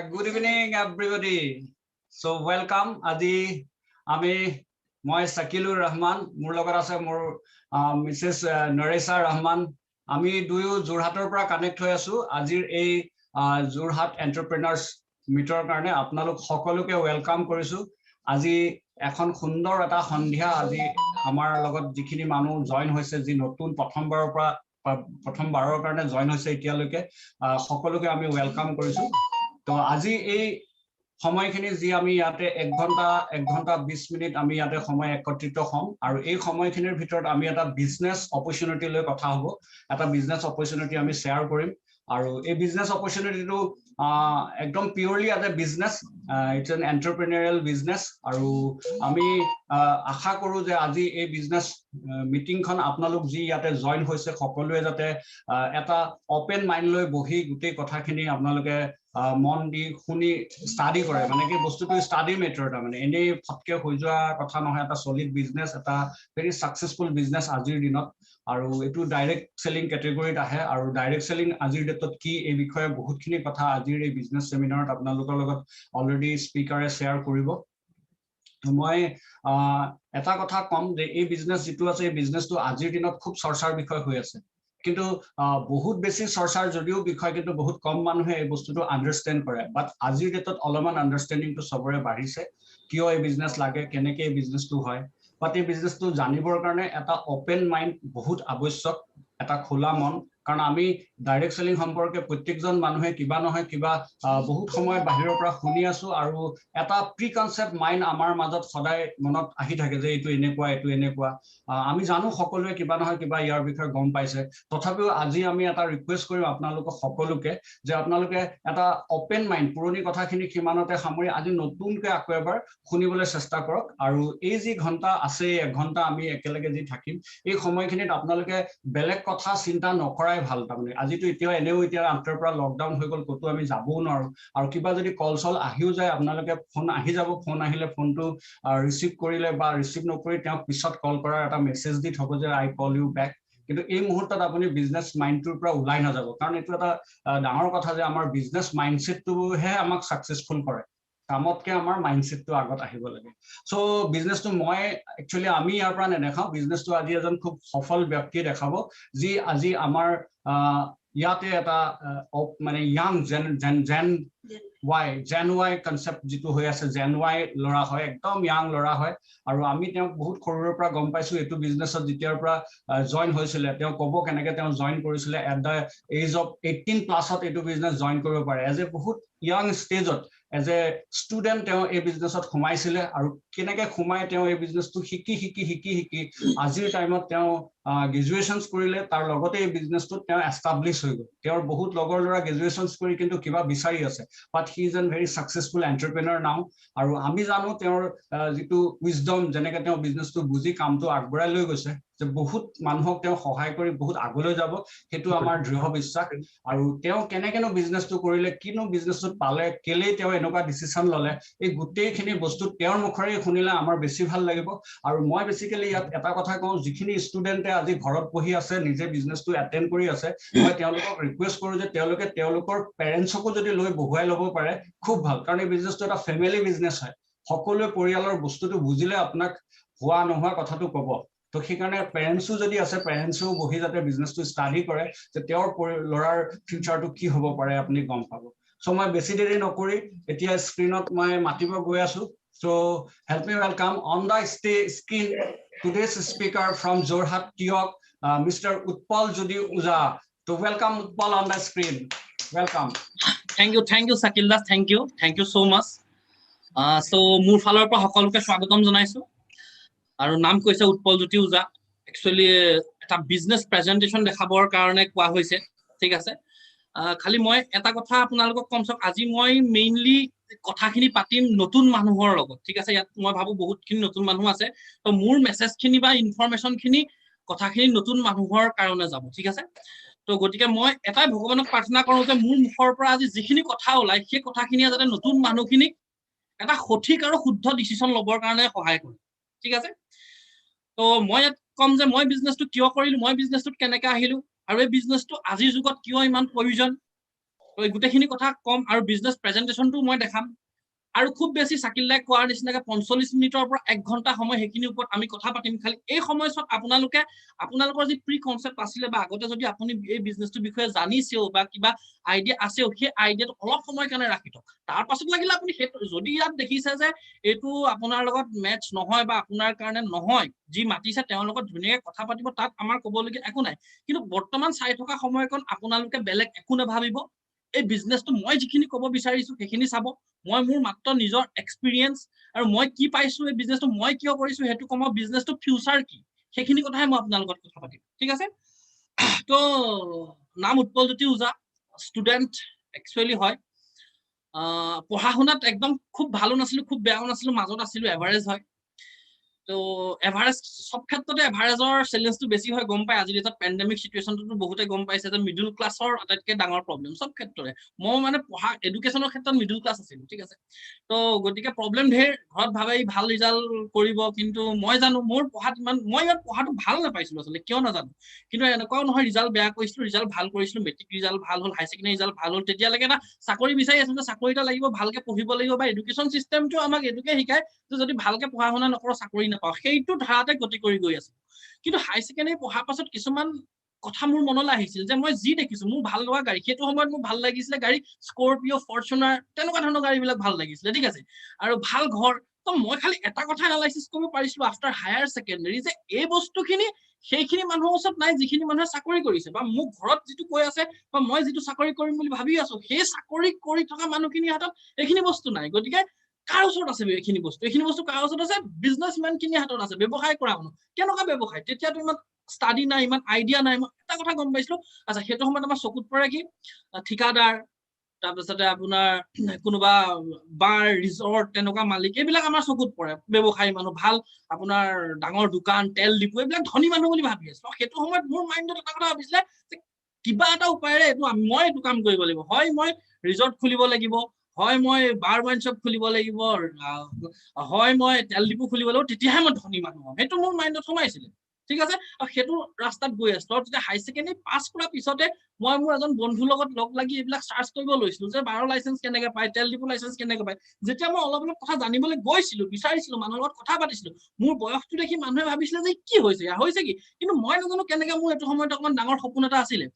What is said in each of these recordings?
Good evening, everybody. So welcome. Adi, moi Sakilur Rahman, মোৰ লগত আছে মোৰ মিসেস নৰেশা ৰহমান। আমি দুয়ো যোৰহাটৰ পৰা কানেক্ট হৈ আছো। আজিৰ এই যোৰহাট এন্টাৰপ্ৰেনাৰ্স মিটৰ কাৰণে আপোনালোক সকলোকে ওয়েলকাম কৰিছো। আজি এখন সুন্দৰ এটা সন্ধিয়া আজি আমাৰ লগত যিখিনি মানুহ জয়েন হৈছে যি নতুন প্ৰথমবাৰৰ কাৰণে জয়েন হৈছে এতিয়ালৈকে সকলোকে আমি ওয়েলকাম কৰিছো। তো আজি এই সময়খিনি যি আমি ইয়াতে 1 ঘন্টা 20 মিনিট আমি ইয়াতে সময় একত্ৰিত হম আৰু এই সময়খিনিৰ ভিতৰত আমি এটা বিজনেস অপৰচুনিটি লৈ কথা হ'ব। এটা বিজনেস অপৰচুনিটি আমি শেয়াৰ কৰিম আৰু এই বিজনেস অপৰচুনিটিটো একদম purely as a business it's an entrepreneurial business আৰু আমি আশা কৰো যে আজি এই বিজনেস মিটিংখন আপোনালোক যি ইয়াতে জয়েন হৈছে সকলোৱে যাতে এটা ওপেন মাইন্ড লৈ বহি গুটেই কথাখিনি আপোনালোকে মন দি শুনি স্টাডি কৰে মানে কি বস্তুটো স্টাডি মেটাৰ তাৰ মানে এনে ফটকে হৈ যোৱা কথা নহয় এটা সলিড বিজনেস এটা ভেৰি সাকসেসফুল বিজনেস আজিৰ দিনত আৰু এটো ডাইৰেক্ট সেলিং ক্যাটেগৰীত আহে আৰু ডাইৰেক্ট সেলিং আজিৰ ডেটত কি এই বিষয়ে বহুতখিনি কথা আজিৰ এই বিজনেস সেমিনাৰত আপোনালোকৰ লগত অলৰেডি স্পিকাৰে শেয়াৰ কৰিব। মই এটা কথা কম যে এই বিজনেস যেটো আছে এই বিজনেসটো আজিৰ দিনত খুব চৰ্চাৰ বিষয় হৈ আছে কিন্তু বহুত বেছি চৰ্চাৰ যদিও বিষয় কিন্তু বহুত কম মানুহে এই বস্তুটো আন্ডাৰস্ট্যান্ড কৰে বাট আজিৰ ডেটত অলপমান আন্ডাৰস্ট্যান্ডিংটো সবৰে বাঢ়িছে কিয় এই বিজনেস লাগে কেনেকৈ এই বিজনেসটো হয় বাট এই বিজনেসটো জানিবৰ কাৰণে এটা ওপেন মাইন্ড বহুত আৱশ্যক এটা খোলা মন কাৰণ আমি ডাইৰেক্ট সেলিং সম্পৰ্কে প্ৰত্যেকজন মানুহে কিবা নহয় কিবা বহুত সময় বাহিৰৰ পৰা শুনি আছো আৰু এটা প্ৰি কনসেপ্ট মাইন্ড আমাৰ মাজত সদায় মনত আহি থাকে যে এইটো এনেকুৱা আমি জানো সকলোৱে কিবা নহয় কিবা ইয়াৰ বিষয়ে গম পাইছে তথাপিও আজি আমি এটা ৰিকুৱেষ্ট কৰিম আপোনালোক সকলোকে যে আপোনালোকে এটা ওপেন মাইন্ড পুৰণি কথাখিনি কিমানতে সামৰি আজি নতুনকৈ আকৌ এবাৰ শুনিবলৈ চেষ্টা কৰক আৰু এই যি ঘন্টা আছে 1 ঘন্টা আমি একেলগে যি থাকিম এই সময়খিনিত আপোনালোকে বেলেগ কথা চিন্তা নকৰাই ভাল তাৰমানে আজিতো এতিয়া এনেও এতিয়া আফটাৰ পৰা লকডাউন হৈ গল কতো আমি যাবও নোৱাৰো আৰু কিবা যদি কল সল আহিও যায় আপোনালোকে ফোন আহি যাব ফোন আহিলে ফোনটো ৰিসিভ কৰিলে বা ৰিসিভ নকৰি তেওঁ পিছত কল কৰাৰ এটা মেছেজ দি থব যে আই কল ইউ বেক কিন্তু এই মুহূৰ্তত আপুনি বিজনেস মাইন্ডটোৰ পৰা ওলাই না যাব কাৰণ এটো এটা ডাঙৰ কথা যে আমাৰ বিজনেস মাইন্ডসেটটোহে আমাক সাকসেসফুল কৰে কামতকে আমাৰ মাইন্ডসেটটো আগত আহিব লাগে সো বিজনেসটো মই একচুয়ালি আমি ইয়াৰ পৰা নেদেখাও বিজনেসটো আজি এজন খুব সফল ব্যক্তি দেখাব যি আজি আমাৰ ইয়াতে এটা মানে ইয়াং জেন ওয়াই কনসেপ্ট যেটো হৈ আছে জেন ওয়াই লৰা হয় একদম ইয়াং লৰা হয় আৰু আমি তেওঁক বহুত সৰুৰ পৰা গম পাইছো এটো বিজনেসত যেতিয়াৰ পৰা জয়েন হৈছিল তেওঁ কব কেনেকৈ তেওঁ জয়েন কৰিছিল এট দা এজ অফ 18 প্লাছত এটো বিজনেস জয়েন কৰিব পাৰে এজ এ বহুত ইয়াং ষ্টেজত এজ এ ষ্টুডেন্ট তেওঁ এই বিজনেসত সোমাইছিল আৰু কেনেকৈ সোমাই তেওঁ এই বিজনেসটো শিকি আজিৰ টাইমত তেওঁ গ্ৰেজুৱেচনছ কৰিলে তাৰ লগতে এই বিজনেসটো তেওঁ এস্টাবলিশ হৈ গল তেওঁৰ বহুত লগৰ লৰা গ্ৰেজুৱেচনছ কৰি কিন্তু কিবা বিচাৰি আছে but he is an very successful entrepreneur now আৰু আমি জানো তেওঁৰ যেটো উইজডম যেনেকৈ তেওঁ বিজনেসটো বুজি কামটো আগবঢ়াই লৈ গৈছে যে বহুত মানুহক তেওঁ সহায় কৰি বহুত আগলৈ যাব হেতু আমাৰ দৃঢ় বিশ্বাস আৰু তেওঁ কেনেকেনো বিজনেসটো কৰিলে কিনো বিজনেসত পালে কেলে তেওঁ এনেকুৱা ডিসিশন ললে এই গুটেইখিনি বস্তু তেওঁৰ মুখৰে শুনিলে আমাৰ বেছি ভাল লাগিব আৰু মই বেসিক্যালি ইয়াত এটা কথা কওঁ যিখিনি ষ্টুডেন্টে আজি ঘৰত বহি আছে নিজে বিজনেসটো এটেন্ড কৰি আছে মই তেওঁলোকক ৰিকুৱেষ্ট কৰো যে তেওঁলোকে তেওঁলোকৰ পেৰেন্টসকো যদি লৈ বহুৱাই ল'ব পাৰে খুব ভাল কাৰণ এই বিজনেসটো এটা ফ্যামিলি বিজনেস হয় সকলোৱে পৰিয়ালৰ বস্তুটো বুজিলে আপোনাক হোৱা নোহোৱা কথাটো ক'ব তো সেইকাৰণে পেৰেন্টসও যদি আছে পেৰেন্টসও বহি যাতে বিজনেসটো স্টাডি কৰে যে তেওঁৰ লৰাৰ ফিউচাৰটো কি হ'ব পাৰে আপুনি গম পাব সো মই বেছি দেৰি নকৰি এতিয়া স্ক্ৰিনত মই মাতিব গৈ আছো so help me welcome on the screen today's speaker from Jorhat Tiok Mr. Utpal Jodi Uza so welcome Utpal on the screen welcome thank you Sakil das thank you so much so মোৰ ফালৰ পৰা সকলোকে স্বাগতম জনাইছো আৰু নাম কৈছে উৎপল জ্যোতি উজা actually এটা বিজনেস প্ৰেজেন্টেশন দেখাবৰ কাৰণে কোৱা হৈছে ঠিক আছে খালি মই এটা কথা আপোনালোকক কমচক আজি মই মেইনলি কথাখিনি পাতিম নতুন মানুহৰ লগত ঠিক আছে ইয়াত মই ভাবো বহুতখিনি নতুন মানুহ আছে তো মোৰ মেছেজখিনি বা ইনফৰমেশনখিনি কথাখিনি নতুন মানুহৰ কাৰণে যাব ঠিক আছে তো গতিকে মই এটাই ভগৱানক প্ৰাৰ্থনা কৰো যে মোৰ মুখৰ পৰা আজি যিখিনি কথা ওলাই সেই কথাখিনি যাতে নতুন মানুহখিনিক এটা সঠিক আৰু শুদ্ধ ডিসিশন লবৰ কাৰণে সহায় কৰে ঠিক আছে তো মই কম যে মই বিজনেসটো কিয় কৰিলো মই বিজনেসটোত কেনেকৈ আহিলো আৰু এই বিজনেসটো আজিৰ যুগত কিয় ইমান প্ৰয়োজন তো এই গোটেইখিনি কথা কম আৰু বিজনেছ প্ৰেজেন্টেশ্যনটো মই দেখাম আৰু খুব বেছি চাকিল দাই কোৱাৰ নিচিনাকে 45 মিনিটৰ পৰা 1 ঘণ্টা সময় সেইখিনিৰ ওপৰত আমি কথা পাতিম খালি এই সময়ছোৱাত আপোনালোকৰ যি প্ৰি কনসেপ্ট আছিলে বা আগতে যদি আপুনি এই বিজনেছটোৰ বিষয়ে জানিছেও বা কিবা আইডিয়া আছেও সেই আইডিয়াটো অলপ সময় কাৰণে ৰাখি থওক তাৰ পাছত লাগিলে আপুনি যদি ইয়াত দেখিছে যে এইটো আপোনাৰ লগত মেটচ নহয় বা আপোনাৰ কাৰণে নহয় যি মাতিছে তেওঁৰ লগত ধুনীয়াকৈ কথা পাতিব তাত আমাৰ ক'বলগীয়া একো নাই কিন্তু বৰ্তমান চাই থকা সময়কণ আপোনালোকে বেলেগ একো নাভাবিব এই বিজনেছটো মই যিখিনি ক'ব বিচাৰিছো সেইখিনি চাব মই মোৰ মাত্ৰ নিজৰ এক্সপিৰিয়েন্স আৰু মই কি পাইছো এই বিজনেছটো মই কিয় কৰিছো সেইটো কম বিজনেছটো ফিউচাৰ কি সেইখিনি কথাই মই আপোনাৰ লগত কথা পাতিম ঠিক আছে তো নাম উৎপলজ্যোতি ওজা ষ্টুডেন্ট একচুয়ালি হয় পঢ়া শুনাত একদম খুব ভালো নাছিলো খুব বেয়াও নাছিলো মাজত আছিলো এভাৰেজ হয় তো এভাৰেজ সব ক্ষেত্ৰতে এভাৰেজৰ চেলেঞ্জটো বেছি হয় গম পাই আজি এটা পেন্ডেমিক সিচুৱেশনটো বহুতে গম পাইছে যে মিডল ক্লাছৰ আটাইতকৈ ডাঙৰ প্ৰবলেম সব ক্ষেত্ৰতে মই মানে পঢ়া এডুকেশ্যনৰ ক্ষেত্ৰত মিডল ক্লাছ আছিল ঠিক আছে তো গতিকে প্ৰবলেম ঢেৰ ঘৰত ভাবে ভাল ৰিজাল্ট কৰিব কিন্তু মই জানো মোৰ পঢ়াত মই ইয়াত পঢ়াটো ভাল নাপাইছিলো আসলে কিয় নাজানো কিন্তু এনেকুৱাও নহয় ৰিজাল্ট বেয়া কৰিছিলো ৰিজাল্ট ভাল কৰিছিলো মেট্ৰিক ৰিজাল্ট ভাল হ'ল হাই সেকেন্ডাৰী ৰিজাল্ট ভাল হ'ল তেতিয়ালৈকে এটা চাকৰি বিচাৰি আছিলো চাকৰি এটা লাগিব ভালকে পঢ়িব লাগিব বা এডুকেশ্যন সিস্টেমটো আমাক এডুকে শিকায় যে যদি ভালকে পঢ়া শুনা নকৰ চাকৰি নাপাও সেইটো ধাৰাতে গতি কৰি গৈ আছে কিন্তু হাই সেকেন্ডাৰী পঢ়াৰ পাছত কিছুমান কথা মোৰ মনলৈ আহিছিল যে মই যি দেখিছো মোৰ ভাল লগা গাড়ী সেইটো সময়ত মোৰ ভাল লাগিছিলে গাড়ী স্কৰপিঅ ফৰচুনাৰ তেনেকুৱা ধৰণৰ গাড়ীবিলাক ভাল লাগিছিলে ঠিক আছে আৰু ভাল ঘৰ তো মই খালি এটা কথা এনালাইসিস কৰিব পাৰিছিলো আফটাৰ হায়াৰ সেকেন্ডাৰী যে এই বস্তুখিনি সেইখিনি মানুহৰ ওচৰত নাই যিখিনি মানুহে চাকৰি কৰিছে বা মোক ঘৰত যিটো কৈ আছে বা মই যিটো চাকৰি কৰিম বুলি ভাবি আছো সেই চাকৰি কৰি থকা মানুহখিনিৰ হাতত এইখিনি বস্তু নাই গতিকে কাৰ ওচৰত আছে এইখিনি বস্তু কাৰ ওচৰত আছে বিজনেছমেন খিনিৰ হাতত আছে ব্যৱসায় কৰা মানুহ কেনেকুৱা ব্যৱসায় তেতিয়াতো ইমান ষ্টাডি নাই ইমান আইডিয়া নাই মই এটা কথা গম পাইছিলো আচ্ছা সেইটো সময়ত আমাৰ চকুত পৰে কি ঠিকাদাৰ তাৰপিছতে আপোনাৰ কোনোবা বাৰ ৰিজৰ্ট তেনেকুৱা মালিক এইবিলাক আমাৰ চকুত পৰে ব্যৱসায়ী মানুহ ভাল আপোনাৰ ডাঙৰ দোকান তেল ডিপু এইবিলাক ধনী মানুহ বুলি ভাবি আছো সেইটো সময়ত মোৰ মাইণ্ডত এটা কথা ভাবিছিলে যে কিবা এটা উপায়েৰে মই এইটো কাম কৰিব লাগিব হয় মই ৰিজৰ্ট খুলিব লাগিব হয় মই বাৰ ওয়াইন শ্বপ খুলিব লাগিব হয় মই তেল ডিপু খুলিব লাগিব তেতিয়াহে মই ধনী মানুহ হ'ম সেইটো মোৰ মাইণ্ডত সোমাইছিলে ঠিক আছে আৰু সেইটো ৰাস্তাত গৈ আছো আৰু যেতিয়া হাই সেকেন্ডাৰী পাছ কৰাৰ পিছতে মই মোৰ এজন বন্ধুৰ লগত লগ লাগি এইবিলাক সাৰ্চ কৰিব লৈছিলো যে বাৰ লাইসেন্স কেনেকৈ পায় তেল ডিপু লাইসেন্স কেনেকৈ পায় যেতিয়া মই অলপ কথা জানিবলৈ গৈছিলো বিচাৰিছিলো মানুহৰ লগত কথা পাতিছিলো মোৰ বয়সটো দেখি মানুহে ভাবিছিলে যে কি হৈছে কি কিন্তু মই নাজানো কেনেকৈ মোৰ এইটো সময়ত অকমান ডাঙৰ সপোন এটা আছিলে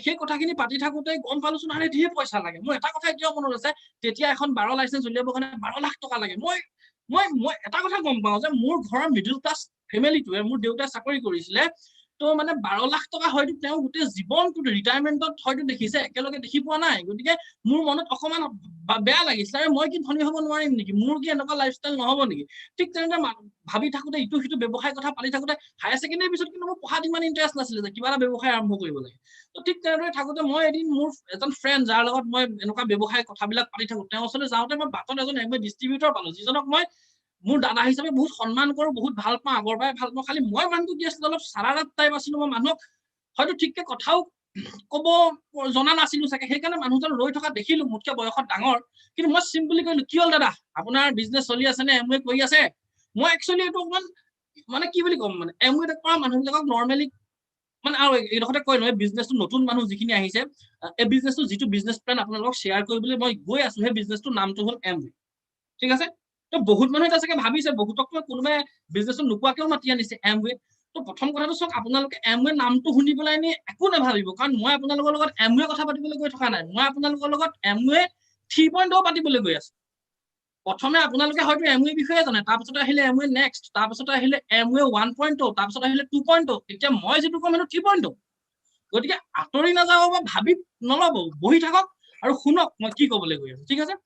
সেই কথাখিনি পাতি থাকোতে গম পালোচোন আৰে ধেৰ পইচা লাগে মোৰ এটা কথা এতিয়াও মনত আছে তেতিয়া এখন বাৰ লাইসেন্স উলিয়াবৰ কাৰণে 12 লাখ টকা লাগে মই এটা কথা গম পাওঁ যে মোৰ ঘৰৰ মিডল ক্লাছ ফেমিলিটোৱে মোৰ দেউতাই চাকৰি কৰিছিলে তো মানে 12 লাখ টকা হয়তো তেওঁ গোটেই জীৱনটো ৰিটায়াৰমেন্টত হয়তো দেখিছে একেলগে দেখি পোৱা নাই গতিকে মোৰ মনত অকমান বেয়া লাগিছিল আৰু মই কি ধনী হ'ব নোৱাৰিম নেকি মোৰ কি এনেকুৱা লাইফষ্টাইল নহব নেকি ঠিক তেনেদৰে ভাবি থাকোতে ইটো সিটো ব্যৱসায় কথা পাতি থাকোতে হায়াৰ সেকেন্ডাৰী পিছত কিন্তু মোৰ পঢ়াত ইমান ইন্টাৰেষ্ট নাছিলে যে কিবা এটা ব্যৱসায় আৰম্ভ কৰিব লাগে তো ঠিক তেনেদৰে থাকোতে মই এদিন মোৰ এজন ফ্ৰেণ্ড যাৰ লগত মই এনেকুৱা ব্যৱসায় কথাবিলাক পাতি থাকো তেওঁৰ ওচৰলৈ যাওঁতে মই বাটত এজন ডিষ্ট্ৰিবিউটৰ পালো যিজনক মই মোৰ দাদা হিচাপে বহুত সন্মান কৰো বহুত ভাল পাওঁ আগৰ পৰাই ভাল পাওঁ খালি মই মানুহটো কি আছিলো অলপ সাৰাৰাত টাইপ আছিলো মই মানুহক হয়তো ঠিককে কথাও কব জনা নাছিলো চাগে সেইকাৰণে মানুহজন ৰৈ থকা দেখিলো মোতকে বয়সত ডাঙৰ কিন্তু মই চিম্পলি কৈলো কি হ'ল দাদা আপোনাৰ বিজনেছ চলি আছে নে এমৱে কৰি আছে মই একচুৱেলি এইটো অকমান মানে কি বুলি ক'ম মানে এমৱে কৰা মানুহবিলাকক নৰ্মেলি মানে আৰু এইডোখৰতে কৈ নহয় বিজনেছটো নতুন মানুহ যিখিনি আহিছে এই বিজনেছটো যিটো বিজনেছ প্লেন আপোনালোকক শ্বেয়াৰ কৰিবলৈ মই গৈ আছো সেই বিজনেছটোৰ নামটো হ'ল এমৱে ঠিক আছে তো বহুত মানুহে এটা চাগে ভাবিছে বহুতক কোনোবাই বিজনেছটো নোকোৱাকেও মাতি আনিছে এমৱে তো প্ৰথম কথাটো চাওক আপোনালোকে এমৱে নামটো শুনি পেলাই নি একো নাভাবিব কাৰণ মই আপোনালোকৰ লগত এমৱে কথা পাতিবলৈ গৈ থকা নাই মই আপোনালোকৰ লগত এমৱে 3.0 পাতিবলৈ গৈ আছো প্ৰথমে আপোনালোকে হয়তো এমৱে বিষয়ে জানে তাৰপিছত আহিলে এমৱে নেক্সট তাৰপিছত আহিলে এমৱে 1.0 তাৰপিছত আহিলে 2.0 এতিয়া মই যিটো কম সেইটো 3.0 গতিকে আঁতৰি নাযাব বা ভাবি নলব বহি থাকক আৰু শুনক মই কি ক'বলৈ গৈ আছো ঠিক আছে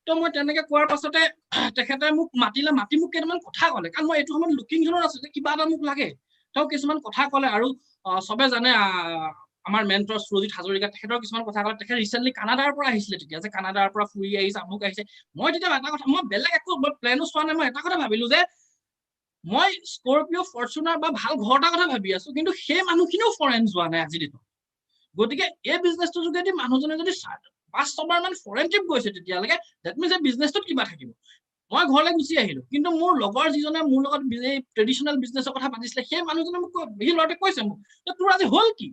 তো মই তেনেকে কোৱাৰ পাছতে তেখেতে মোক মাতি মোক কেইটামান কথা ক'লে কাৰণ মই এইটো সময়ত লুকিং জোনত আছো যে কিবা এটা মোক লাগে তেওঁ কিছুমান কথা ক'লে আৰু সবে জানে আমাৰ মেন্টৰ সুৰজিত হাজৰিকা তেখেতৰ কিছুমান কথা ক'লে তেখেত ৰিচেন্টলি কানাডাৰ পৰা আহিছিলে তেতিয়া যে কানাডাৰ পৰা ফুৰি আহিছে আমুক আহিছে মই তেতিয়া এটা কথা মই বেলেগ একো প্লেনো চোৱা নাই মই এটা কথা ভাবিলো যে মই স্কৰপিঅ ফৰচুনাৰ বা ভাল ঘৰ এটা কথা ভাবি আছো কিন্তু সেই মানুহখিনিও ফৰেন যোৱা নাই আজিৰ দিনত গতিকে এই বিজনেছটোৰ যোগেদি মানুহজনে যদি 5-6 বাৰ মান ফৰেন ট্ৰিপ গৈছে তেতিয়ালৈকে ডেট মিনছ এই বিজনেছটোত কিবা থাকিব মই ঘৰলৈ গুচি আহিলো কিন্তু মোৰ লগৰ যিজনে মোৰ লগত এই ট্ৰেডিশ্যনেল বিজনেছৰ কথা পাতিছিলে সেই মানুহজনে মোক সি ল'ৰাটোৱে কৈছে মোক তোৰ আজি হ'ল কি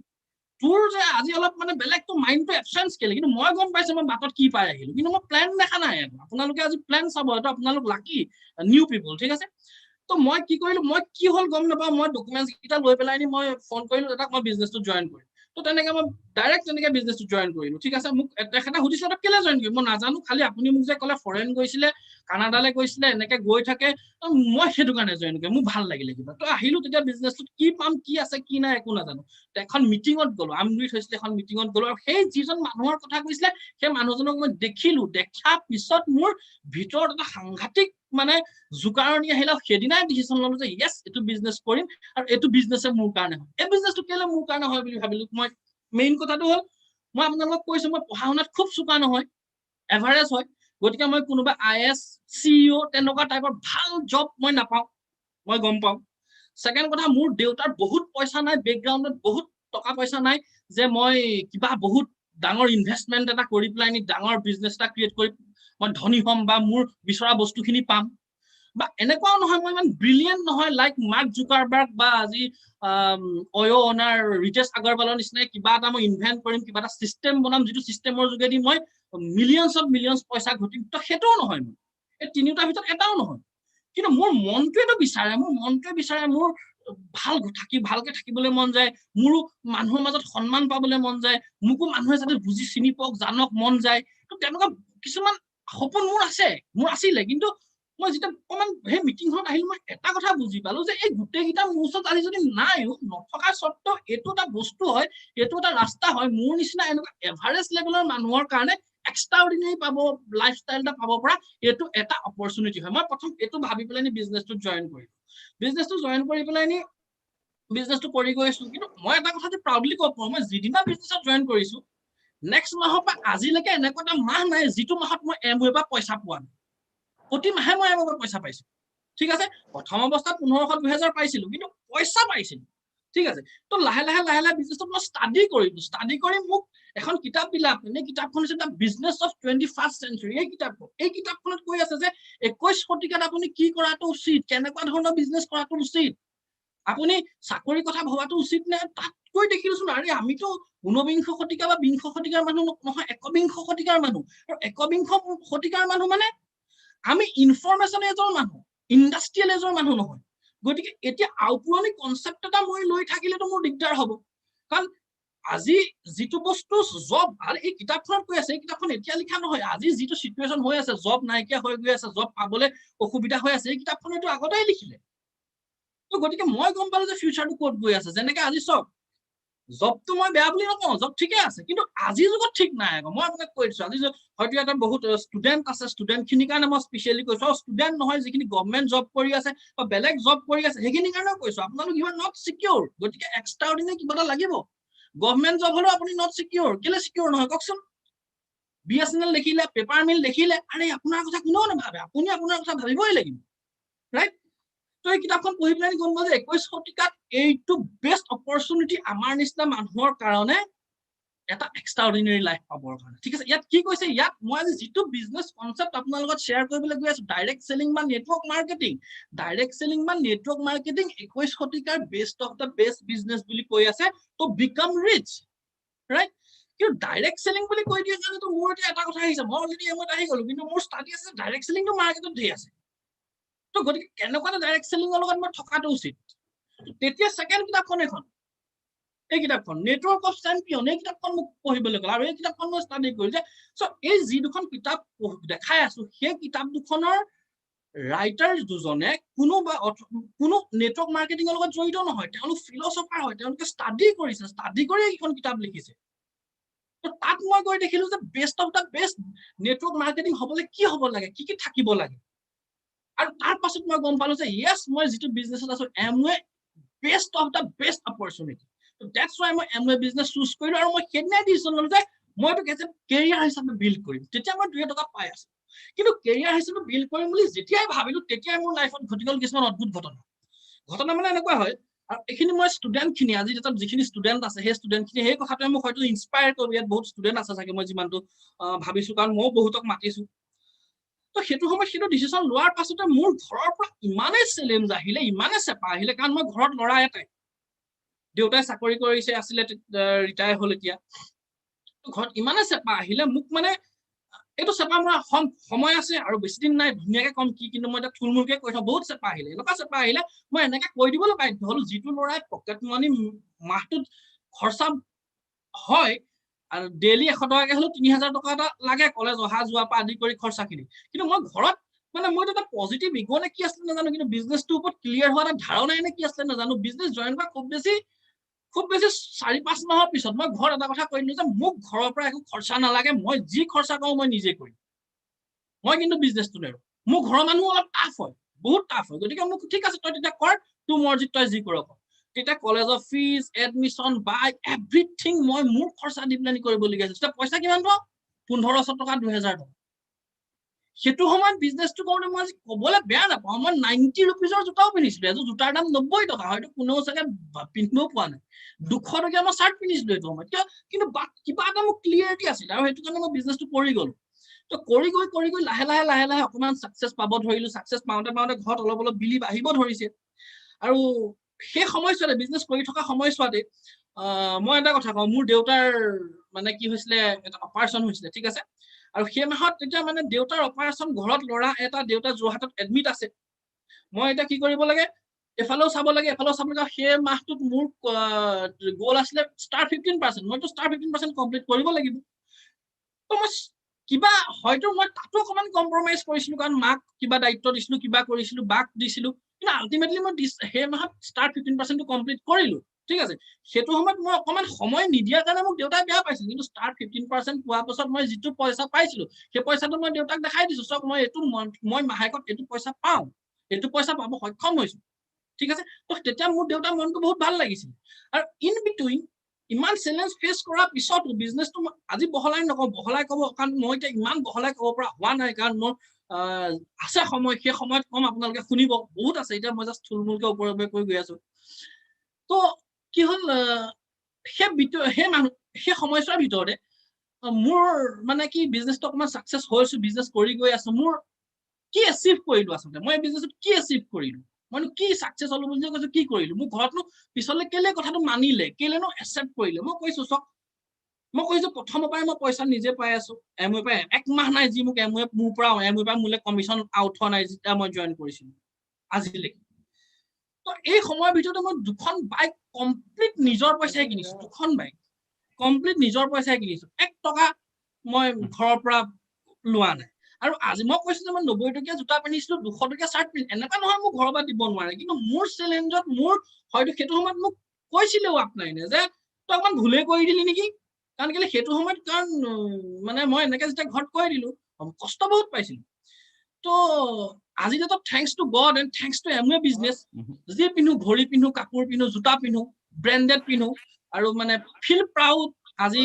তোৰ যে আজি অলপ মানে বেলেগটো মাইণ্ডটো এবচেন্স কেলে কিন্তু মই গম পাইছো মই বাটত কি পাই আহিলো কিন্তু মই প্ল্যান দেখা নাই আপোনালোকে আজি প্ল্যান চাব এটা আপোনালোক লাকি নিউ পিপল ঠিক আছে তো মই কি কৰিলো মই কি হল গম নাপাওঁ মই ডকুমেন্টছ কিটা লৈ পেলাই নি মই ফোন কৰিলো এটা মই বিজনেছটো জয়েন কৰিম তো তেনেকে মই ডাইৰেক্ট তেনেকে বিজনেছটো জয়েন কৰিলো ঠিক আছে মোক তেখেতে সুধিছিল তই কেলে জয়েন কৰিম মই নাজানো খালি আপুনি মোক যে ক'লে ফৰেন গৈছিলে কানাডালে গৈছিলে এনেকে গৈ থাকে মই সেইটো কাৰণে জয়েন কৰিম মোক ভাল লাগিলে কিবা তো আহিলো তেতিয়া বিজনেছটোত কি পাম কি আছে কি নাই একো নাজানো এখন মিটিঙত গলো আমগুৰিত হৈছিলে এখন মিটিঙত গলো আৰু সেই যিজন মানুহৰ কথা কৈছিলে সেই মানুহজনক মই দেখিলো দেখা পিছত মোৰ ভিতৰত এটা সাংঘাতিক মানে জোকাৰণি আহিলে সেইদিনাই ডিসিশন ললো যে ইয়েস এইটো বিজনেছ কৰিম আৰু এইটো বিজনেছে মোৰ কাৰণে হয় এই বিজনেছটো কেলে মোৰ কাৰণে হয় বুলি ভাবিলো মই মেইন কথাটো হ'ল মই আপোনালোকক কৈছো মই পঢ়া শুনাত খুব চোকা নহয় এভাৰেজ হয় গতিকে মই কোনোবা আইএস সিইও তেনেকুৱা টাইপৰ ভাল জব মই নাপাওঁ মই গম পাওঁ সেকেন্ড কথা মোৰ দেউতাৰ বহুত পইচা নাই বেকগ্ৰাউণ্ডত বহুত টকা পইচা নাই যে মই কিবা বহুত ডাঙৰ ইনভেষ্টমেন্ট এটা কৰি পেলাই নি ডাঙৰ বিজনেছ এটা ক্ৰিয়েট কৰি মই ধনী হ'ম বা মোৰ বিচৰা বস্তুখিনি পাম বা এনেকুৱাও নহয় মই ইমান ব্ৰিলিয়েণ্ট নহয় লাইক মাৰ্ক জুকাৰবাৰ্গ বা আজি অয়ো অনাৰ ৰিতেশ আগৰৱালৰ নিচিনা কিবা এটা মই ইনভেন্ট কৰিম কিবা এটা সিস্টেম বনাম যিটো সিস্টেমৰ যোগেদি মই মিলিয়নছ পইচা ঘটিম তো সেইটোও নহয় মোৰ এই তিনিটাৰ ভিতৰত এটাও নহয় কিন্তু মোৰ মনটোৱেটো বিচাৰে মোৰ ভালকে থাকিবলৈ মন যায় মোৰো মানুহৰ মাজত সন্মান পাবলৈ মন যায় মোকো মানুহে যাতে বুজি চিনি পাওক জানক মন যায় তো তেনেকুৱা কিছুমান সপোন মোৰ আছিলে কিন্তু মই যেতিয়া অকমান সেই মিটিংখনত আহিলো মই এটা কথা বুজি পালো যে এই গোটেইকেইটা মোৰ ওচৰত আজি যদি নাইও নথকা স্বত্তেও এইটো এটা বস্তু হয় এইটো এটা ৰাস্তা হয় মোৰ নিচিনা এনেকুৱা এভাৰেজ লেভেলৰ মানুহৰ কাৰণে এক্সট্ৰাঅৰ্ডিনাৰী পাব লাইফষ্টাইল এটা পাব পৰা এইটো এটা অপৰচুনিটি হয় মই প্ৰথম এইটো ভাবি পেলাই নি বিজনেছটো জয়েন কৰিলো বিজনেছটো জয়েন কৰি পেলাই নি বিজনেছটো কৰি গৈছো কিন্তু মই এটা কথা প্ৰাউডলি ক'ব পাৰো মই যিদিনা বিজনেছত জয়েন কৰিছো নেক্সট মাহৰ পৰা আজিলৈকে এনেকুৱা এটা মাহ নাই যিটো মাহত মই এমৱে বা পইচা পোৱা নাই প্ৰতি মাহে মই এমৱে পইচা পাইছো ঠিক আছে প্ৰথম অৱস্থাত 1500-2000 পাইছিলো কিন্তু পইচা পাইছিলো ঠিক আছে তো লাহে লাহে বিজনেছটো মই ষ্টাডি কৰি মোক এখন কিতাপ দিলা আপুনি কিতাপখন হৈছে দা বিজনেছ অফ 21st চেঞ্চুৰী এই কিতাপখনত কৈ আছে যে 21 শতিকাত আপুনি কি কৰাটো উচিত কেনেকুৱা ধৰণৰ বিজনেছ কৰাটো উচিত আপুনি চাকৰি কথা ভবাটো উচিত নে তাত কৈ দেখিলোচোন আৰে আমিতো 19 শতিকা বা 20 শতিকাৰ মানুহ নহয় 21 শতিকাৰ মানুহ আৰু 21 শতিকাৰ মানুহ মানে আমি ইনফৰমেশন এজৰ মানুহ ইন্ডাষ্ট্ৰিয়েল এজৰ মানুহ নহয় গতিকে এতিয়া আউপুৰণি কনসেপ্ট এটা মই লৈ থাকিলেতো মোৰ দিগদাৰ হ'ব কাৰণ আজি যিটো বস্তু জব আৰু এই কিতাপখনত কৈ আছে এই কিতাপখন এতিয়া লিখা নহয় আজি যিটো সিচুৱেশন হৈ আছে জব নাইকিয়া হৈ গৈ আছে জব পাবলৈ অসুবিধা হৈ আছে এই কিতাপখনটো আগতেই লিখিলে তো গতিকে মই গম পালো যে ফিউচাৰটো ক'ত গৈ আছে যেনেকে আজি চব জবটো মই বেয়া বুলি নকওঁ জব ঠিকে আছে কিন্তু আজিৰ যুগত ঠিক নাই আকৌ মই আপোনাক কৈ দিছো আজি হয়তো এটা বহুত ষ্টুডেন্ট আছে ষ্টুডেন্টখিনিৰ কাৰণে মই স্পেচিয়েলি কৈছো ষ্টুডেন্ট নহয় যিখিনি গভৰ্ণমেণ্ট জব কৰি আছে বা বেলেগ জব কৰি আছে সেইখিনিৰ কাৰণেও কৈছো আপোনালোক ইউ আৰ নট সিকিউৰ গতিকে এক্সট্ৰা অৰ্ডিনাৰী কিবা এটা লাগিব গভৰ্ণমেণ্ট জব হলেও আপুনি নট সিকিউৰ কেলে সিকিউৰ নহয় কওকচোন বিএছএনএল দেখিলে পেপাৰ মিল দেখিলে আৰে আপোনাৰ কথা কোনেও নাভাবে আপুনি আপোনাৰ কথা ভাবিবই লাগিব ৰাইট তো এই কিতাপখন পঢ়ি পেলাই গম পাওঁ যে 21 শতিকাত এইটো বেষ্ট অপৰচুনিটি আমাৰ নিচিনা মানুহৰ কাৰণে এটা এক্সট্ৰাঅৰ্ডিনাৰী লাইফ পাবৰ কাৰণে ঠিক আছে ইয়াত কি কৈছে ইয়াত মই আজি যিটো বিজনেছ কনসেপ্ট আপোনাৰ লগত শ্বেয়াৰ কৰিবলৈ গৈ আছো ডাইৰেক্ট সেলিং বা নেটৱৰ্ক মাৰ্কেটিং 21 শতিকাৰ best of the best business বুলি কৈ আছে তো বিকাম ৰিচ ৰাইট কিন্তু ডাইৰেক্ট সেলিং বুলি কৈ দিয়ে কাৰণেতো মোৰ এটা কথা আহিছে মই অলৰেডি এমত আহি গলো কিন্তু মোৰ ষ্টাডি আছে ডাইৰেক্ট সেলিংটো মাৰ্কেটত ধেৰ আছে তো গতিকে কেনেকুৱা ডাইৰেক্ট সেলিংৰ লগত মই থকাটো উচিত তেতিয়া সেকেন্ড কিতাপখন এখন এই কিতাপখন নেটৱৰ্ক অফ চেম্পিয়ন এই কিতাপখন মোক পঢ়িবলৈ গ'ল আৰু এই কিতাপখন মই ষ্টাডি কৰিলো যে সো এই যি দুখন কিতাপ দেখাই আছো সেই কিতাপ দুখনৰ ৰাইটাৰ দুজনে কোনো নেটৱৰ্ক মাৰ্কেটিঙৰ লগত জড়িত নহয় তেওঁলোক ফিলচফাৰ হয় তেওঁলোকে ষ্টাডি কৰি এইখন কিতাপ লিখিছে তো তাত মই গৈ দেখিলো যে best of the best network marketing হ'বলৈ কি হ'ব লাগে কি থাকিব লাগে আৰু তাৰ পাছত মই গম পালো যে ইয়েস মই যিটো বিজনেছত আছো Amway best of the best opportunity So that's why মই এমৱে বিজনেছ চুজ কৰিলো আৰু মই সেইদিনাই ডিচিশন ললো যে মই এইটো কেৰিয়াৰ হিচাপে বিল্ড কৰিম তেতিয়া মই 2 টকা পাই আছো কিন্তু কেৰিয়াৰ হিচাপে বিল্ড কৰিম বুলি যেতিয়াই ভাবিলো তেতিয়াই মোৰ লাইফত ঘটি গ'ল কিছুমান অদ্ভুত ঘটনা মানে এনেকুৱা হয় আৰু এইখিনি মই ষ্টুডেন্টখিনি আজি যেটা যিখিনি ষ্টুডেন্ট আছে সেই ষ্টুডেন্টখিনি সেই কথাটোৱে মোক হয়তো ইনস্পায়াৰ কৰিব ইয়াত বহুত ষ্টুডেন্ট আছে চাগে মই যিমানটো ভাবিছো কাৰণ মই বহুতক মাতিছো তো সেইটো সময় সেইটো ডিসিশন লোৱাৰ পাছতে মোৰ ঘৰৰ পৰা ইমানে চ্যালেঞ্জ আহিলে ইমানে চেপা আহিলে কাৰণ মই ঘৰত লৰা এটাই দেউতাই চাকৰি কৰিছে আছিলে ৰিটায়াৰ হ'ল এতিয়া ঘৰত ইমানে চেপা আহিলে মোক মানে এইটো চেপা মোৰ সময় আছে আৰু বেছি দিন নাই ধুনীয়াকে কম কি কিন্তু মই এতিয়া থুলমূলকে কৈ থওঁ বহুত চেপা আহিলে এনেকুৱা চেপা আহিলে মই এনেকে কৈ দিবলৈ বাধ্য হ'লো যিটো ল'ৰাই পকেট মানি মাহটোত খৰচা হয় আৰু ডেইলি 100 টকাকে হ'লেও 3000 টকা এটা লাগে কলেজ অহা যোৱা পৰা আদি কৰি খৰচাখিনি কিন্তু মই ঘৰত মানে মই এটা পজিটিভ ইগো নে কি আছিলে নাজানো কিন্তু বিজনেছটোৰ ওপৰত ক্লিয়াৰ হোৱা এটা ধাৰণাই নে কি আছিলে নাজানো বিজনেছ জইন কৰা খুব বেছি 4-5 মাহৰ পিছত মই ঘৰত এটা কথা কৈ দিলো যে মোক ঘৰৰ পৰা একো খৰচা নালাগে মই যি খৰচা কৰোঁ মই নিজে কৰিম মই কিন্তু বিজনেছটো নেৰো মোৰ ঘৰৰ মানুহ অলপ টাফ হয় বহুত টাফ হয় গতিকে মোক ঠিক আছে তই তেতিয়া কৰ তোৰ মৰ্জিত তই যি কৰ তেতিয়া কলেজৰ ফিজ এডমিশ্যন বাইক এভৰিথিং মই মোৰ খৰচা দি প্লেন কৰিবলগীয়া হৈছে তেতিয়া পইচা কিমান পাওঁ 1500 টকা 2000 টকা সেইটো সময়ত বিজনেছটো কৰোঁতে মই ক'বলৈ বেয়া নাপাওঁ মই 90 ৰুপিজৰ জোতাও পিন্ধিছিলো এযোৰ জোতাৰ দাম 90 টকা হয়তো কোনেও চাগে পিন্ধিবও পোৱা নাই 200 টকীয়া মই চাৰ্ট পিন্ধিছিলো এইটো সময়ত কিন্তু কিবা এটা মোক ক্লিয়াৰিটি আছিল আৰু সেইটো কাৰণে মই বিজনেছটো কৰি গ'লো তো কৰি গৈ লাহে লাহে অকমান সাকসেস পাব ধৰিলো সাকসেস পাওঁতে ঘৰত অলপ বিলিভ আহিব ধৰিছে আৰু সেই সময়ছোৱাতে বিজনেছ কৰি থকা সময়ছোৱাতে মই এটা কথা কওঁ মোৰ দেউতাৰ মানে কি হৈছিলে এটা অপাৰেশ্যন হৈছিলে ঠিক আছে আৰু সেই মাহত তেতিয়া মানে দেউতাৰ অপাৰেশ্যন ঘৰত ল'ৰা এটা দেউতা যোৰহাটত এডমিট আছে মই এটা কি কৰিব লাগে এফালেও চাব লাগে সেই মাহটোত মোৰ গোল আছিলে ষ্টাৰ 15% মইতো ষ্টাৰ 15% কমপ্লিট কৰিব লাগিব তো মই কিবা হয়তো মই তাতো অকমান কম্প্ৰমাইজ কৰিছিলো কাৰণ মাক কিবা দায়িত্ব দিছিলো কিবা কৰিছিলো বাক দিছিলো কিন্তু আলটিমেটলি মই সেই মাহত ষ্টাৰ 15% টো কমপ্লিট কৰিলো ঠিক আছে সেইটো সময়ত মই অকমান সময় নিদিয়াৰ কাৰণে মোক দেউতাই বেয়া পাইছিল কিন্তু ষ্টাৰ 15% পোৱাৰ পাছত মই যিটো পইচা পাইছিলো সেই পইচাটো মই দেউতাক দেখাই দিছো চক মই এইটো মই মাহেকত এইটো পইচা পাওঁ এইটো পইচা পাব সক্ষম হৈছো ঠিক আছে তো তেতিয়া মোৰ দেউতাৰ মনটো বহুত ভাল লাগিছিল আৰু ইন বিটুইন ইমান চেলেঞ্জ ফেচ কৰাৰ পিছতো বিজনেছটো আজি বহলাই ক'ব কাৰণ মই এতিয়া ইমান বহলাই ক'ব পৰা হোৱা নাই কাৰণ মোৰ আছে সময় সেই সময়ত কম আপোনালোকে শুনিব বহুত আছে এতিয়া মই জাষ্ট থুলমূলকে ওপৰে কৈ গৈ আছো তো কি হ'ল সেই সময়ছোৱাৰ ভিতৰতে মোৰ মানে কি বিজনেছটো অকমান সাকসেস হৈছো বিজনেছ কৰি গৈ আছো মোৰ কি এচিভ কৰিলো আচলতে মই বিজনেছত কি এচিভ কৰিলো মই কি সাকসেস হলো বুলি কৈছো কি কৰিলো মোৰ ঘৰতনো পিছলৈ কেলে কথাটো মানিলে কেলেনো একচেপ্ট কৰিলে মই কৈছো চক মই কৈছো প্ৰথমৰ পৰাই মই পইচা নিজে পাই আছো এমৱে পাই এক মাহ নাই যি মোক এমৱে মোৰ পৰা এমৱে পাই মোলে কমিশন আউট হোৱা নাই যেতিয়া মই জয়েন কৰিছিলো আজিলৈকে তো এই সময়ৰ ভিতৰতে মই দুখন বাইক কমপ্লিট নিজৰ পইচাই কিনিছো দুখন বাইক কমপ্লিট নিজৰ পইচাই কিনিছো 1 টকা মই ঘৰৰ পৰা লোৱা নাই আৰু আজি মই কৈছো যে মই 90 টকীয়া জোতা পিন্ধিছিলো 200 টকীয়া চাৰ্ট পিন্ধি এনেকা নহয় মোক ঘৰৰ পৰা দিব নোৱাৰে কিন্তু মোৰ চেলেঞ্জত মোৰ হয়তো সেইটো সময়ত মোক কৈছিলেও আপনাইনে যে তই অকমান ভুলে কৰি দিলি নেকি কাৰণ কেলে সেইটো সময়ত কাৰণ মানে মই এনেকে যেতিয়া ঘৰত কৈ দিলো কষ্ট বহুত পাইছিলো তো আজি ডেটত thanks to God and thanks to Amway business যি পিন্ধো ঘড়ী পিন্ধো কাপোৰ পিন্ধো জোতা পিন্ধো ব্ৰেন্ডেড পিন্ধো আৰু মানে ফিল প্ৰাউড আজি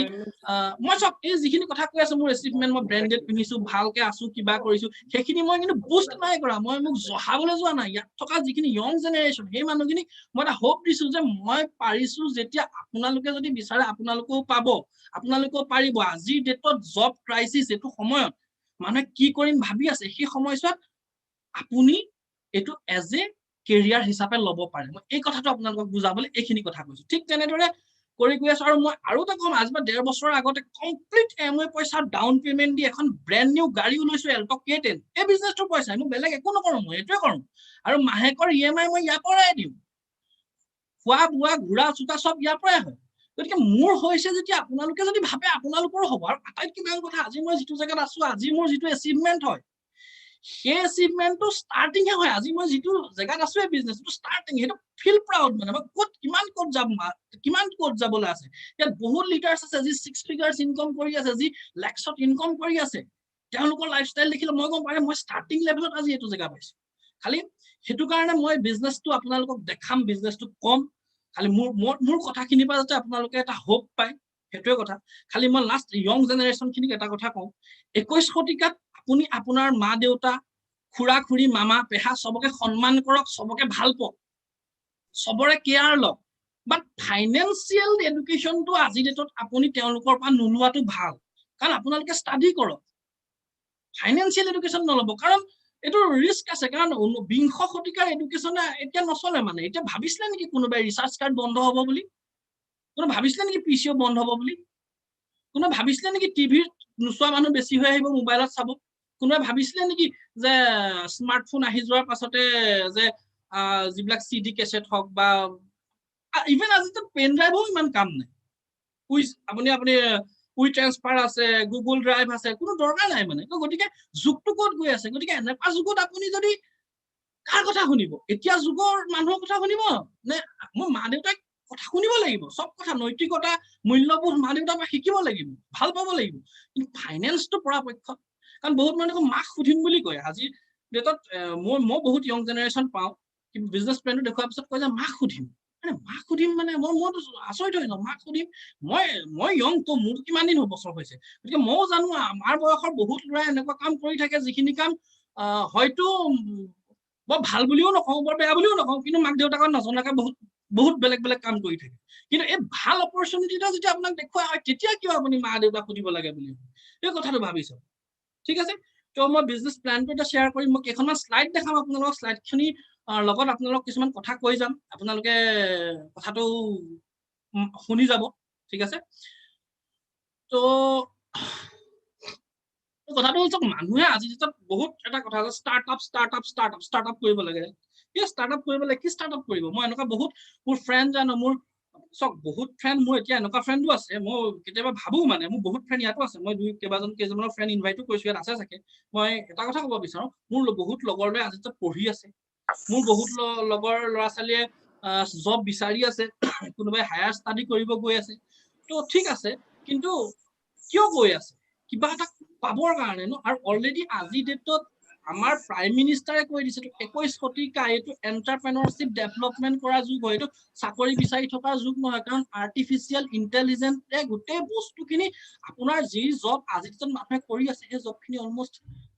মই চব এই যিখিনি কথা কৈ আছো মোৰ এচিভমেন্ট মই ব্ৰেন্ডেড পিন্ধিছো ভালকে আছো কিবা কৰিছো সেইখিনি মই কিন্তু বুষ্ট নাই কৰা মই মোক জহাবলৈ যোৱা নাই ইয়াত থকা যিখিনি ইয়ং জেনেৰেশ্যন সেই মানুহখিনি মই এটা হোপ দিছো যে মই পাৰিছো যেতিয়া আপোনালোকে যদি বিচাৰে আপোনালোকেও পাব আপোনালোকেও পাৰিব আজিৰ ডেটত জব ক্ৰাইচিছ এইটো সময়ত মানুহে কি কৰিম ভাবি আছে সেই সময়ছোৱাত আপুনি এইটো এজ এ কেৰিয়াৰ হিচাপে ল'ব পাৰে মই এই কথাটো আপোনালোকক বুজাবলৈ এইখিনি কথা কৈছো ঠিক তেনেদৰে কৰি গৈ আছো আৰু মই আৰু এটা কম আজি 1.5 বছৰৰ আগতে কমপ্লিট এমৱে পইচা ডাউন পেমেন্ট দি এখন ব্ৰেন্ড নিউ গাড়ী লৈছো এল্টো K10 এই বিজনেছটোৰ পইচা মই বেলেগ একো নকৰো মই এইটোৱে কৰো আৰু মাহেকৰ EMI মই ইয়াৰ পৰাই দিওঁ খোৱা বোৱা ঘুৰা চুটা সব ইয়াৰ পৰাই হয় গতিকে মোৰ হৈছে যেতিয়া আপোনালোকে যদি ভাবে আপোনালোকৰো হ'ব আৰু আটাইতকৈ ডাঙৰ কথা আজি মই যিটো জায়গাত আছো আজি মোৰ যিটো এচিভমেন্ট হয় সেই এচিভমেন্টটো ষ্টাৰ্টিং হে হয় আজি মই যিটো জায়গাত আছো এই বিজনেছটো ষ্টাৰ্টিং হেটো ফিল প্ৰাউড মানে মই কিমান ক'ত যাবলৈ আছে ইয়াত বহুত লিডাৰ্ছ আছে যি 6 ফিগাৰ্ছ ইনকাম কৰি আছে যি লাখছত ইনকাম কৰি আছে তেওঁলোকৰ লাইফষ্টাইল দেখিলে মই গম পাৰে মই ষ্টাৰ্টিং লেভেলত আজি এইটো জায়গা পাইছো খালি হেতু কাৰণে মই বিজনেছটো আপোনালোকক দেখাম বিজনেছটো কম খালি মোৰ কথাখিনিৰ পৰা যাতে আপোনালোকে এটা হোপ পায় হেতুৱে কথা খালি মই লাষ্ট ইয়ং জেনেৰেশ্যন খিনিক এটা কথা কওঁ 21 শতিকাত আপুনি আপোনাৰ মা দেউতা খুৰা খুৰী মামা পেহা সবকে সন্মান কৰক সবকে ভাল পাওক সবৰে কেয়াৰ লওক বাট ফাইনেন্সিয়েল এডুকেশ্যনটো আজি ডেটত আপুনি তেওঁলোকৰ পৰা নোলোৱাটো ভাল কাৰণ আপোনালোকে ষ্টাডি কৰক ফাইনেন্সিয়েল এডুকেশ্যন নলব কাৰণ এটো ৰিস্ক আছে কাৰণ 20 শতিকাৰ এডুকেশ্যনে এতিয়া নচলে মানে এতিয়া ভাবিছিলে নেকি কোনোবাই ৰিচাৰ্জ কাৰ্ড বন্ধ হ'ব বুলি কোনো ভাবিছিলে নেকি পিচিও বন্ধ হ'ব বুলি কোনো ভাবিছিলে নেকি টিভিৰ নোচোৱা মানুহ বেছি হৈ আহিব মোবাইলত চাব কোনোবাই ভাবিছিলে নেকি যে স্মাৰ্টফোন আহি যোৱাৰ পাছতে যে যিবিলাক সিডি কেছেট হওক বা ইভেন আজিতো পেন ড্ৰাইভো ইমান কাম নাই আপুনি উই ট্ৰান্সফাৰ আছে গুগল ড্ৰাইভ আছে কোনো দৰকাৰ নাই মানে গতিকে যুগটো ক'ত গৈ আছে গতিকে এনেকুৱা যুগত আপুনি যদি কাৰ কথা শুনিব এতিয়া যুগৰ মানুহৰ কথা শুনিব নে মোৰ মা দেউতাক কথা শুনিব লাগিব সব কথা নৈতিকতা মূল্যবোধ মা দেউতাৰ পৰা শিকিব লাগিব ভাল পাব লাগিব কিন্তু ফাইনেন্সটো পৰাপক্ষত কাৰণ বহুত মানুহে মাক সুধিম বুলি কয় আজি ডেটত মই বহুত ইয়ং জেনেৰেশ্যন পাওঁ কিন্তু বিজনেছ প্লেনটো দেখুৱাৰ পিছত কয় যে মাক সুধিম মানে মইতো আচৰিত হৈ যাওঁ মাক সুধিম মই ইয়ং তো মোৰ কিমান দিন বছৰ হৈছে গতিকে ময়ো জানো আমাৰ বয়সৰ বহুত ল'ৰাই এনেকুৱা কাম কৰি থাকে যিখিনি কাম হয়তো বৰ ভাল বুলিও নকওঁ বৰ বেয়া বুলিও নকওঁ কিন্তু মাক দেউতাকক নজনাকে বহুত বেলেগ বেলেগ কাম কৰি থাকে কিন্তু এই ভাল অপৰচুনিটিটা যদি আপোনাক দেখুওৱা হয় তেতিয়া কিয় আপুনি মা দেউতাক সুধিব লাগে বুলি এই কথাটো ভাবিছো ঠিক আছে তো মই বিজনেছ প্লেনটো এটা শ্বেয়াৰ কৰিম মই কেইখনমান শ্লাইড দেখাম আপোনালোকক শ্লাইডখিনি লগত আপোনালোক কিছুমান কথা কৈ যাম আপোনালোকে কথাটো শুনি যাব ঠিক আছে তো কথাটো হ'ল মানুহে আজি যেতিয়া বহুত এটা কথা আছে ষ্টাৰ্টআপ কৰিব লাগে কি ষ্টাৰ্টআপ কৰিব লাগে কি ষ্টাৰ্টআপ কৰিব মই এনেকুৱা বহুত মোৰ ফ্ৰেণ্ড জানো মোৰ চক বহুত ফ্ৰেণ্ড মোৰ এতিয়া এনেকুৱা ফ্ৰেণ্ডো আছে মই কেতিয়াবা ভাবো মানে মোৰ বহুত ফ্ৰেণ্ড ইয়াতো আছে মই কেইজনমানৰ ফ্ৰেণ্ড ইনভাইটো কৰিছো ইয়াত আছে চাগে মই এটা কথা ক'ব বিচাৰো মোৰ বহুত লগৰ ল'ৰাই আজি পঢ়ি আছে মোৰ বহুত লগৰ ল'ৰা ছোৱালীয়ে জব বিচাৰি আছে কোনোবাই হায়াৰ ষ্টাডি কৰিব গৈ আছে তো ঠিক আছে কিন্তু কিয় গৈ আছে কিবা এটা পাবৰ কাৰণে ন আৰু অলৰেডি আজি ডেটত আমাৰ প্ৰাইম মিনিষ্টাৰে কৈ দিছে 21 শতিকা এইটো এন্টাৰপ্ৰেনাৰশ্বিপ ডেভেলপমেন্ট কৰা যুগ হয় এইটো চাকৰি বিচাৰি থকা যুগ নহয় কাৰণ আৰ্টিফিচিয়েল ইন্টেলিজেন্সে গোটেই বস্তুখিনি আপোনাৰ যি জব আজি ডেটত মানুহে কৰি আছে সেই জবখিনি অলমোষ্ট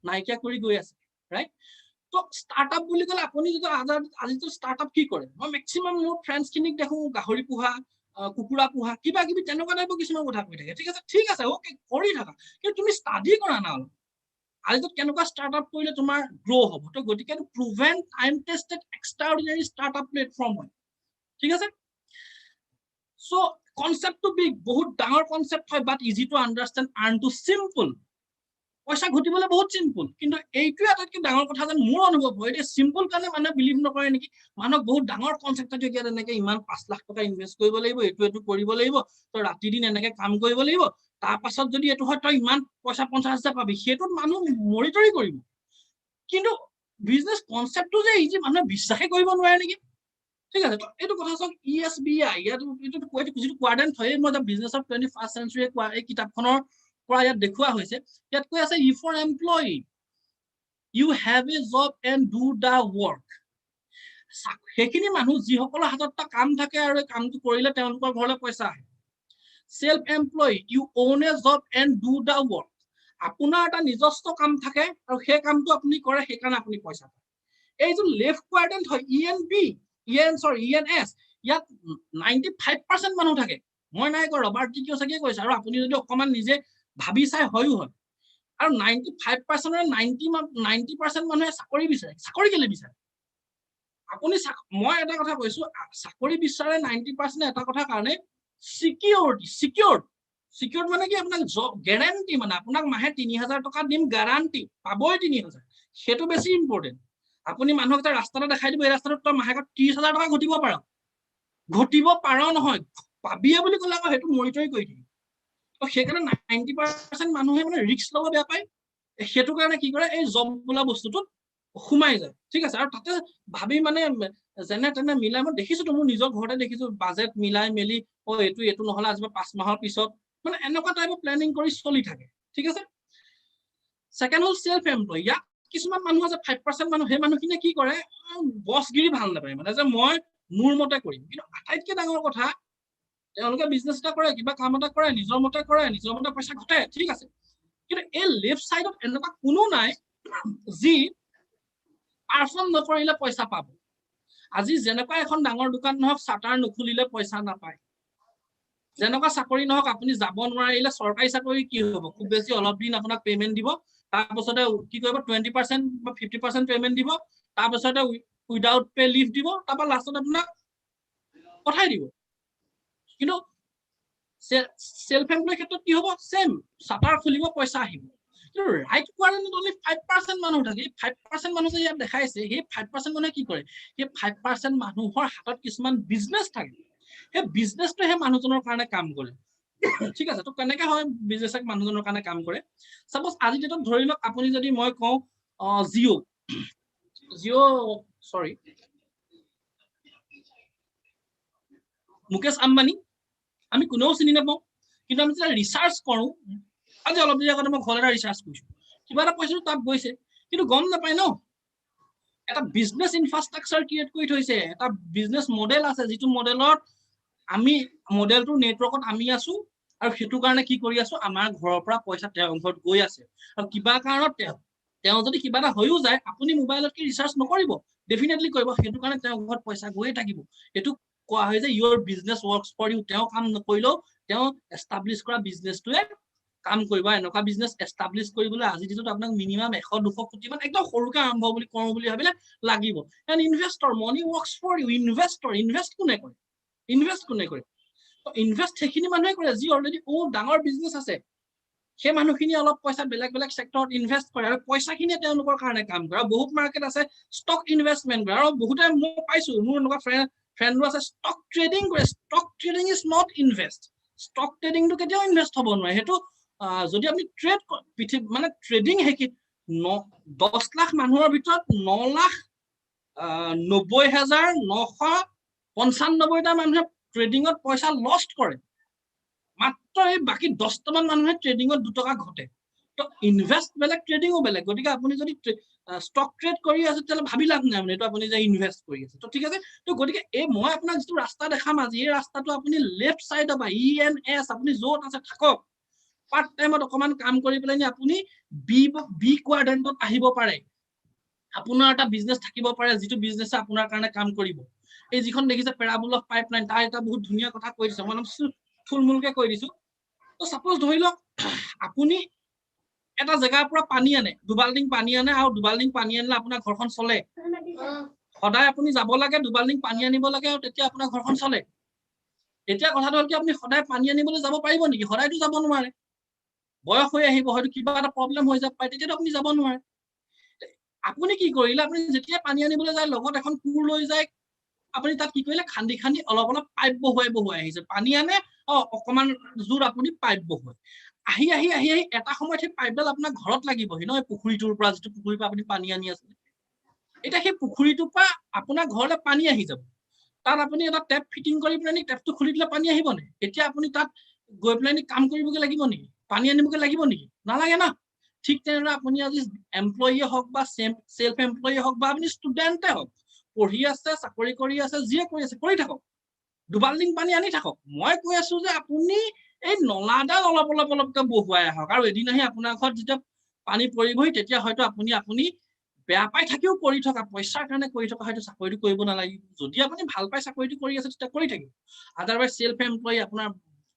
নাইকিয়া কৰি গৈ আছে ৰাইট তো ষ্টাৰ্টআপ বুলি ক'লে আপুনি যদি আজিতো ষ্টাৰ্টআপ কি কৰে মই মেক্সিমাম মোৰ ফ্ৰেণ্ডছখিনিক দেখো গাহৰি পোহা কুকুৰা পোহা কিবা কিবি তেনেকুৱা টাইপৰ কিছুমান কথা কৈ থাকে ঠিক আছে ওকে কৰি থাকা কিন্তু তুমি ষ্টাডি কৰা না আজিতো কেনেকুৱা ষ্টাৰ্টআপ কৰিলে তোমাৰ গ্ৰ' হ'ব তো গতিকে proven time tested এক্সট্ৰাঅৰ্ডিনাৰী startup platform হয় ঠিক আছে চ' কনচেপ্টটো বিগ বহুত ডাঙৰ কনচেপ্ট হয় বাট ইজি টু আণ্ডাৰষ্টেণ্ড আৰ্নটো চিম্পল পইচা ঘটিবলৈ বহুত চিম্পল কিন্তু এইটোৱে আটাইতকৈ ডাঙৰ কথা যেন মোৰ অনুভৱ হয় এতিয়া চিম্পল কাৰণে মানুহে বিলিভ নকৰে নেকি মানুহক বহুত ডাঙৰ কনচেপ্ট এটা এতিয়া তেনেকে ইমান 5 লাখ টকা ইনভেষ্ট কৰিব লাগিব এইটো কৰিব লাগিব তই ৰাতি দিন এনেকে কাম কৰিব লাগিব তাৰ পাছত যদি এইটো হয় তই ইমান পইচা 50,000 পাবি সেইটোত মানুহ মনিটৰি কৰিব কিন্তু বিজনেছ কনচেপ্টটো যে ইজি মানুহে বিশ্বাসে কৰিব নোৱাৰে নেকি ঠিক আছে এইটো কথা চাওক ESBI এইটো কৈ যিটো কোৱাড্ৰেণ্ট হয় মই বিজনেছ অফ 21st চেঞ্চুৰী এই কিতাপখনৰ পৰা ইয়াত দেখুওৱা হৈছে ইয়াত কৈ আছে if for employee you have a job and do the work সেইখিনি মানুহ যিসকলৰ হাতত কাম থাকে আৰু কামটো কৰিলে তেওঁলোকৰ ঘৰলৈ পইচা আহে self employed you own a job and do the work আপোনাৰ এটা নিজস্ব কাম থাকে আৰু সেই কামটো আপুনি কৰে সেইকাৰণে আপুনি পইচা পায় এই যে লেফট কোৱাড্ৰেণ্ট হয় ENS ইয়াত 95% মানুহ থাকে মই নাই কৈ ৰবাৰ্ট কিয়ছাকিয়ে কৈছে আৰু আপুনি যদি অকমান নিজে ভাবি চাই হয়ও হয় আৰু 95% 90% মানুহে চাকৰি বিচাৰে চাকৰি কেলে বিচাৰে আপুনি মই এটা কথা কৈছো চাকৰি বিচাৰে 90% এটা কথা কাৰণে সিকিউৰড মানে কি আপোনাক গ্যাৰান্টি মানে আপোনাক মাহে 3,000 টকা দিম গ্যাৰান্টি পাবই 3,000 সেইটো বেছি ইম্পৰ্টেন্ট আপুনি মানুহক এটা ৰাস্তাটা দেখাই দিব এই ৰাস্তাটোত তই মাহেকত 30,000 টকা ঘটিব পাৰ নহয় পাবিয়ে বুলি ক'লে আকৌ সেইটো মনিটৰি কৰি দিম তো সেইকাৰণে 90% মানুহে মানে ৰিস্ক ল'ব বেয়া পায় সেইটো কাৰণে কি কৰে এই জব বোলা বস্তুটোত সোমাই যায় ঠিক আছে আৰু তাতে ভাবি মানে যেনে তেনে মিলাই মই দেখিছো তো মোৰ নিজৰ ঘৰতে দেখিছো বাজেট মিলাই মেলি এইটো নহলে আজি 5 মাহৰ পিছত মানে এনেকুৱা টাইপৰ প্লেনিং কৰি চলি থাকে ঠিক আছে সেকেন্ড হল সেলফ এমপ্লয় ইয়াত কিছুমান মানুহ আছে 5% মানুহ সেই মানুহখিনিয়ে কি কৰে বছগিৰি ভাল নাপায় মানে যে মই মোৰ মতে কৰিম কিন্তু আটাইতকৈ ডাঙৰ কথা তেওঁলোকে বিজনেছ এটা কৰে কিবা কাম এটা কৰে নিজৰ মতে পইচা ঘটে ঠিক আছে কিন্তু এই লেফট সাইডত এনেকুৱা কোনো নাই যি পাৰফৰ্ম নকৰিলে পইচা পাব আজি যেনেকুৱা এখন ডাঙৰ দোকান নহওক শাটাৰ নুখুলিলে পইচা নাপায় যেনেকুৱা চাকৰি নহওক আপুনি যাব নোৱাৰিলে চৰকাৰী চাকৰি কি হ'ব খুব বেছি অলপ দিন আপোনাক পেমেন্ট দিব তাৰ পাছতে কি কৰিব 20% বা 50% পেমেন্ট দিব তাৰ পাছতে উইদাউট পে লিভ দিব তাৰ পৰা লাষ্টত আপোনাক পঠাই দিব কিন্তু সেলফ এমপ্লয় ক্ষেত্ৰত কি হ'ব সেম শাটাৰ খুলিব পইচা আহিব কিন্তু ৰাইট কোৱাৰেণ্টত অনলি 5% মানুহ থাকে 5% মানুহ যে ইয়াত দেখাইছে সেই 5% মানুহে কি কৰে সেই 5% মানুহৰ হাতত কিছুমান বিজনেছ থাকে সেই বিজনেছটো সেই মানুহজনৰ কাৰণে কাম কৰে ঠিক আছে তো কেনেকৈ হয় বিজনেছ এক মানুহজনৰ কাৰণে কাম কৰে সাপোজ আজি ডেটত ধৰি লওক আপুনি যদি মই কওঁ জিঅ' সৰি মুকেশ আম্বানী আমি কোনেও চিনি নাপাওঁ কিন্তু আমি যেতিয়া ৰিচাৰ্চ কৰোঁ আজি অলপ দিনৰ আগতে মই ঘৰ এটা ৰিচাৰ্চ কৰিছোঁ কিবা এটা পইচাটো তাত গৈছে কিন্তু গম নাপায় ন এটা বিজনেছ ইনফ্ৰাষ্ট্ৰাকচাৰ ক্ৰিয়েট কৰি থৈছে এটা বিজনেছ মডেল আছে যিটো মডেলত আমি মডেলটোৰ নেটৱৰ্কত আমি আছো আৰু সেইটো কাৰণে কি কৰি আছো আমাৰ ঘৰৰ পৰা পইচা তেওঁৰ ঘৰত গৈ আছে আৰু কিবা কাৰণত তেওঁ যদি কিবা এটা হৈও যায় আপুনি মোবাইলত কি ৰিচাৰ্জ নকৰিব ডেফিনেটলি কৰিব সেইটো কাৰণে তেওঁৰ ঘৰত পইচা গৈয়ে থাকিব এইটো কোৱা হয় যে ইউৰ বিজনেছ ৱৰ্কছ ফৰ ইউ তেওঁ কাম নকৰিলেও তেওঁ এষ্টাব্লিছ কৰা বিজনেছটোৱে কাম কৰিব এনেকুৱা বিজনেছ এষ্টাব্লিছ কৰিবলৈ আজি যিটো আপোনাক মিনিমাম 100-200 কোটি মান একদম সৰুকৈ আৰম্ভ বুলি কৰোঁ বুলি ভাবিলে লাগিব and investor money works for you invest কোনে কৰে ইনভেষ্ট সেইখিনি মানুহে কৰে যি অলৰেডি ডাঙৰ বিজনেছ আছে সেই মানুহখিনি অলপ পইচা বেলেগ সেক্টৰত ইনভেষ্ট কৰে আৰু পইচাখিনিয়ে তেওঁলোকৰ কাৰণে কাম কৰে আৰু বহুত মাৰ্কেট আছে ষ্টক ইনভেষ্টমেণ্ট কৰে আৰু বহুতে মই পাইছো মোৰ এনেকুৱা ফ্ৰেণ্ডো আছে ষ্টক ট্ৰেডিং কৰে stock trading is not invest stock ট্ৰেডিংটো কেতিয়াও ইনভেষ্ট হ'ব নোৱাৰে সেইটো যদি আপুনি মানে ট্ৰেডিং শিকি 10 লাখ মানুহৰ ভিতৰত 9,90,995টা মানুহে ট্ৰেডিঙত পইচা লষ্ট কৰে মাত্ৰ এই বাকি 10টা মান মানুহে ট্ৰেডিঙত 2 টকা ঘটে তো ইনভেষ্ট বেলেগ ট্ৰেডিংও বেলেগ গতিকে আপুনি যদি ষ্টক ট্ৰেড কৰি আছে তেতিয়াহ'লে ভাবি লাভ নাই মানে এইটো আপুনি যে ইনভেষ্ট কৰি আছে তো ঠিক আছে তো গতিকে এই মই আপোনাক যিটো ৰাস্তা দেখাম আজি এই ৰাস্তাটো আপুনি লেফট চাইডৰ পৰা ENS আপুনি য'ত আছে থাকক পাৰ্ট টাইমত অকমান কাম কৰি পেলাই আপুনি বি কোৱাড্ৰেণ্টত আহিব পাৰে আপোনাৰ এটা বিজনেছ থাকিব পাৰে যিটো বিজনেছে আপোনাৰ কাৰণে কাম কৰিব এই যিখন দেখিছে পেৰাবল অফ পাইপলাইন তাৰ এটা বহুত ধুনীয়া কথা কৈ দিছে মই থুলমূলকে কৈ দিছো তো সাপোজ ধৰি লওক আপুনি এটা জেগাৰ পৰা পানী আনে দুবাল্টিং পানী আনে আৰু দুবাল্টিং পানী আনিলে আপোনাৰ ঘৰখন চলে সদায় আপুনি যাব লাগে দুবাল্টিং পানী আনিব লাগে আৰু তেতিয়া আপোনাৰ ঘৰখন চলে এতিয়া কথাটো হ'ল কি আপুনি সদায় পানী আনিবলৈ যাব পাৰিব নেকি সদায়তো যাব নোৱাৰে বয়স হৈ আহিব হয়তো কিবা এটা প্ৰব্লেম হৈ যাব পাৰে তেতিয়াতো আপুনি যাব নোৱাৰে আপুনি কি কৰিলে আপুনি যেতিয়া পানী আনিবলৈ যায় লগত এখন কুৰ লৈ যায় আপুনি তাত কি কৰিলে খান্দি অলপ পাইপ বহুৱাই আহিছে পানী আনে অকমান জোৰ আপুনি পাইপ বহুৱাই আহি এটা সময়ত সেই পাইপডাল আপোনাৰ ঘৰত লাগিবহি নহয় পুখুৰীটোৰ পৰা যিটো পুখুৰীৰ পৰা আপুনি পানী আনি আছে এতিয়া সেই পুখুৰীটোৰ পৰা আপোনাৰ ঘৰলৈ পানী আহি যাব তাত আপুনি এটা টেপ ফিটিং কৰি পেলাই টেপটো খুলি দিলে পানী আহিব নে এতিয়া আপুনি তাত গৈ পেলাই কাম কৰিবগে লাগিব নেকি পানী আনিবগে লাগিব নেকি নালাগে না ঠিক তেনেদৰে আপুনি আজি এমপ্লয়িয়ে হওক বা সেলফ এমপ্লয়িয়ে হওক বা আপুনি ষ্টুডেণ্টে হওক পঢ়ি আছে চাকৰি কৰি আছে যিয়ে কৰি আছে কৰি থাকক দুবাল্টিং পানী আনি থাকক মই কৈ আছো যে আপুনি এই নলাডাল অলপকৈ বহুৱাই আহক আৰু এদিন আহি আপোনাৰ ঘৰত যেতিয়া পানী পৰিবহি তেতিয়া হয়তো আপুনি বেয়া পাই থাকিও কৰি থকা পইচাৰ কাৰণে কৰি থকা হয়তো চাকৰিটো কৰিব নালাগিব যদি আপুনি ভাল পাই চাকৰিটো কৰি আছে তেতিয়া কৰি থাকিব আদাৰৱাইজ সেলফ এমপ্লয়ি আপোনাৰ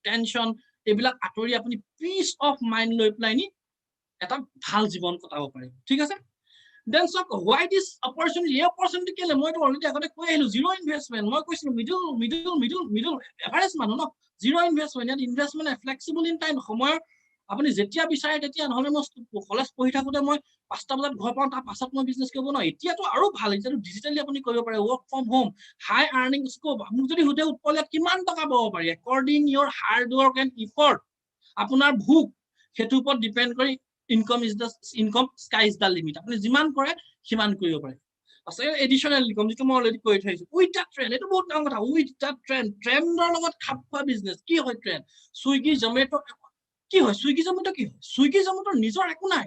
টেনচন এইবিলাক আঁতৰি আপুনি পিচ অফ মাইণ্ড লৈ পেলাই এটা ভাল জীৱন কটাব পাৰিব ঠিক আছে then so why this opportunity কেলে মইতো অলৰেডি আগতে কৈ আহিলো জিৰ' ইনভেষ্টমেণ্ট মই কৈছিলো মিডল এভাৰেজ মানুহ ন জিৰ' ইনভেষ্টমেণ্ট ইয়াত ইনভেষ্টমেণ্ট ফ্লেক্সিবল ইন টাইম সময়ৰ আপুনি যেতিয়া বিচাৰে তেতিয়া নহ'লে মই কলেজ পঢ়ি থাকোঁতে মই 5টা বজাত ঘৰ পাওঁ তাৰ পাছত মই বিজনেছ কৰিব নোৱাৰো এতিয়াতো আৰু ভাল এতিয়াতো ডিজিটেলি আপুনি কৰিব পাৰে work from home high earning scope মোক যদি সুধে উৎপল ইয়াত কিমান টকা পাব পাৰি according your hard work and effort আপোনাৰ ভোক সেইটোৰ ওপৰত ডিপেণ্ড কৰি income sky is the limit আপুনি যিমান কৰে সিমান কৰিব পাৰে আছে এডিশনাল ইনকাম যেটো মই অলৰেডি কৈ থৈছো উইথ দা ট্ৰেন্ড এটো বহুত ডাঙৰ কথা উইথ দা ট্ৰেন্ডৰ লগত খাপ খোৱা বিজনেছ কি হয় ট্ৰেন্ড সুইগি জমেটো কি হয় সুইগি জমেটোৰ নিজৰ একো নাই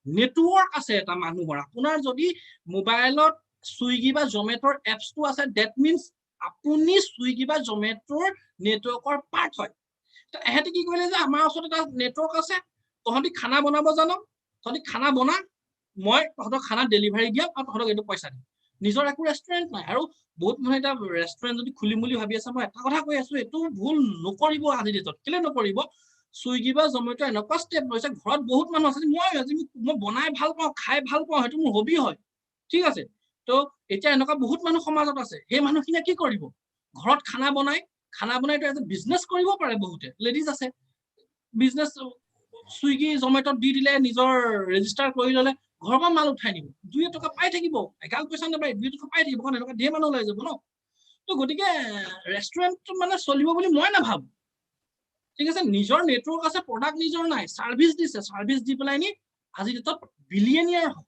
নেটৱৰ্ক আছে এটা মানুহৰ আপোনাৰ যদি মোবাইলত সুইগি বা জমেটোৰ এপছটো আছে দ্যাট মিন্স আপুনি সুইগি বা জমেটোৰ নেটৱৰ্কৰ পাৰ্ট হয় তো এহেতে কি কৰিলে যে আমাৰ ওচৰত এটা নেটৱৰ্ক আছে তহঁতি খানা বনাব জানো তহঁতি খানা বনা মই তহঁতক খানা ডেলিভাৰী দিম আৰু তহঁতক এইটো পইচা দিম নিজৰ একো ৰেষ্টুৰেণ্ট নাই আৰু বহুত মানুহে এটা ৰেষ্টুৰেণ্ট যদি খুলিম বুলি ভাবি আছে মই এটা কথা কৈ আছো এইটো ভুল নকৰিব আজি ডেটত কেলে নকৰিব সুইগি বা জমেটো এনেকুৱা ষ্টেপ লৈছে ঘৰত বহুত মানুহ আছে মই বনাই ভাল পাওঁ খাই ভাল পাওঁ সেইটো মোৰ হবি হয় ঠিক আছে তো এতিয়া এনেকুৱা বহুত মানুহ সমাজত আছে সেই মানুহখিনিয়ে কি কৰিব ঘৰত খানা বনাই খানা বনাইটো এজ এ বিজনেছ কৰিব পাৰে বহুতে লেডিজ আছে বিজনেছ সুইগি জমেটত দি দিলে নিজৰ ৰেজিষ্টাৰ কৰি ললে ঘৰৰ পৰা মাল উঠাই নিব 2 টকা পাই থাকিব এগাল পইচা নাপায় 2 টকা পাই থাকিব কাৰণ এনেকুৱা ধেৰ মানুহ ওলাই যাব ন তো গতিকে ৰেষ্টুৰেণ্ট মানে চলিব বুলি মই নাভাবো ঠিক আছে নিজৰ নেটৱৰ্ক আছে প্ৰডাক্ট নিজৰ নাই সাৰ্ভিস দিছে সাৰ্ভিস দি পেলাই নি আজি ডেটত বিলিয়নিয়াৰ হয়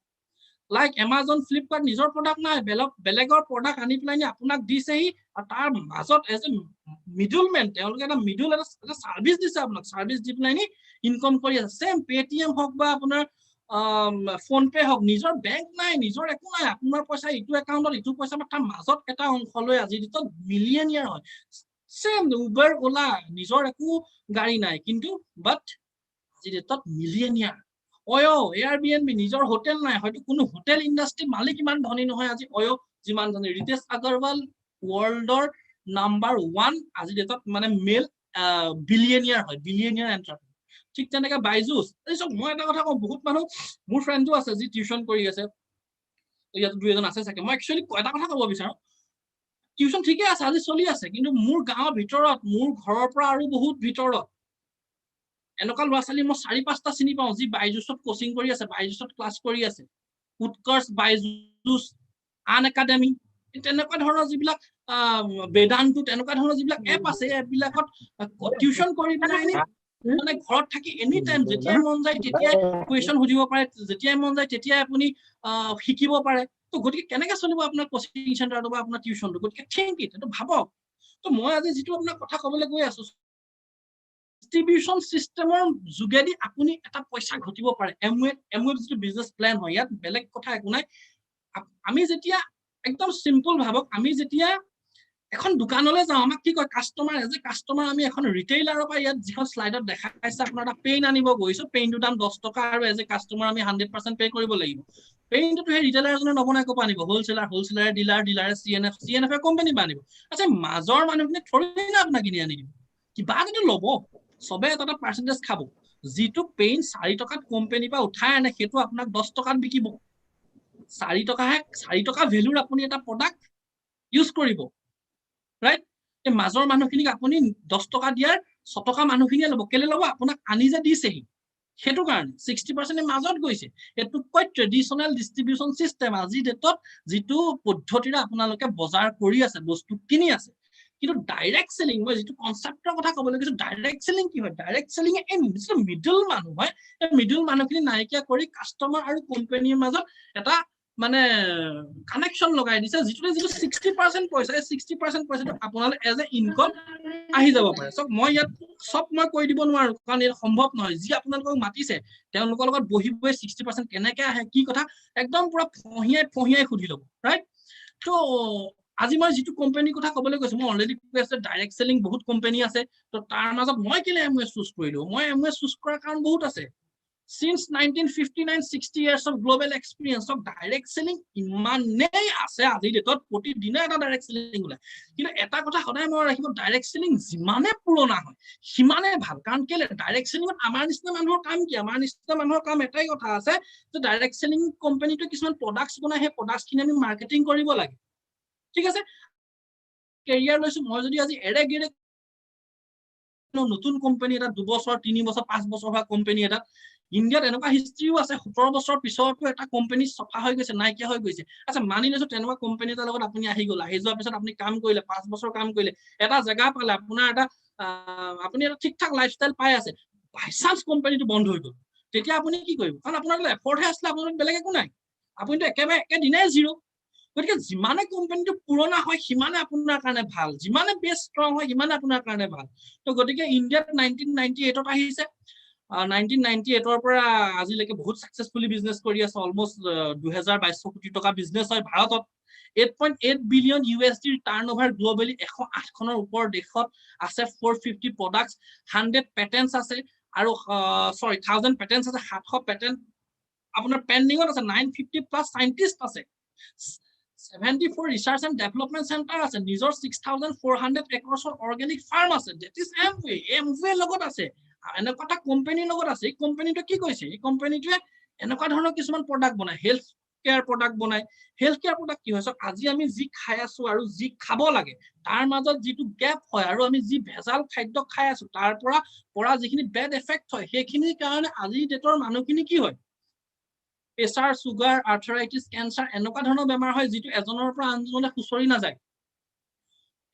লাইক এমাজন ফ্লিপকাৰ্ট নিজৰ প্ৰডাক্ট নাই বেলেগৰ প্ৰডাক্ট আনি পেলাই নি আপোনাক দিছেহি আৰু তাৰ মাজত এজ এ মিডলমেন তেওঁলোকে এটা মিডল এটা সাৰ্ভিস দিছে আপোনাক সাৰ্ভিস দি পেলাই নি ইনকাম কৰি আছে সেম পেটিএম হওক বা আপোনাৰ ফোন পে হওক নিজৰ বেংক নাই নিজৰ একো নাই আপোনাৰ পইচা ইটো একাউণ্টত ইটো পইচা তাৰ মাজত এটা অংশ লৈ আজি ডেটত মিলিয়নিয়াৰ হয় সেম উবেৰ ওলা নিজৰ একো গাড়ী নাই কিন্তু বাট আজি ডেটত মিলিয়নিয়াৰ অয়ো এয়াৰবিএনবি নিজৰ হোটেল নাই হয়তো কোনো হোটেল ইণ্ডাষ্ট্ৰি মালিক ইমান ধনী নহয় আজি অয়ো যিমান ধনী ৰিতেশ আগৰৱাল ৱৰ্ল্ডৰ নাম্বাৰ 1 আজি ডেটত মানে মেল বিলিয়নিয়াৰ হয় বিলিয়নিয়াৰ এন্টাৰপ্ৰেনাৰ ঠিক তেনেকৈ বাইজুস এইসব মই এটা কথা কওঁ বহুত মানুহ মোৰ ফ্ৰেণ্ডো আছে যি টিউশন কৰি আছে ইয়াত দুই এজন আছে চাগে মই একচুয়ালি এটা কথা ক'ব বিচাৰো টিউশন ঠিকই আছে আজি চলি আছে কিন্তু মোৰ গাঁৱৰ ভিতৰত মোৰ ঘৰৰ পৰা আৰু বহুত ভিতৰত এনেকুৱা ল'ৰা ছোৱালী মই 4-5টা চিনি পাওঁ যি বাইজুসত কোচিং কৰি আছে বাইজুসত ক্লাছ কৰি আছে উৎকৰ্ষ বাইজুস আন একাডেমি তেনেকুৱা ধৰণৰ যিবিলাক বেদান্ত তেনেকুৱা ধৰণৰ যিবিলাক এপ আছে এপবিলাকত টিউশন কৰি পেলাই মানে ঘৰত থাকি এনি টাইম যেতিয়াই মন যায় তেতিয়াই কোৱেশ্চন সুধিব পাৰে যেতিয়াই মন যায় তেতিয়াই আপুনি শিকিব পাৰে তো গতিকে কেনেকৈ চলিব আপোনাৰ কোচিং চেণ্টাৰটো বা আপোনাৰ টিউশনটো গতিকে থিংক ইট এইটো ভাবক তো মই আজি যিটো আপোনাক কথা ক'বলৈ গৈ আছো ডিস্ট্ৰিবিউশন সিস্টেমৰ যোগেদি আপুনি এটা পইচা ঘটিব পাৰে এমৱে যিটো বিজনেস প্ল্যান হয় ইয়াত বেলেগ কথা একো নাই আমি যেতিয়া একদম সিম্পল ভাবক আমি যেতিয়া এখন দোকানলৈ যাওঁ আমাক কি কয় কাস্টমাৰ এজ এ কাস্টমাৰ আমি এখন ৰিটেইলাৰৰ পৰা ইয়াত যিখন স্লাইডত দেখাইছে আপোনাৰ এটা পেইন আনিব গৈছো পেইনটোৰ দাম 10 টকা আৰু এজ এ কাস্টমাৰ আমি 100% পে কৰিব লাগিব পেইনটো সেই ৰিটেইলাৰ এজনে নবনাই ক'ব আনিব হোলচেলাৰ ডিলাৰে চিএনএফ কোম্পানী বানিব আচ্ছা মাজৰ মানুহখিনি থৰি না আপোনাক কিনি আনি দিব কিবা যদি ল'ব সবে এটা পাৰ্চেন্টেজ খাব যিটো পেইন 4 টকাত কোম্পানী পৰা উঠাই আনে সেইটো আপোনাক 10 টকাত বিকিব 4 টকা ভ্যালুৰ আপুনি এটা প্ৰডাক্ট ইউজ কৰিব ৰাইট এই মাজৰ মানুহখিনিক আপুনি 10 টকা দিয়াৰ 6 টকা মানুহখিনিয়ে ল'ব কেলে ল'ব আপোনাক আনি যে দিছেহি সেইটো কাৰণে 60% মাজত গৈছে এটো কয় ট্ৰেডিশনাল ডিস্ট্ৰিবিউশন সিস্টেম আজি ডেটত যিটো পদ্ধতিৰে আপোনালোকে বজাৰ কৰি আছে বস্তু কিনি আছে কিন্তু ডাইৰেক্ট সেলিং মই যেটো কনসেপ্টৰ কথা ক'বলৈ গৈছো ডাইৰেক্ট সেলিং কি হয় ডাইৰেক্ট সেলিং এ মিডল মানুহ হয় এই মিডল মানুহখিনি নাইকিয়া কৰি কাস্টমাৰ আৰু কোম্পানীৰ মাজত এটা মানে কানেকশন লগাই দিছে যেটো 60% পইচা 60% পইচাটো আপোনালে এজ এ ইনকাম আহি যাব পাৰে সব মই ইয়াত সব মই কৈ দিব নোৱাৰো কাৰণ এটা সম্ভৱ নহয় যি আপোনালোকক মাতিছে তেওঁলোকৰ লগত বহি 60% কেনেকৈ আহে কি কথা একদম পুৰা ফহিয়াই খুদি লব ৰাইট তো আজি মই যেটো কোম্পানীৰ কথা ক'বলৈ গৈছো মই অলৰেডি কৈছে ডাইৰেক্ট সেলিং বহুত কোম্পানী আছে তো তাৰ মাজত মই কেলে এমৱে চুজ কৰিলো মই এমৱে চুজ কৰাৰ কাৰণ বহুত আছে since 1959 60 years of global experience of direct selling ইমানেই আছে আজি ডেটত প্ৰতিদিনে এটা ডাইৰেক্ট সেলিং ওলাই কিন্তু এটা কথা সদায় মই ৰাখিব ডাইৰেক্ট সেলিং যিমানে পুৰণা হয় সিমানে ভাল কাৰণ কেলে ডাইৰেক্ট সেলিংত আমাৰ নিচিনা মানুহৰ কাম কি আমাৰ নিচিনা মানুহৰ কাম এটাই কথা আছে যে ডাইৰেক্ট সেলিং কোম্পানীটো কিছুমান প্ৰডাক্টছ বনাই সেই প্ৰডাক্টছ কিনে আমি মাৰ্কেটিং কৰিব লাগে ঠিক আছে কেৰিয়াৰ লৈছো মই যদি আজি এৰেগেৰে নতুন কোম্পানী এটা 2 বছৰ 3 বছৰ 5 বছৰ হোৱা কোম্পানী এটা ইন্ডিয়াত এনেকুৱা হিষ্ট্ৰীও আছে 17 বছৰ পিছতো এটা কোম্পানী সফা হৈ গৈছে নাইকিয়া হৈ গৈছে আচ্ছা মানি লৈছো তেনেকুৱা কোম্পানী এটাৰ লগত আপুনি আহি গ'ল আহি যোৱাৰ পিছত আপুনি কাম কৰিলে 5 বছৰ কাম কৰিলে এটা জায়গা পালে আপোনাৰ এটা আপুনি এটা ঠিকঠাক লাইফষ্টাইল পাই আছে বাই চান্স কোম্পানীটো বন্ধ হৈ গ'ল তেতিয়া আপুনি কি কৰিব কাৰণ আপোনাৰ এফৰ্ট আছে আপোনাৰ বেলেগ একো নাই আপুনিটো একে দিনাই জিৰো গতিকে যিমানে কোম্পানীটো পুৰণা হয় সিমানে আপোনাৰ কাৰণে ভাল যিমানে বেছ ষ্ট্ৰং হয় সিমানে আপোনাৰ কাৰণে ভাল তো গতিকে ইণ্ডিয়াত 1998 ত আহিছে 1998 পৰা আজিলৈকে বহুত সাকসেসফুলি বিজনেস কৰি আছে অলমোস্ট 2200 কোটি টকা বিজনেস হয় ভাৰতত 8.8 বিলিয়ন USD টাৰ্নওভাৰ গ্লোবালি 108 খনৰ ওপৰ দেশত আছে 450 প্ৰডাক্টস 100 পেটেন্টস আছে আৰু 1000 পেটেন্টস আছে 700 পেটেন্ট আপোনাৰ পেন্ডিংত আছে 950 প্লাস সাইন্টিস্ট আছে 74 research and development center আছে নিজৰ 6400 acres organic farm আছে that is Amway লগত আছে এনেকুৱা কোম্পানীৰ লগত আছে এই কোম্পানীটো কি কৈছে এই কোম্পানীটোৱে এনেকুৱা ধৰণৰ কিছুমান প্ৰডাক্ট বনায় হেলথ কেয়াৰ প্ৰডাক্ট বনায় হেল্থ কেয়াৰ প্ৰডাক্ট কি হয় আজি আমি যি খাই আছো আৰু যি খাব লাগে তাৰ মাজত যিটো গেপ হয় আৰু আমি যি ভেজাল খাদ্য খাই আছো তাৰ পৰা যিখিনি বেড এফেক্ট হয় সেইখিনিৰ কাৰণে আজিৰ ডেটৰ মানুহখিনি কি হয় প্ৰেছাৰ চুগাৰ আৰ্থৰাইটিছ কেঞ্চাৰ এনেকুৱা ধৰণৰ বেমাৰ হয় যিটো এজনৰ পৰা আনজনলৈ খুচৰি নাযায়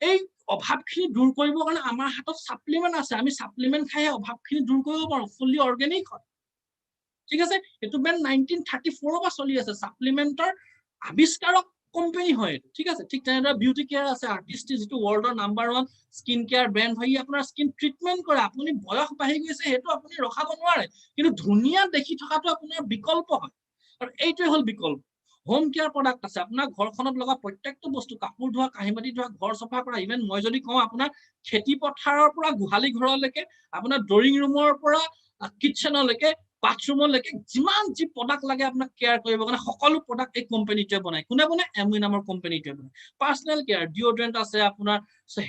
এই অভাৱখিনি দূৰ কৰিবৰ কাৰণে আমাৰ হাতত সাপ্লিমেন্ট আছে আমি সাপ্লিমেন্ট খাই অভাৱখিনি দূৰ কৰিব পাৰো ফুলি অৰ্গেনিক হয় ঠিক আছে এটো বেন 1934 পৰা চলি আছে সাপ্লিমেন্টৰ আবিষ্কাৰক কোম্পানী হয় ঠিক আছে ঠিক তেনেদৰে বিউটি কেয়াৰ আছে আৰ্টিস্টি যেটো ওয়াৰ্ল্ডৰ নাম্বাৰ 1 স্কিন কেয়াৰ ব্ৰ্যান্ড হয় আপোনাৰ স্কিন ট্ৰিটমেন্ট কৰে আপুনি বয়স বাঢ়ি গৈছে হেতু আপুনি ৰখাব নোৱাৰে কিন্তু ধুনিয়া দেখি থকাটো আপোনাৰ বিকল্প হয় আৰু এইটোই হল বিকল্প হোম কেয়াৰ প্ৰডাক্ট আছে আপোনাৰ ঘৰখনত লগা প্ৰত্যেকটো বস্তু কাপোৰ ধোৱা কাহিবাতি ধোৱা ঘৰ সফা কৰা ইভেন মই যদি কওঁ আপোনাৰ খেতি পথাৰৰ পৰা গুহালি ঘৰলৈকে আপোনাৰ ড্ৰয়িং ৰুমৰ পৰা কিচেনলৈকে বাথৰুমলৈকে যিমান যি প্ৰডাক্ট লাগে আপোনাক কেয়াৰ কৰিব কাৰণে সকলো প্ৰডাক্ট এই কোম্পানীটোৱে বনায় কোনে বনায় এমৱে নামৰ কোম্পানীটোৱে বনায় পাৰ্সোনাল কেয়াৰ ডিঅড্ৰেন্ট আছে আপোনাৰ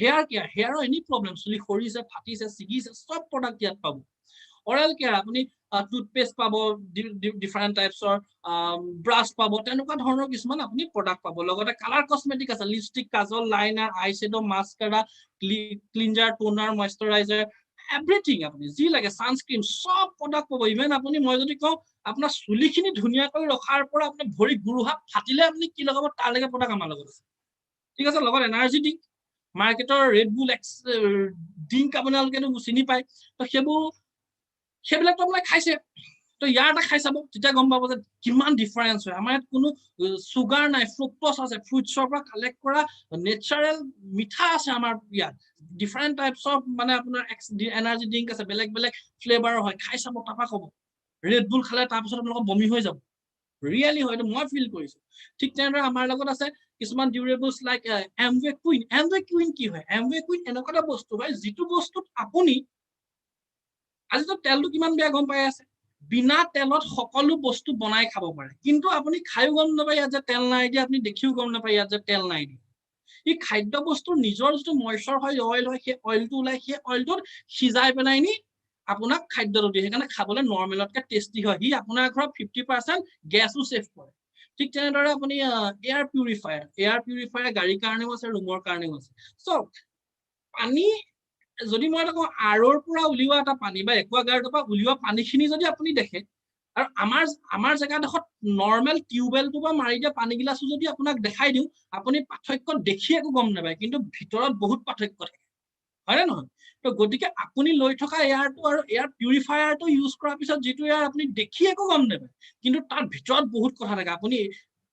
হেয়াৰ কেয়াৰ হেয়াৰৰ এনি প্ৰবলেম চুলি সৰিছে ফাটিছে ছিগিছে সব প্ৰডাক্ট ইয়াত পাব oral care আপুনি টুথপেষ্ট পাব ডিফাৰেন্ট টাইপছৰ ব্ৰাছ পাব তেনেকুৱা ধৰণৰ কিছুমান আপুনি প্ৰডাক্ট পাব লগতে কালাৰ কসমেটিক আছে lipstick kajal liner eyeshadow mascara cleanser toner moisturiser everything আপুনি যি লাগে সানস্ক্ৰিন সব প্ৰডাক্ট পাব ইভেন আপুনি মই যদি কওঁ আপোনাৰ চুলিখিনি ধুনিয়াকৈ ৰখাৰ পৰা আপুনি ভৰি গুৰুহাত ফাটিলে আপুনি কি লগাব তাৰ লাগে প্ৰডাক্ট আমাৰ লগত আছে ঠিক আছে লগত এনাৰ্জি ড্ৰিংক মাৰ্কেটৰ ৰেড বুল এক্স ড্ৰিংক আপোনালোকেতো চিনি পায় তো সেইবিলাক তো আপুনি খাইছে তো ইয়াৰ এটা খাই চাব তেতিয়া গম পাব যে কিমান ডিফাৰেন্স হয় আমাৰ ইয়াত কোনো সুগাৰ নাই ফ্ৰুক্টোজ আছে ফ্ৰুটছৰ পৰা কালেক্ট কৰা নেচাৰেল মিঠা আছে আমাৰ ইয়াত ডিফাৰেন্ট টাইপছ অফ মানে আপোনাৰ এনাৰ্জি ড্ৰিংক আছে বেলেগ বেলেগ ফ্লেভাৰ হয় খাই চাব তাপা কব ৰেড বুল খালে তাৰ পিছত আপোনালোকৰ বমি হৈ যাব ৰিয়েলি হয় মই ফিল কৰিছো ঠিক তেনেদৰে আমাৰ লগত আছে কিছুমান ডিউৰেবলছ লাইক এমৱে কুইন কি হয় এমৱে কুইন এনেকুৱা এটা বস্তু হয় যিটো বস্তুত আপুনি আজিতো তেলটো কিমান বেয়া গম পাই আছে বিনা তেলত সকলো বস্তু বনাই খাব পাৰে কিন্তু আপুনি খাইও গম নাপায় ইয়াত যে তেল নাই দিয়া আপুনি দেখিও গম নাপায় ইয়াত যে তেল নাই দিয়া এই খাদ্য বস্তুৰ নিজৰ যিটো ময়শ্চাৰ হয় অইল হয় সেই অইলটো ওলাই সেই অইলটোত সিজাই পেলাই নি আপোনাক খাদ্যটো দিয়ে সেইকাৰণে খাবলৈ নৰ্মেলতকৈ টেষ্টি হয় হি আপোনাৰ ঘৰত 50% গেছও সেভ কৰে ঠিক তেনেদৰে আপুনি এয়াৰ পিউৰিফায়াৰ গাড়ীৰ কাৰণেও আছে ৰুমৰ কাৰণেও আছে সো পানী যদি মই এটা কওঁ আৰৰ পৰা উলিওৱা এটা পানী বা একুৱাগাৰ্ডৰ পৰা উলিওৱা পানীখিনি যদি আপুনি দেখে আৰু আমাৰ জেগাডোখৰত নৰ্মেল টিউবেলটো বা মাৰি দিয়া পানী গিলাসো যদি আপোনাক দেখাই দিওঁ আপুনি পাৰ্থক্য দেখি একো গম নাপায় কিন্তু ভিতৰত বহুত পাৰ্থক্য থাকে হয় নে নহয় তো গতিকে আপুনি লৈ থকা এয়াৰটো আৰু এয়াৰ পিউৰিফায়াৰটো ইউজ কৰাৰ পিছত যিটো এয়াৰ আপুনি দেখি একো গম নাপায় কিন্তু তাৰ ভিতৰত বহুত কথা থাকে আপুনি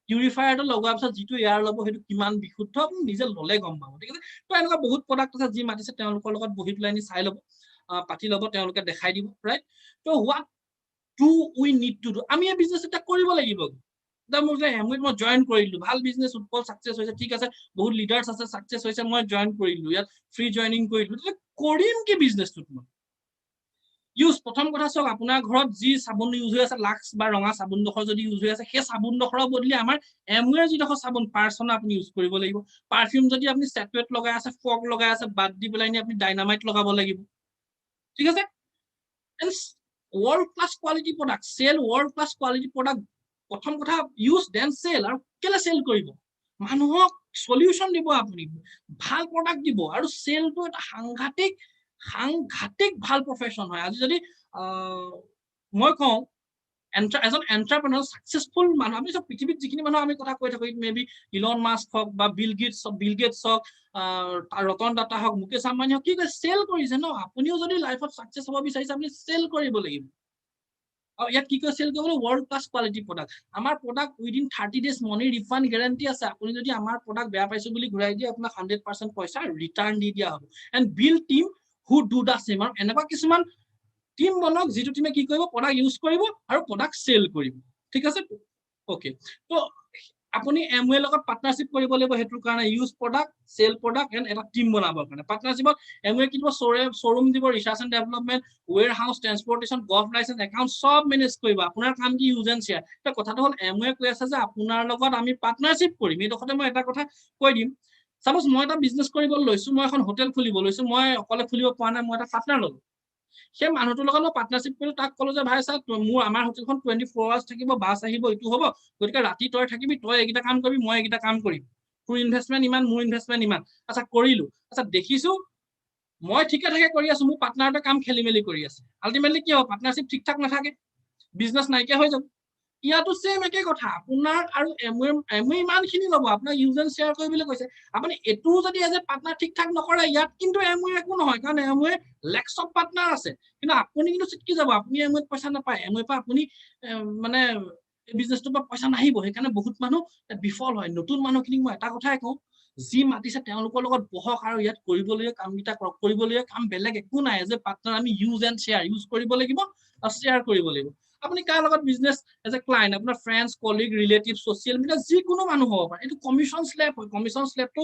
পিউৰিফায়াৰটো লগোৱাৰ পিছত যিটো এয়াৰ ল'ব সেইটো কিমান বিশুদ্ধ আপুনি নিজে ল'লে গম পাব ঠিক আছে তো এনেকুৱা বহুত প্ৰডাক্ট আছে যি মাতিছে তেওঁলোকৰ লগত বহি পেলাই নি চাই ল'ব পাতি ল'ব তেওঁলোকে দেখাই দিব ৰাইট তো what do we need to do আমি এই বিজনেছ এটা কৰিব লাগিব মই জইন কৰিলো ভাল বিজনেছ উৎপল সাকসেস হৈছে ঠিক আছে বহুত লিডাৰ্স আছে সাকসেস হৈছে মই জইন কৰিলো ইয়াত ফ্ৰী জইনিং কৰিলো কৰিম কি বিজনেছটো মই ইউজ প্ৰথম কথা চাওক আপোনাৰ ঘৰত যি সাবুন ইউজ হৈ আছে লাক্স বা ৰঙা সাবুনডখৰ যদি ইউজ হৈ আছে সেই সাবুনডখৰৰ বদলি আমাৰ এমৱেৰ যিডখৰ সাবুন পাৰ্সনা আপুনি ইউজ কৰিব লাগিব পাৰফিউম যদি আপুনি সেটুৱেট লগাই আছে ফগ লগাই আছে বাদ দি পেলাই নি আপুনি ডাইনামাইট লগাব লাগিব ঠিক আছে and world class quality product sell world class quality product প্ৰথম কথা ইউজ দেন সেল আৰু কেলে সেল কৰিব মানুহক সলিউশন দিব আপুনি ভাল প্ৰডাক্ট দিব আৰু সেলটো এটা সাংঘাতিক ভাল প্ৰফেশন হয় আজি যদি মই কওঁ এজন এন্টাৰপ্ৰেনাৰ সাকসেসফুল মানুহ আমি সব পৃথিৱীত যিখিনি মানুহ আমি কথা কৈ থাকো মেবি ইলন মাস্ক হওক বা বিল গেটছ হওক ৰতন টাটা হওক মুকেশ আম্বানী হওক কি কয় সেল কৰিছে ন আপুনিও যদি লাইফত সাকসেস হ'ব বিচাৰিছে আপুনি সেল কৰিব লাগিব আৰু ইয়াত কি কয় সেল কৰিবলৈ world class quality product আমাৰ প্ৰডাক্ট উইদিন 30 days মনি ৰিফান্ড গ্যাৰান্টি আছে আপুনি যদি আমাৰ প্ৰডাক্ট বেয়া পাইছো বুলি ঘূৰাই দিয়ে আপোনাক 100% পইচা ৰিটাৰ্ণ দি দিয়া হ'ব and build team who do the same আৰু এনেকুৱা কিছুমান টিম বনক যিটো টিমে কি কৰিব প্ৰডাক্ট ইউজ কৰিব আৰু প্ৰডাক্ট সেল কৰিব ঠিক আছে ওকে তো আপুনি এমৱে লগত পাৰ্টনাৰশ্বিপ কৰিব লাগিব হেতুৰ কাৰণে use product sell product and এটা টিম বনাবৰ কাৰণে পাৰ্টনাৰশ্বিপত এমৱে কি দিব শোৰুম দিব research and development warehouse transportation golf licence account সব মেনেজ কৰিব আপোনাৰ কাম কি ইউজ এন্ড শেয়াৰ এটা কথাটো হল এমৱে কৈ আছে যে আপোনাৰ লগত আমি পাৰ্টনাৰশ্বিপ কৰিম এই দখতে মই এটা কথা কৈ দিম সাপোজ মই এটা বিজনেস কৰিব লৈছো মই এখন হোটেল খুলিব লৈছো মই অকলে খুলিব পৰা নাই মই এটা পাৰ্টনাৰ ললো সেই মানুহটোৰ লগত মই পাৰ্টনাৰশ্বিপ কৰি তাক ক'লো যে ভাই ছাৰ মোৰ আমাৰ হোটেলখন 24 আৱাৰ্ছ থাকিব, বাছ আহিব, এইটো হ'ব, গতিকে ৰাতি তই থাকিবি, তই এইকেইটা কাম কৰিবি, মই এইকেইটা কাম কৰিম, তোৰ ইনভেষ্টমেণ্ট ইমান, মোৰ ইনভেষ্টমেণ্ট ইমান। আচ্ছা কৰিলো, আচ্ছা দেখিছো মই ঠিকে ঠাকে কৰি আছো, মোৰ পাৰ্টনাৰটোৱে কাম খেলি মেলি কৰি আছে, আল্টিমেটলি কি হ'ব, পাৰ্টনাৰশ্বিপ ঠিক ঠাক নাথাকে, বিজনেছ নাইকিয়া হৈ যাব। ইয়াতো সেম একে কথা, আপোনাৰ আৰু এমৱে ইমানখিনি ল'ব, আপোনাৰ ইউজ এণ্ড শ্বেয়াৰ কৰিবলৈ কৈছে, আপুনি এইটো যদি এজ এ পাৰ্টনাৰ ঠিক ঠাক নকৰে, ইয়াত কিন্তু এমৱে একো নহয়, কাৰণ এমৱে লেক্স অফ পাৰ্টনাৰ আছে, কিন্তু আপুনি কিন্তু চিটকি যাব, আপুনি এমৱেত পইচা নাপায়, এমৱেৰ পৰা আপুনি মানে বিজনেছটোৰ পৰা পইচা নাহিব, সেইকাৰণে বহুত মানুহ বিফল হয়। নতুন মানুহখিনিক মই এটা কথাই কওঁ, যি মাতিছে তেওঁলোকৰ লগত বহক আৰু ইয়াত কৰিবলগীয়া কামকেইটা কৰক, কৰিবলগীয়া কাম বেলেগ একো নাই, এজ এ পাৰ্টনাৰ আমি ইউজ এণ্ড শ্বেয়াৰ, ইউজ কৰিব লাগিব আৰু শ্বেয়াৰ কৰিব লাগিব। আপুনি কাৰ লগত বিজনেছ এজ এ ক্লায়েণ্ট, আপোনাৰ friends, colleague, relative, social media যিকোনো মানুহ হ'ব পাৰে, এইটো কমিশ্যন শ্লেব হয়। কমিশ্যন শ্লেবটো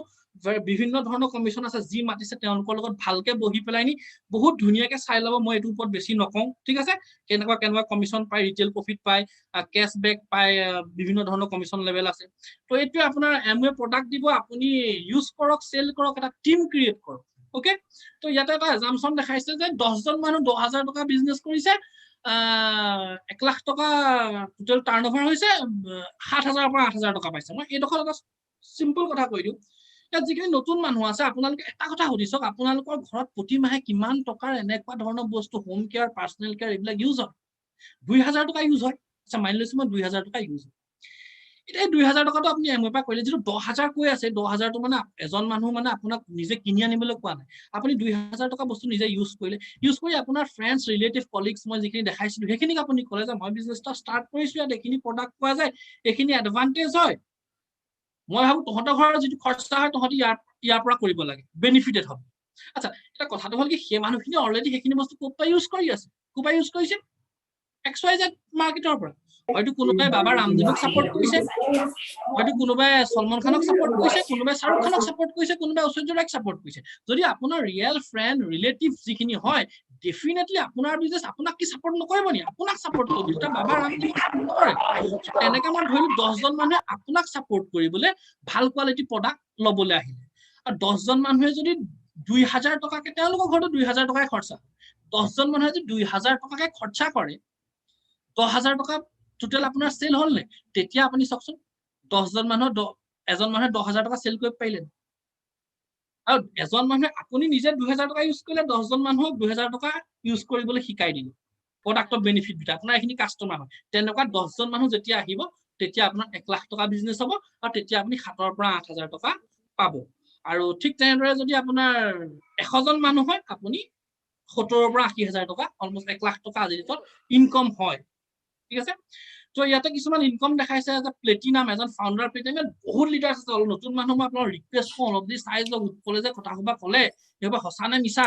বিভিন্ন ধৰণৰ কমিশ্যন আছে, যি মাতিছে তেওঁলোকৰ লগত ভালকে বহি পেলাই নি বহুত ধুনীয়াকে চাই ল'ব, মই এইটোৰ ওপৰত বেছি নকওঁ, ঠিক আছে, কেনেকুৱা কমিশ্যন পায়, ৰিটেইল প্ৰফিট পায়, কেছবেক পায়, বিভিন্ন ধৰণৰ কমিশ্যন লেভেল আছে। তো এইটোৱে আপোনাৰ এমৱে প্ৰডাক্ট দিব, আপুনি ইউজ কৰক, চেল কৰক, এটা টিম ক্ৰিয়েট কৰক, অ'কে। তো ইয়াতে এটা এজাম্পশ্যন দেখাইছে যে 10জন মানুহ 10,000 টকা বিজনেছ কৰিছে, 1 লাখ টকা টোটেল টাৰ্ণ অভাৰ হৈছে, 7,000 পৰা 8,000 টকা পাইছে। মই এইডোখৰ এটা চিম্পল কথা কৈ দিওঁ, ইয়াত যিখিনি নতুন মানুহ আছে, আপোনালোকে এটা কথা সুধি চাওক, আপোনালোকৰ ঘৰত প্ৰতি মাহে কিমান টকাৰ এনেকুৱা ধৰণৰ বস্তু, হোম কেয়াৰ, পাৰ্চনেল কেয়াৰ, এইবিলাক ইউজ হয়? 2,000 টকা ইউজ হয়। আচ্ছা মানি লৈছো মই 2,000 টকা ইউজ হয়। এতিয়া 2,000 টকাটো আপুনি এমৱে পৰা কৰিলে, যিটো 10,000 কৈ আছে, 10,000টো মানে এজন মানুহ মানে আপোনাক নিজে কিনি আনিবলৈ কোৱা নাই, আপুনি 2,000 টকা বস্তু নিজে ইউজ কৰিলে, ইউজ কৰি আপোনাৰ ফ্ৰেণ্ডছ, ৰিলেটিভ, কলিগছ, মই যিখিনি দেখাইছিলো সেইখিনিক আপুনি ক'লে যে মই বিজনেছ এটা ষ্টাৰ্ট কৰিছো, ইয়াত এইখিনি প্ৰডাক্ট পোৱা যায়, এইখিনি এডভান্টেজ হয়, মই ভাবো তহঁতৰ ঘৰৰ যিটো খৰচা হয় তহঁতি ইয়াৰ পৰা কৰিব লাগে, বেনিফিটেড হ'ব। আচ্ছা এটা কথাটো হ'ল কি, সেই মানুহখিনি অলৰেডি সেইখিনি বস্তু ক'ৰ পৰা ইউজ কৰি আছে, ক'ৰ পৰা ইউজ কৰিছে, XYZ মাৰ্কেটৰ পৰা। হয়তো কোনোবাই বাবা ৰামদেৱক ছাপোৰ্ট কৰিছে, হয়তো কোনোবাই সলমান খানক ছাপোৰ্ট কৰিছে, কোনোবাই শ্বাহৰুখ খানক ছাপোৰ্ট কৰিছে, কোনোবাই ঐশ্বৰ্য ৰায়ক ছাপোৰ্ট কৰিছে। যদি আপোনাৰ ৰিয়েল ফ্ৰেণ্ড, ৰিলেটিভ যিখিনি হয়, ডেফিনেটলি আপোনাৰ বিজনেছ আপোনাক কি ছাপোৰ্ট নকৰিব নি, আপোনাক ছাপোৰ্ট কৰিব, যেতিয়া বাবা ৰামদেৱক ছাপোৰ্ট নকৰে। তেনেকে মই ধৰিলো 10জন মানুহে আপোনাক ছাপোৰ্ট কৰিবলৈ ভাল কোৱালিটি প্ৰডাক্ট ল'বলৈ আহিলে, আৰু 10জন মানুহে যদি 2,000 টকাকে, তেওঁলোকৰ ঘৰতো 2,000 টকাই খৰচা, 10জন মানুহে যদি 2,000 টকাকে খৰচা কৰে, 10,000 টকা টোটেল আপোনাৰ চেল হ'ল নে? তেতিয়া আপুনি চাওকচোন, 10জন মানুহ এজন মানুহে 10,000 টকা চেল কৰিব পাৰিলে, আৰু এজন মানুহে আপুনি নিজে 2,000 টকা ইউজ কৰিলে, 10জন মানুহক 2,000 টকা ইউজ কৰিবলৈ শিকাই দিলে, প্ৰডাক্টৰ বেনিফিট বিটা, আপোনাৰ এইখিনি কাষ্টমাৰ হয়। তেনেকুৱা 10জন মানুহ যেতিয়া আহিব, তেতিয়া আপোনাৰ 1 লাখ টকা বিজনেছ হ'ব, আৰু তেতিয়া আপুনি 7,000 পৰা 8,000 টকা পাব। আৰু ঠিক তেনেদৰে যদি আপোনাৰ 100জন মানুহ হয়, আপুনি 70,000 পৰা 80,000 টকা, অলমষ্ট 1 লাখ টকা আজিৰ ডেটত ইনকম হয়, ঠিক আছে। তো ইয়াতে কিছুমান ইনকম দেখাইছে, যে প্লেটিনাম, এজন ফাউণ্ডাৰ প্লেটিনাম, বহুত লিডাৰ্ছ আছে, অলপ নতুন মানুহ মই আপোনাৰ ৰিকুৱেষ্ট কৰোঁ, অলপ দি চাই লওক, উৎপলে যে কথা সোপা ক'লে সেইবোৰ সঁচা নে মিছা,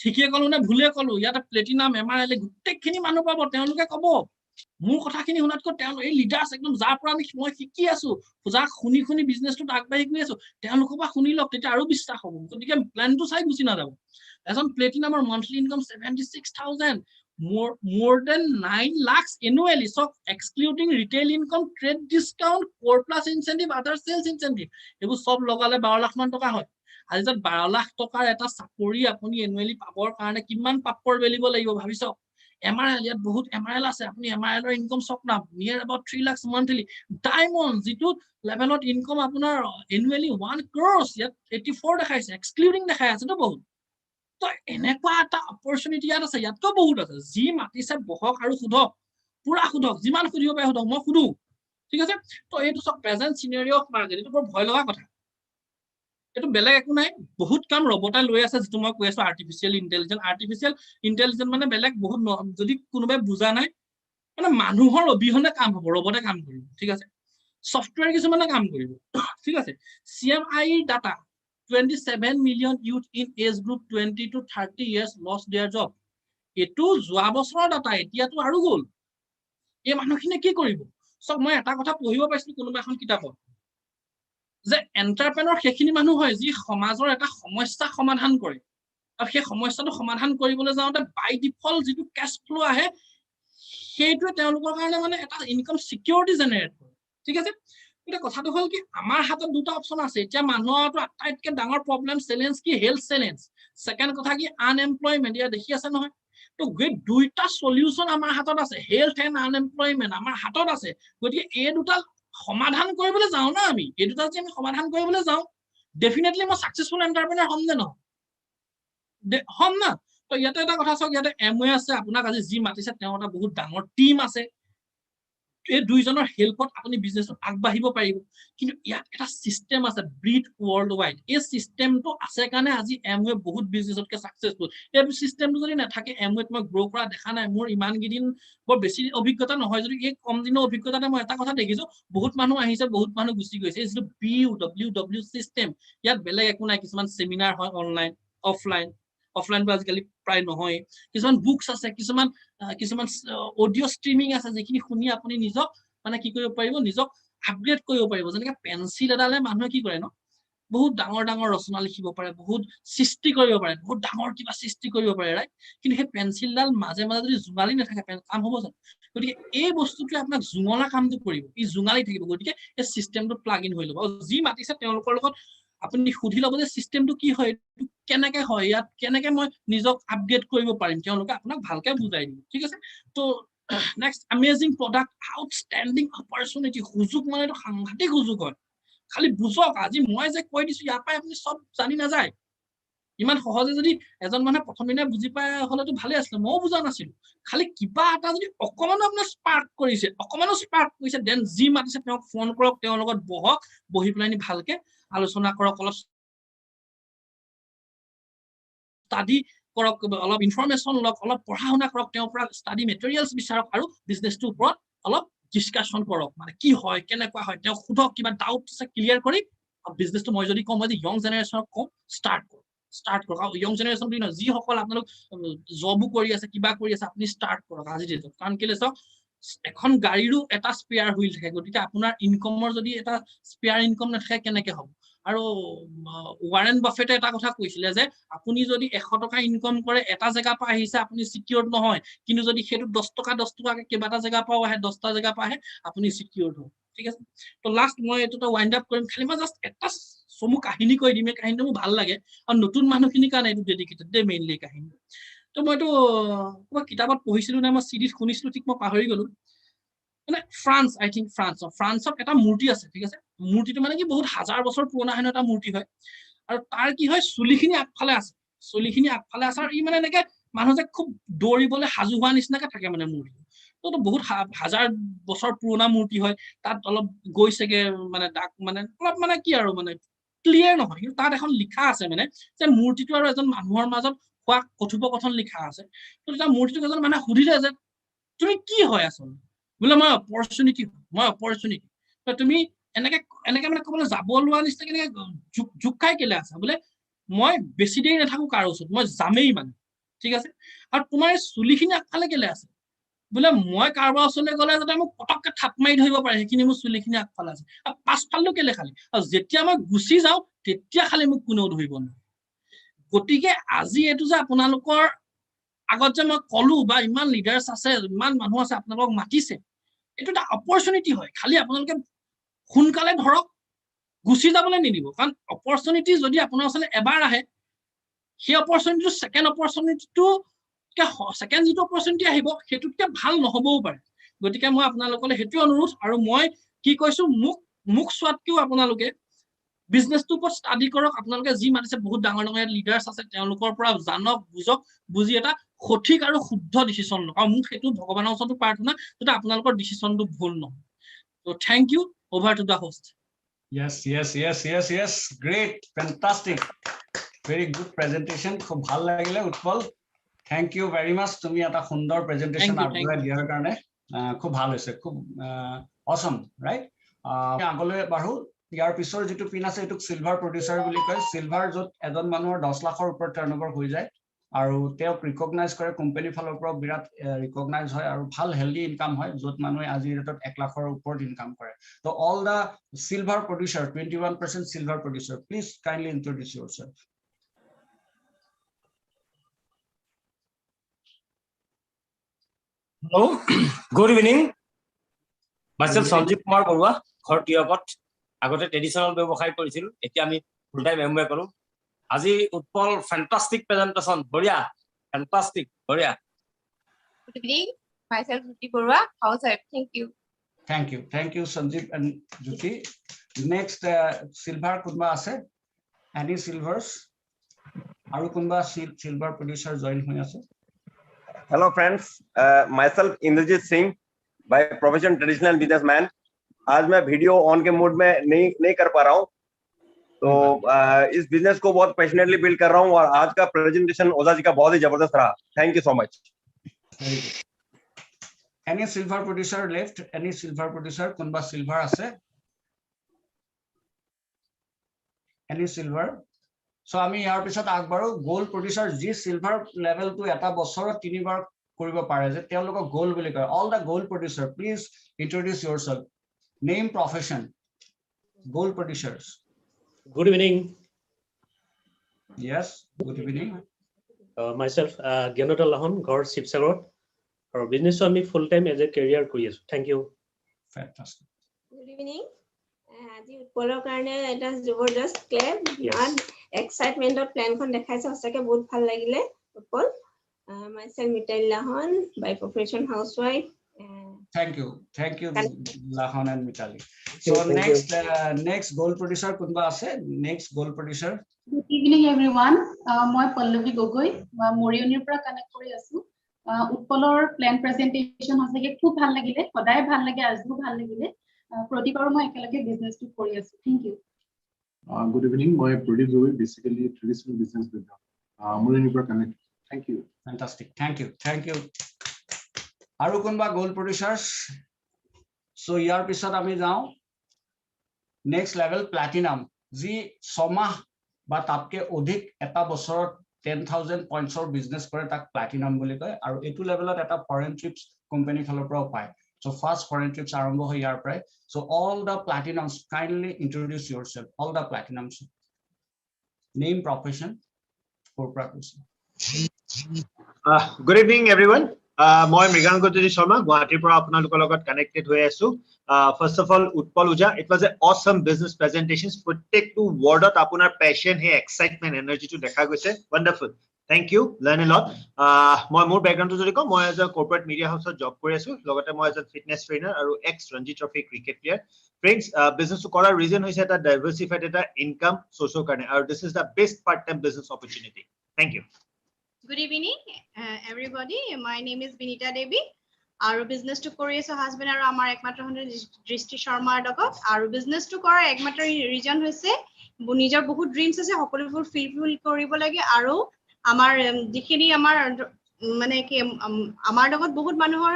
ঠিকে ক'লো নে ভুলে ক'লো, ইয়াতে প্লেটিনাম, MRLA গোটেইখিনি মানুহ পাব, তেওঁলোকে ক'ব। মোৰ কথাখিনি শুনাতকৈ তেওঁলোক এই লিডাৰ্ছ একদম, যাৰ পৰা মই শিকি আছো, যাক শুনি শুনি বিজনেছটোত আগবাঢ়ি গৈ আছো, তেওঁলোকৰ পৰা শুনি লওক, তেতিয়া আৰু বিশ্বাস হ'ব। গতিকে প্লেনটো চাই গুচি নাযাব। এজন প্লেটিনামৰ monthly income 76,000, more than 9 lakhs annually, so excluding retail income, trade discount, core plus incentive, other sales incentive, এইবোৰ সব লগালে 12 লাখ মান টকা হয়। আজি যত 12 লাখ টকাৰ এটা চাকৰি আপুনি এনুৱেলি পাবৰ কাৰণে কিমান পাপৰ বেলিব লাগিব ভাবি চাওক। MRL, ইয়াত বহুত MRL আছে, আপুনি MRL ৰ ইনকম চাওক না, নিয়াৰ এবাউট 3 lakhs monthly। ডায়মণ্ড, যিটো লেভেলত ইনকম আপোনাৰ এনুৱেলি 1 crore, ইয়াত 84 দেখাইছে, এক্সক্লুডিং দেখাই আছে তো বহুত। তো এনেকুৱা এটা অপৰচুনিটি ইয়াত আছে, ইয়াতকৈ বহুত আছে। যি মাতিছে বহক আৰু সোধক, পুৰা সোধক, যিমান সুধিব পাৰে সোধক, মই সোধো, ঠিক আছে। তো এইটো চব প্ৰেজেন্ট চিনাৰিঅ অফ মাৰ্কেট, এইটো বৰ ভয় লগা কথা, এইটো বেলেগ একো নাই, বহুত কাম ৰবটে লৈ আছে, যিটো মই কৈ আছো আৰ্টিফিচিয়েল ইন্টেলিজেন্স। আৰ্টিফিচিয়েল ইন্টেলিজেন্স মানে বেলেগ বহুত, যদি কোনোবাই বুজা নাই, মানে মানুহৰ অবিহনে কাম হ'ব, ৰবটে কাম কৰিব, ঠিক আছে। সফটওয়্যাৰ কিছুমানে কাম কৰিব, ঠিক আছে। CMI data, 27 million youth in age group 20 to 30 years lost their job, এইটো যোৱা বছৰৰ ডাটা, এতিয়াতো আৰু গ'ল। এই মানুহখিনিয়ে কি কৰিব? চব মই এটা কথা পঢ়িব পাইছিলো কোনোবা এখন কিতাপত, যে এন্টাৰপ্ৰেনৰ সেইখিনি মানুহ হয় যি সমাজৰ এটা সমস্যা সমাধান কৰে, আৰু সেই সমস্যাটো সমাধান কৰিবলৈ যাওঁতে বাই ডিফল্ট যিটো কেছ ফ্লো আহে, সেইটোৱে তেওঁলোকৰ কাৰণে মানে এটা ইনকাম চিকিউৰিটি জেনেৰেট কৰে, ঠিক আছে। এটা কথাটো হ'ল কি আমাৰ হাতত দুটা অপচন আছে এতিয়া মানুহৰটো আটাইতকৈ ডাঙৰ প্ৰব্লেম চেলেঞ্জ কি হেল্থ চেলেঞ্জ সেকেন্ড কথা কি আনএমপ্লয়মেন্ট ইয়া দেখি আছে নহয় তো দুইটা সলিউশন আমাৰ হাতত আছে হেল্থ এন্ড আনএমপ্লয়মেন্ট আমাৰ হাতত আছে গতিকে এই দুটা সমাধান কৰিবলৈ যাওঁ না আমি এই দুটা যে আমি সমাধান কৰিবলৈ যাওঁ ডেফিনেটলি মই সাকসেসফুল এন্টাৰপ্ৰেনাৰ হ'ম নে নহয় হ'ম না তো ইয়াতে এটা কথা চাওক ইয়াতে এমৱে আছে আপোনাক আজি যি মাতিছে তেওঁ এটা বহুত ডাঙৰ টিম আছে এই দুইজনৰ হেল্পত আপুনি বিজনেছত আগবাঢ়িব পাৰিব কিন্তু ইয়াত এটা সিস্টেম আছে ব্ৰিড ওয়াৰ্ল্ড ওয়াইড এই সিস্টেমটো আছে কাৰণে আজি এমৱে বহুত বিজনেছতকে সাকসেসফুল এই সিস্টেমটো যদি নাথাকে এমৱে মই গ্ৰো কৰা দেখা নাই মোৰ ইমান গিদিন বৰ বেছি অভিজ্ঞতা নহয় যদি এই কম দিনৰ অভিজ্ঞতাতে মই এটা কথা দেখিছো বহুত মানুহ আহিছে বহুত মানুহ গুচি গৈছে এই BUWW সিস্টেম ইয়াত বেলেগ একো নাই কিছুমান সেমিনাৰ হয় অনলাইন অফলাইন অফলাইন আজিকালি প্ৰায় নহয় কিছুমান বুকস আছে কিছুমান অডিও ষ্ট্ৰিমিং আছে যেখিনি শুনি আপুনি নিজক মানে কি কৰিব পাৰিব নিজক আপগ্ৰেড কৰিব পাৰিব যেনেকৈ পেন্সিল এডালে মানুহে কি কৰে ন বহুত ডাঙৰ ডাঙৰ ৰচনা লিখিব পাৰে বহুত সৃষ্টি কৰিব পাৰে বহুত ডাঙৰ কিবা সৃষ্টি কৰিব পাৰে ৰাইট কিন্তু সেই পেন্সিলডাল মাজে মাজে যদি জোঙালি নাথাকে কাম হ'ব জানো গতিকে এই বস্তুটোৱে আপোনাক জোঙলা কামটো কৰিব ই জোঙালি থাকিব গতিকে এই সিস্টেমটো প্লাগ ইন হৈ ল'ব আৰু যি মাতিছে তেওঁলোকৰ লগত আপুনি সুধি ল'ব যে সিস্টেমটো কি হয় কেনেকৈ হয় ইয়াত কেনেকৈ মই নিজক আপগ্ৰেড কৰিব পাৰিম তেওঁলোকে আপোনাক ভালকৈ বুজাই দিব ঠিক আছে তো next amazing product outstanding opportunity সুযোগ মানে এটা সাংঘাতিক সুযোগ হয় খালি বুঝক আজি মই যে কৈ দিছো ইয়াৰ পৰাই আপুনি সব জানি নাযায় ইমান সহজে যদি এজন মানুহে প্ৰথম দিনে বুজি পায় হলেতো ভালে আছিল মইও বুজা নাছিলো খালি কিবা এটা যদি অকমানো আপোনাৰ স্পাৰ্ক কৰিছে দেন যি মাতিছে তেওঁক ফোন কৰক তেওঁৰ লগত বহক বহি পেলাই ভালকে আলোচনা কৰক অলপ ষ্টাডি কৰক অলপ ইনফৰমেশন লওক অলপ পঢ়া শুনা কৰক তেওঁৰ পৰা ষ্টাডি মেটেৰিয়েলছ বিচাৰক আৰু বিজনেছটোৰ ওপৰত অলপ ডিসকাশন কৰক মানে কি হয় কেনেকুৱা হয় তেওঁ খুদক কিবা ডাউট আছে ক্লিয়াৰ কৰি বিজনেছটো মই যদি কম মই ইয়ং জেনাৰেশনক কম স্টাৰ্ট কৰক আৰু ইয়ং জেনাৰেশন বুলি নহয় যিসকল আপোনালোক জবো কৰি আছে কিবা কৰি আছে আপুনি স্টাৰ্ট কৰক আজি ডেটত কাৰণ কেলে চাওক এখন গাড়ীৰো এটা স্পেয়াৰ হুইল থাকে গতিকে আপোনাৰ ইনকামৰ যদি এটা স্পেয়াৰ ইনকাম নাথাকে কেনেকৈ হ'ব আৰু ৱাৰেন বাফেটে এটা কথা কৈছিলে যে আপুনি যদি 100 টকা ইনকাম কৰে এটা জায়গা পৰা আহিছে আপুনি সিকিউৰড নহয় কিন্তু যদি হেতু 10 টকাকে কেবাটা জায়গা পাও আহে 10টা জায়গা পা আহে আপুনি সিকিউৰড হ'ব ঠিক আছে তো লাষ্ট মই এটো ওয়াইন্ড আপ কৰিম খালি মই জাস্ট এটা সমু কাহিনী কৈ দিম কাহিনীটো মোৰ ভাল লাগে আৰু নতুন মানুহখিনিৰ কাৰণে এটো ডেডিকেটেড দে মেইনলি কাহিনী তো মইতো মই কিতাপত পঢ়িছিলো না মই সিডিত শুনিছিলো ঠিক মই পাহৰি গলো মানে ফ্ৰান্স আই থিংক ফ্ৰান্সত এটা মূৰ্তি আছে ঠিক আছে মূৰ্তিটো মানে কি বহুত হাজাৰ বছৰ পুৰণা হেন এটা মূৰ্তি হয় আৰু তাৰ কি হয় চুলিখিনি আগফালে আছে আৰু ই মানে এনেকে মানুহ যে খুব দৌৰিবলৈ সাজু হোৱা নিচিনাকে থাকে মানে মূৰ্তি তো বহুত হাজাৰ বছৰ পুৰণা মূৰ্তি হয় তাত অলপ গৈছেগে মানে ডাক মানে অলপ মানে কি আৰু মানে ক্লিয়াৰ নহয় কিন্তু তাত এখন লিখা আছে মানে যে মূৰ্তিটো আৰু এজন মানুহৰ মাজত হোৱা কথোপকথন লিখা আছে তো এটা মূৰ্তিটোক এজন মানুহে সুধিলে যে তুমি কি হয় আচল বোলে মই অপৰচুনিটি তো তুমি এনেকে মানে ক'বলৈ যাব লোৱা নিচিনা কেনেকে জুক খাই কেলে আছে বোলে মই বেছি দেৰি নাথাকো কাৰ ওচৰত মই যামেই মানে ঠিক আছে আৰু তোমাৰ চুলিখিনি আগফালে কেলে আছে বোলে মই কাৰোবাৰ ওচৰলৈ গ'লে যাতে মোক পটককে থাপ মাৰি ধৰিব পাৰে সেইখিনি মোৰ চুলিখিনি আগফালে আছে আৰু পাছফালটো কেলে খালি আৰু যেতিয়া মই গুচি যাওঁ তেতিয়া খালি মোক কোনেও ধৰিব নোৱাৰে গতিকে আজি এইটো যে আপোনালোকৰ আগত যে মই কলো বা ইমান লিডাৰ্স আছে ইমান মানুহ আছে আপোনালোকক মাতিছে এইটো এটা অপৰচুনিটি হয় খালি আপোনালোকে সোনকালে ধৰক গুচি যাবলৈ নিদিব কাৰণ অপৰচুনিটি যদি আপোনাৰ ওচৰলৈ এবাৰ আহে সেই অপৰচুনিটিটো সেকেন্ড যিটো অপৰচুনিটি আহিব সেইটোতকে ভাল নহবও পাৰে গতিকে মই আপোনালোকলৈ হেতু অনুৰোধ আৰু মই কি কৈছো মুখ চোৱাতকেও আপোনালোকে বিজনেছটোৰ ওপৰত ষ্টাডি কৰক আপোনালোকে যি মাতিছে বহুত ডাঙৰ লিডাৰ্স আছে তেওঁলোকৰ পৰা জানক বুজক বুজি এটা সঠিক আৰু শুদ্ধ ডিসিশন লওক আৰু মোক হেতু ভগৱানৰ ওচৰতো প্ৰাৰ্থনা যাতে আপোনালোকৰ ডিসিশনটো ভুল নহয় তো thank you over to the host Yes. Great. Fantastic. Very good presentation. খুব ভাল লাগিলে Utpal thank you very much তুমি এটা সুন্দৰ প্ৰেজেন্টেশন আগবঢ়াই দিয়াৰ কাৰণে খুব ভাল হৈছে খুব অসম ৰাইট আগলৈ বাঢ়ো ইয়াৰ পিছৰ যেটো পিন আছে এটো সিলভাৰ প্ৰডিউসাৰ বুলি কয় সিলভাৰ যত এজন মানুহৰ 10 লাখৰ ওপৰত টাৰ্নওভাৰ হৈ যায় আৰু তেওঁক ৰিকগনাইজ কৰে কোম্পানী ফালৰ পৰা বিৰাট ৰিকগনাইজ হয় আৰু ভাল হেলদি ইনকাম হয় যত মানুহে আজি ৰেটত 1 লাখৰ ওপৰত ইনকাম কৰে তো all the silver producer 21% silver producer please kindly introduce yourself Hello, good evening. Myself Sanjeev Kumar Barua, ঘৰ টিয়কত আগতে ট্ৰেডিশনাল ব্যৱসায় কৰিছিল এতিয়া আমি ফুল টাইম এমৱে কৰো আজি উৎপল ফ্যান্টাস্টিক প্ৰেজেন্টেশন বঢ়িয়া ফ্যান্টাস্টিক বঢ়িয়া Good evening. Myself, Jyoti Barua, housewife. Thank you. Thank you, Sanjeev and Jyoti. Next, silver kunba ase. Any silvers? Aru kunba silver producer join hui ase. Hello friends, myself Indrajit Singh, by profession traditional businessman. आज मैं video on K mode में नहीं कर पा रहा हूँ तो इस बिजनेस को बहुत पैशनेटली बिल्ड कर रहा हूँ और आज का प्रेजेंटेशन ओझा जी का बहुत ही जबरदस्त रहा thank you so much Any silver producer left? Any silver producer? Kunba silver ase? Any silver? So আমি ইয়াৰ পিছত আগবাৰো গোল্ড প্ৰডিউচাৰ যি সিলভাৰ লেভেলটো এটা বছৰত তিনিবাৰ কৰিব পাৰে যে তেওঁলোকক গোল্ড বুলি কয় all the gold producer please introduce yourself name profession gold producers Good evening. yes good evening Myself, Gyanota Lahon, Ghor Sibsagar. Our business আমি full time as a career কৰি আছো. Thank you. fantastic Good evening. আজি উৎপলৰ কাৰণে এটা জবৰদস্ত claim ইমান এক্সাইটমেন্টত প্ল্যানখন দেখাইছে সঁচাকে বহুত ভাল লাগিলে Utpal myself Mital Lahon by profession housewife thank you Lahon and Mitali so next gold producer kunba ase next gold producer Good evening everyone moi Pallavi Gogoi Morionir pura connect kori asu Utpolor plan presentation hosake khub bhal lagile hoday bhal lage azu bhal lagile protibaro moi ekelage business to kori asu thank you good evening moi Pradeep Gogoi basically traditional business background Morionir pura connect thank you fantastic thank you aru kunba gold producers so yar pisot ami jao next level platinum ji somah ba tapke odhik eta bosorot 10,000 points or business kore tak platinum boli koy aru etu levelot eta foreign trips company phalor pra pai so first foreign trips arambho hoy yar pray so all the platinums kindly introduce yourself all the platinums name profession corporate good evening everyone মই মৃগাংকজ্যোতি শৰ্মা গুৱাহাটীৰ পৰা আপোনালোকৰ লগত connected হৈ আছো first of all Utpal Oja it was a Assam business presentation প্ৰত্যেকটো ৱৰ্ডত আপোনাৰ প্যাশন হে এক্সাইটমেন্ট এনাৰ্জিটো দেখা গৈছে wonderful thank you learn a lot মই মোৰ ব্যাকগ্ৰাউণ্ডটো যদি কওঁ মই এজ এ কৰ্পোৰেট মিডিয়া হাউসত জব কৰি আছো লগতে মই এজ এ ফিটনেস ট্ৰেইনাৰ আৰু ex Ranji trophy cricket player friends বিজনেসটো কৰাৰ ৰিজন হৈছে এটা ডাইভাৰ্সিফাইড এটা ইনকাম সোৰ্সৰ কাৰণে আৰু this is the best part time business opportunity thank you Good evening, everybody. My name is Vinita Devi. Our business to Korea so husband and our ekmatra Drishti Sharma dogot. Our business to Korea ekmatra region hoise নিজৰ বহুত dreams আছে সকলোবোৰ fulfil কৰিব লাগে আৰু আমাৰ যিখিনি আমাৰ মানে কি আমাৰ লগত বহুত মানুহৰ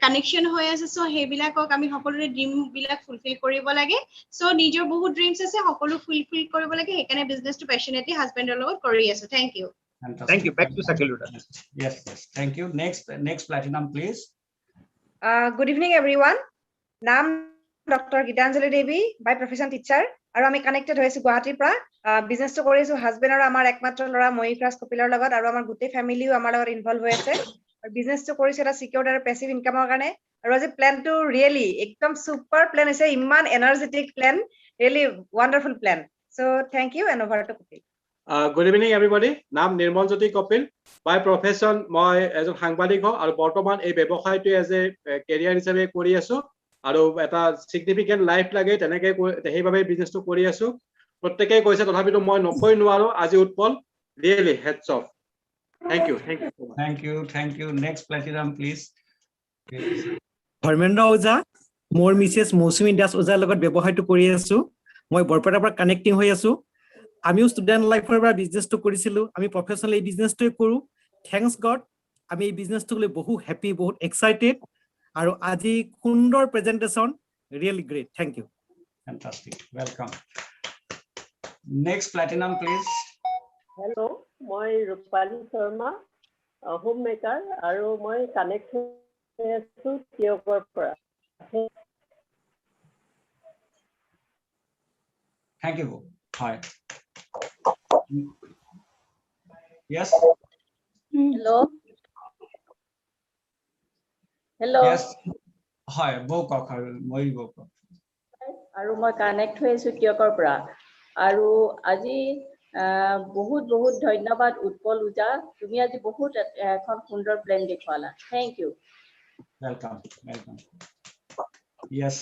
কানেকশন হৈ আছে সো হেবিলাকক আমি সকলোৰে ড্ৰিম বিলাক ফুলফিল কৰিব লাগে সো নিজৰ বহুত ড্ৰিমছ আছে সকলো ফুলফিল কৰিব লাগে হেকানে বিজনেস টু প্যাশনেটলি হাজবেণ্ডৰ লগত কৰি আছো thank you Fantastic. Thank you. Back to Sakiluda. Yes. Thank you. Next platinum, please. Good evening, everyone. Nam Dr. Gitanjali Devi, by profession teacher. Aru ami connected hoisu Guwahati pra business to korisu husband aru amar ekmatra lora Moifras Kopilar logot aru amar gute family o amar logot involve hoy ase. Aru business to korisu eta secured aru passive income or karone. Aru as a plan to really ekdom super plan ase imman energetic plan, really wonderful plan. So thank you and over to Kopil. Good evening everybody. নাম নিৰ্মল জ্যোতি Kapil by profession মই এজন সাংবাদিক হয় আৰু বৰ্তমান এই ব্যৱসায়টো as a career হিচাপে কৰি আছো আৰু এটা সিগনিফিকেন্ট লাইফ লাগে তেনেকৈ সেইভাবে বিজনেসটো কৰি আছো প্ৰত্যেককে কৈছে তথাপিতো মই নকৈ নোৱাৰো আজি Utpal really hats off thank you next platinum please Dharmendra Ojha মোৰ মিসেস মৌসুমী দাস ওজাৰ লগত ব্যৱসায়টো কৰি আছো মই বৰপেটাৰ পৰা কানেক্টিং হৈ আছো আমিও স্টুডেন্ট লাইফৰ পৰা বিজনেসটো কৰিছিলো আমি প্ৰফেশনাল এই বিজনেসটো কৰো থ্যাঙ্কস গড আমি এই বিজনেসটো লৈ বহু হ্যাপি বহুত এক্সাইটেড আৰু আজি সুন্দৰ presentation really great thank you fantastic welcome next platinum please hello মই ৰূপালী শৰ্মা হোম মেকাৰ আৰু মই কানেক্ট হৈ আছো টিয়কৰ পৰা thank you hi yes hello yes hi bo kokar moi bo আৰু মই কানেক্ট হৈ আছো টিয়কৰ পৰা আৰু আজি বহুত বহুত ধন্যবাদ উৎপল ওজা তুমি আজি বহুত এখন সুন্দৰ প্লেন দেখুৱালা thank you Welcome. Yes.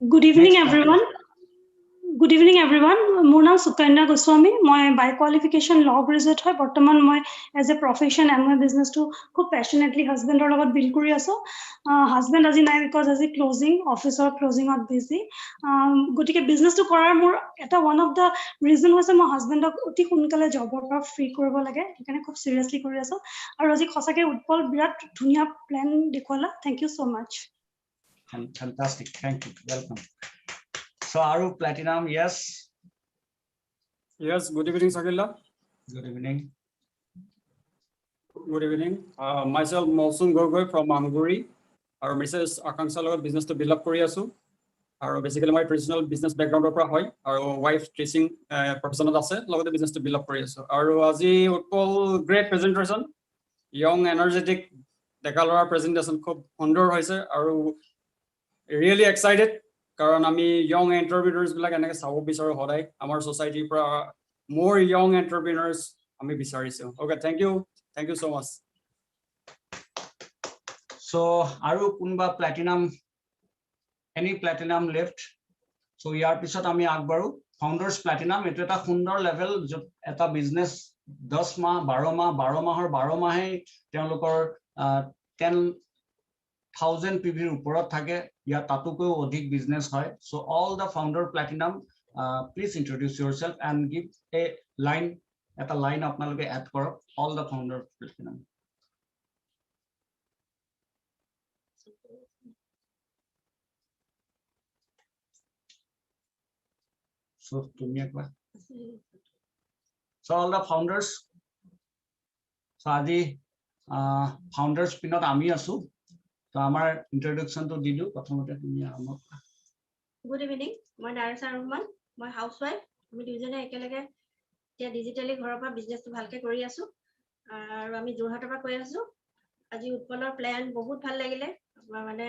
Good evening, everyone. Good evening, everyone. মোৰ নাম সুকন্যা গোস্বামী মই বাই কোৱালিফিকেশ্যন ল গ্ৰেজুৱেট হয় বৰ্তমান মই এজ এ প্ৰফেশ্যন মই বিজনেছটো খুব পেশ্যনেটলি হাজবেণ্ডৰ লগত বিল্ড কৰি আছোঁ হাজবেণ্ড আজি নাই বিকজ আজি ক্লজিং অফিচৰ ক্লজিঙত বিজি গতিকে বিজনেছটো কৰাৰ মোৰ এটা ওৱান অফ দ্য ৰিজন হৈছে মই হাজবেণ্ডক অতি সোনকালে জবৰ পৰা ফ্ৰী কৰিব লাগে সেইকাৰণে খুব চিৰিয়াছলি কৰি আছোঁ আৰু আজি সঁচাকৈ উৎপল বিৰাট ধুনীয়া প্লেন দেখুৱালা thank you so' much Fantastic. Thank you. Welcome. So, Aru Platinum, yes. Yes, good evening, Sakila. Good evening. Good evening. Myself, Mausun Gogoi from Manguri. Our Mrs. Akanksha logot business to build up Korea so. Our basically my traditional business background opera hoy. Our wife tracing professional asset logot business to build up Korea so. Our Azi Utpol great presentation, young energetic. Dekalora presentation খুব সুন্দৰ হৈছে আৰু really excited কাৰণ আমি young entrepreneurs বিলাক এনেকৈ চাব বিচাৰো সদায় আমাৰ society পৰা more young entrepreneurs আমি বিচাৰিছো okay thank you so much so আৰু কোনবা platinum any platinum left so ইয়াৰ পিছত আমি আগবাঢ়ো founders platinum এটা এটা সুন্দৰ লেভেল এটা বিজনেস 10 মাহ 12 মাহ 12 মাহৰ 12 মাহে তেওঁলোকৰ 10,000 PV ওপৰত থাকে ইয়া তাতোকৈ অধিক বিজনেস হয় so all the founder platinum please introduce yourself and give a line এটা লাইন আপোনালোকে এড কৰক all the founder platinum so তুমি একবা so all the founders so আজি founders পিনত আমি আছো তো আমাৰ ইন্ট্ৰোডাকশনটো দিলো প্ৰথমতে তুমি আৰম্ভ কৰা গুড ইভিনিং মই নাৰসা ৰহমান মই হাউসৱাইফ আমি দুজনে একেলগে এতিয়া ডিজিটালি ঘৰৰ পৰা বিজনেছটো ভালকে কৰি আছো আৰু আমি যোৰহাটৰ পৰা কৈ আছো আজি উৎপলৰ প্ল্যান বহুত ভাল লাগিলে মানে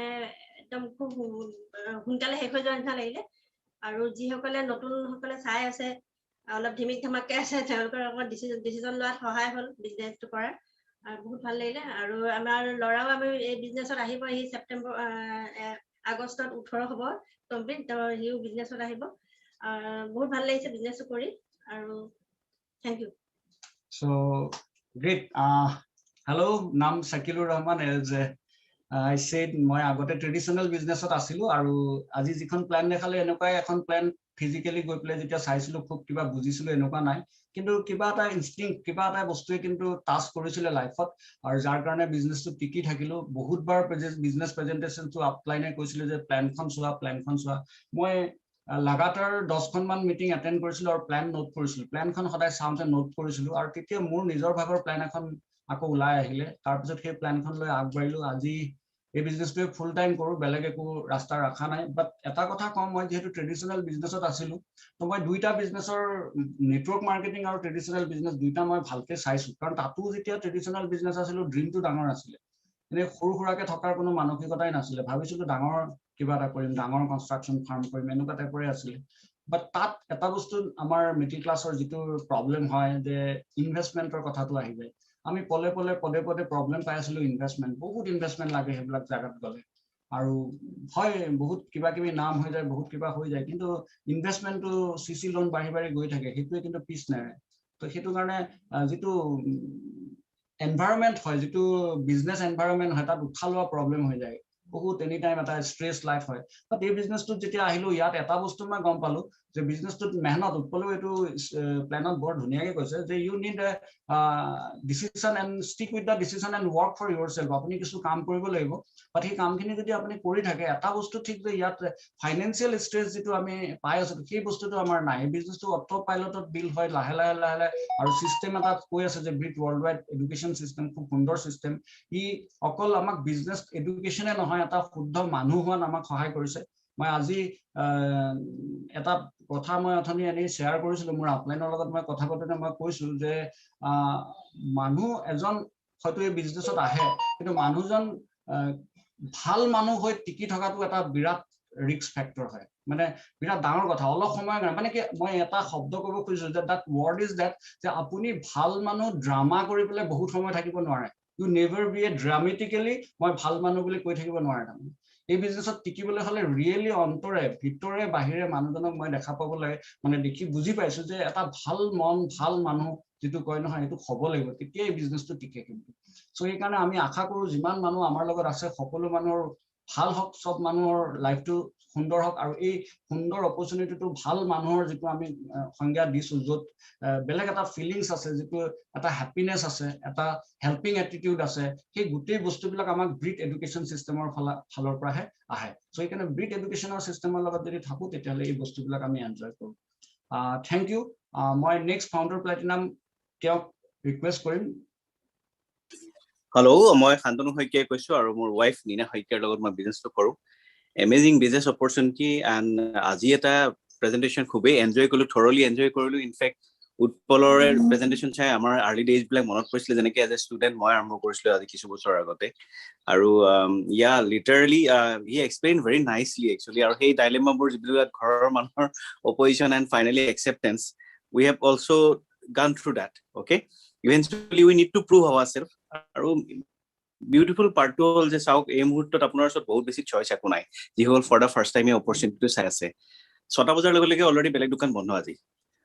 একদম খুব সোনকালে শেষ হৈ যোৱা নিচিনা লাগিলে আৰু যিসকলে নতুন সকলে চাই আছে অলপ ধিমিক ধমাককে আছে তেওঁলোকৰ অকমান ডিসিজন লোৱাত সহায় হ'ল বিজনেছটো কৰাৰ বহুত ভাল লাগিলে আৰু আমাৰ লৰাও আমি এই বিজনেছত আহিব এই সেপ্টেম্বৰ আগষ্টত 18 হ'ব কমপ্লিট তো হিউ বিজনেছত আহিব বহুত ভাল লাগিছে বিজনেছটো কৰি আৰু thank you so great hello নাম শাকিলুৰ ৰহমান as I said মই আগতে ট্ৰেডিশনাল বিজনেছত আছিলো আৰু আজি যিখন প্ল্যান দেখালে এনেকুৱাই এখন প্ল্যান ফিজিক্যালি গৈ প্লে যেতিয়া চাইছিলো খুব কিবা বুজিছিলো এনেকুৱা নাই কিন্তু কিবা এটা ইনষ্টিংক্ট কিবা এটা বস্তুৱে কিন্তু টাচ কৰিছিল লাইফত আৰু যাৰ কাৰণে বিজনেছটো টিকি থাকিলো বহুতবাৰ বিজনেছ প্ৰেজেন্টেশনটো আপলাইনে কৈছিল যে প্ল্যানখন চোৱা মই লাগাতাৰ 10খন মান মিটিং এটেন্ড কৰিছিলো আৰু প্ল্যান নোট কৰিছিলো প্ল্যানখন সদায় চাওঁতে নোট কৰিছিলো আৰু তেতিয়া মোৰ নিজৰ ভাগৰ প্ল্যান এখন আকৌ ওলাই আহিলে তাৰ পিছত সেই প্ল্যানখন লৈ আগবাঢ়িলো আজি এই বিজনেছটো ফুল টাইম কৰো বেলেগ একো ৰাস্তা ৰাখা নাই বাট এটা কথা কম মই যেহেতু ট্ৰেডিশনাল বিজনেছত আছিলো তো মই দুইটা বিজনেছৰ নেটৱৰ্ক মাৰ্কেটিং আৰু ট্ৰেডিশনাল বিজনেছ দুইটা মই ভালকে চাইছো কাৰণ তাতো যেতিয়া ট্ৰেডিশনাল বিজনেছ আছিল ড্ৰিমটো ডাঙৰ আছিল এনে সৰু সৰুকে থকাৰ কোনো মানসিকতাই নাছিল ভাবিছিলো ডাঙৰ কিবা এটা কৰিম ডাঙৰ কনষ্ট্ৰাকচন ফাৰ্ম কৰিম এনেকুৱা টাইপৰে আছিল বাট তাত এটা বস্তু আমাৰ মিডল ক্লাছৰ যিটো প্ৰবলেম হয় যে ইনভেষ্টমেন্টৰ কথাটো আহি যায় আমি পলে প্ৰবলেম পাই আছিলো ইনভেষ্টমেন্ট বহুত ইনভেষ্টমেন্ট লাগে হেবিলাক জাগাত গলে আৰু হয় বহুত কিবা কিবি নাম হৈ যায় বহুত কিবা হৈ যায় কিন্তু ইনভেষ্টমেন্টটো সিসি লোন বাঢ়ি গৈ থাকে হেতুৱে কিন্তু পিছ নাই তো হেতু কাৰণে যেটো এনভায়ৰনমেন্ট হয় যেটো বিজনেস এনভায়ৰনমেন্ট হয় তাত উঠালোৱা প্ৰবলেম হৈ যায় বহুত এনি টাইম এটা স্ট্ৰেস লাইফ হয় বাট এই বিজনেসটো যেতিয়া আহিলো ইয়াত এটা বস্তু মই গম পালো যে বিজনেসটোত মেহনত উৎপলো এটো প্ল্যানত বৰ ধুনিয়াকে কৈছে যে you need decision and stick with the decision and work for yourself আপনি কিছু কাম কৰিব লাগিব বাট এই কামখিনি যদি আপনি কৰি থাকে এটা বস্তু ঠিক যে ইয়াত ফাইনান্সিয়াল স্ট্ৰেস যেটো আমি পাই আছো সেই বস্তুটো আমাৰ নাই এই বিজনেসটো অটো পাইলটত বিল হয় লাহে লাহে আৰু সিস্টেম এটা কৈ আছে যে বিট ওয়াৰ্ল্ড ওয়াইড এডুকেশন সিস্টেম খুব সুন্দৰ সিস্টেম ই অকল আমাক বিজনেস এডুকেশনে নহয় এটা শুদ্ধ মানুহ হোৱাত আমাক সহায় কৰিছে মই আজি এটা কথা মই অথনি এনে শেয়াৰ কৰিছিলো মোৰ আপলাইনৰ লগত মই কথা পাতোতে মই কৈছো যে মানুহ এজন হয়তো এই বিজনেছত আহে কিন্তু মানুহজন ভাল মানুহ হৈ টিকি থকাটো এটা বিৰাট ৰিস্ক ফেক্টৰ হয় মানে বিৰাট ডাঙৰ কথা অলপ সময় মানে কি মই এটা শব্দ ক'ব খুজিছো যে that word is that যে আপুনি ভাল মানুহ ড্ৰামা কৰি পেলাই বহুত সময় থাকিব নোৱাৰে you never be a dramatically মই ভাল মানুহ বুলি কৈ থাকিব নোৱাৰে তাৰমানে এই বিজনেছত টিকিবলৈ হলে ৰিয়েলি অন্তৰে ভিতৰে বাহিৰে মানুহজনক মই দেখা পাব লাগে মানে দেখি বুজি পাইছো যে এটা ভাল মন ভাল মানুহ যেটো কয় নহয় এটো হ'ব লাগিব তেতিয়া এই বিজনেসটো টিকে কিন্তু সো এই কাৰণে আমি আশা কৰো যিমান মানুহ আমাৰ লগত আছে সকলো মানুহৰ ভাল হক সব মানুহৰ লাইফটো সুন্দৰ হক আৰু এই সুন্দৰ অপৰচুনিটিটো ভাল মানুহৰ যেটো আমি সংজ্ঞা দিছো যত বেলেগ এটা ফিলিংস আছে যেটো এটা হ্যাপিনেস আছে এটা হেল্পিং এটিটিউড আছে সেই গোটেই বস্তুবিলাক আমাক ব্ৰিট এডুকেশন সিস্টেমৰ ফালৰ পৰাহে আহে সো এই কাৰণে ব্ৰিট এডুকেশনৰ সিস্টেমৰ লগত যদি থাকো তেতিয়ালে এই বস্তুবিলাক আমি এনজয় কৰো থ্যাংক ইউ মই নেক্সট ফাউন্ডাৰ প্লাটিনাম তেওঁক ৰিকুৱেষ্ট কৰিম Hello, মই শান্তনু শইকীয়াই কৈছো আৰু মোৰ ওয়াইফ নীনা শইকীয়াৰ লগত মই বিজনেসটো কৰো এমেজিং বিজনেস অপৰচুনিটি এন্ড আজি এটা প্ৰেজেন্টেশন খুবেই এনজয় কৰিলো থৰলি এনজয় কৰিলো ইনফেক্ট উৎপলৰ প্ৰেজেন্টেশন চাই আমাৰ আৰ্লি ডেজ বিলাক মনত পৰিছিল যেনেকৈ এজ এ ষ্টুডেন্ট মই আৰম্ভ কৰিছিলো আজি কিছু বছৰ আগতে আৰু ইয়া literally he explain very nicely actually আৰু সেই ডাইলেমাবোৰ যিবিলাক ঘৰৰ মানুহৰ opposition and finally acceptance we have also gone through that okay eventually we need to prove ourselves আৰু বিউটিফুল পাৰ্টটো হল যে চাওক এই মুহূৰ্তত আপোনাৰ ওচৰত বহুত বেছি চইচ একো নাই যি হল ফৰ দা ফাৰ্স্ট টাইম এই অপৰচুনিটিটো চাই আছে 6টা বজাৰ লগে অলৰেডি বেলেগ দোকান বন্ধ আজি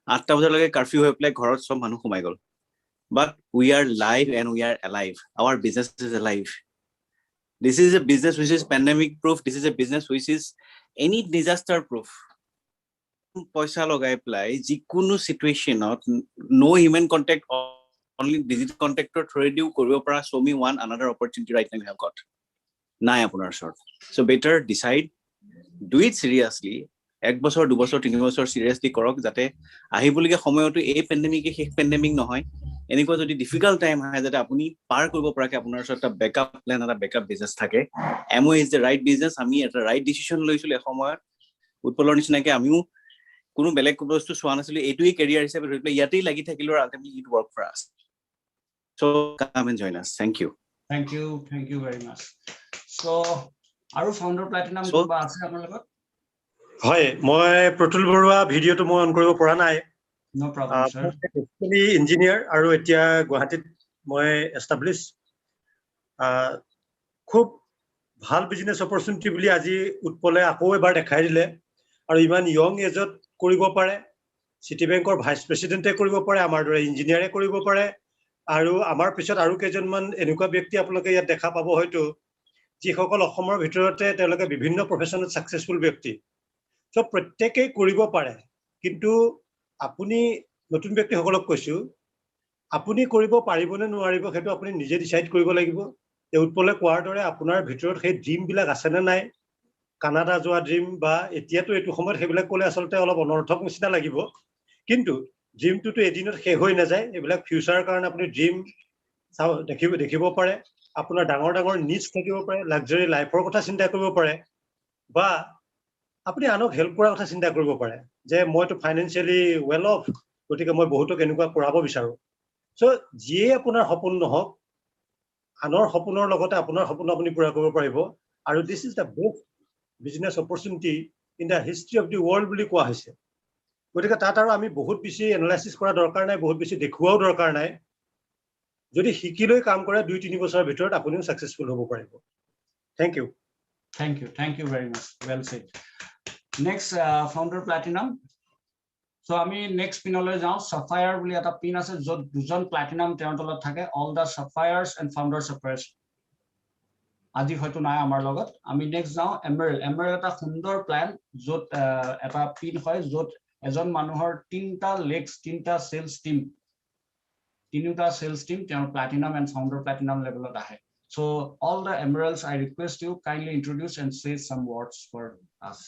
8টা বজাৰ লগে কাৰফিউ হৈ পেলাই ঘৰত সব মানুহ সোমাই গল but we are live and we are alive our business is alive this is a business which is pandemic proof this is a business which is any disaster proof পয়সা লগাই পেলাই যিকোনো সিচুৱেচনত no human contact only digital contactor through you কৰিব পৰা show me one another opportunity right now you have got নাই আপোনাৰ short so better decide do it seriously এক বছৰ দুই বছৰ তিনি বছৰ সিৰিয়াসলি কৰক যাতে আহিবলগীয়া সময়টো এই পেন্ডেমিকে শেষ পেন্ডেমিক নহয় এনেকুৱা যদি ডিফিকাল্ট টাইম হয় যাতে আপুনি পাৰ কৰিব পৰাকে আপোনাৰ ওচৰত এটা ব্যাকআপ প্ল্যান এটা ব্যাকআপ বিজনেস থাকে এমও ইজ দ্য ৰাইট বিজনেস আমি এটা ৰাইট ডিসিশন লৈছিল এসময়ত উৎপলৰ নিচিনাকে আমিও কোনো বেলেগ বস্তু চোৱা নাছিল এইটোই কেৰিয়াৰ হিচাপে ধৰি পেলাই ইয়াতেই লাগি থাকিলো আৰু আল্টিমেটলি ইট ওয়াৰ্ক ফৰ আস so come and join us thank you very much so আৰু ফাউন্ডাৰ প্লাটিনাম কিবা আছে আপোনাৰ লগত হয় মই প্ৰতুল বৰুৱা ভিডিওটো মই অন কৰিব পৰা নাই নো প্ৰবলেম স্যাৰ একচুয়ালি ইঞ্জিনিয়াৰ আৰু এতিয়া গুৱাহাটীত মই এস্টাবলিশ খুব ভাল বিজনেস অপৰচুনিটি বুলি আজি উৎপলে আকৌ এবাৰ দেখাই দিলে আৰু ইমান ইয়ং এজত কৰিব পাৰে সিটি বেংকৰ ভাইস প্ৰেসিডেন্টে কৰিব পাৰে আমাৰ দৰে ইঞ্জিনিয়াৰে কৰিব পাৰে আৰু আমাৰ পিছত আৰু কেইজনমান এনেকুৱা ব্যক্তি আপোনালোকে ইয়াত দেখা পাব হয়তো যিসকল অসমৰ ভিতৰতে তেওঁলোকে বিভিন্ন প্ৰফেশনত সাকসেসফুল ব্যক্তি সব প্ৰত্যেকই কৰিব পাৰে কিন্তু আপুনি নতুন ব্যক্তিসকলক কৈছো আপুনি কৰিব পাৰিবনে নোৱাৰিব সেইটো আপুনি নিজে ডিসাইড কৰিব লাগিব এই উৎপলে কোৱাৰ দৰে আপোনাৰ ভিতৰত সেই ড্ৰিম বিলাক আছে নে নাই কানাডা যোৱা ড্ৰিম বা এতিয়াতো এইটো সময়ত সেইবিলাক ক'লে আসলতে অলপ অনৰ্থক নিচিনা লাগিব কিন্তু ড্ৰিমটো এদিনত শেষ হৈ নাযায় এইবিলাক ফিউচাৰৰ কাৰণে আপুনি ড্ৰিম দেখিব পাৰে আপোনাৰ ডাঙৰ ডাঙৰ নিডছ থাকিব পাৰে লাক্সাৰি লাইফৰ কথা চিন্তা কৰিব পাৰে বা আপুনি আনক হেল্প কৰাৰ কথা চিন্তা কৰিব পাৰে যে মইতো ফাইনান্সিয়ালি ওয়েল অফ গতিকে মই বহুতক এনেকুৱা কৰাব বিচাৰো সো যিয়ে আপোনাৰ সপোন নহওক আনৰ সপোনৰ লগতে আপোনাৰ সপোন আপুনি পূৰা কৰিব পাৰিব আৰু this is the best business opportunity in the history of the world বুলি কোৱা হৈছে গতিকে তাত আৰু আমি বহুত বেছি এনালাইসিস কৰা দৰকাৰ নাই বহুত বেছি দেখুৱাও দৰকাৰ নাই যদি শিকিলৈ কাম কৰে 2-3 বছৰৰ ভিতৰত আপুনিও সাকসেসফুল হ'ব পাৰিব thank you very much well said next founder platinum so আমি next পিনলৈ যাও sapphire বুলি এটা পিন আছে যত দুজন প্লাটিনাম তেওঁৰ তলত থাকে all the sapphires and founder sapphires আজি হয়তো নাই আমাৰ লগত আমি নেক্সট যাও এমাৰেল এটা সুন্দৰ প্ল্যান যত এটা পিন হয় যত এজন মানুহৰ তিনটা লেগস তিনটা সেলস টিম তেওঁৰ প্লাটিনাম এন্ড ফাউন্ডাৰ প্লাটিনাম লেভেলত আহে so all the emeralds I request you kindly introduce and say some words for us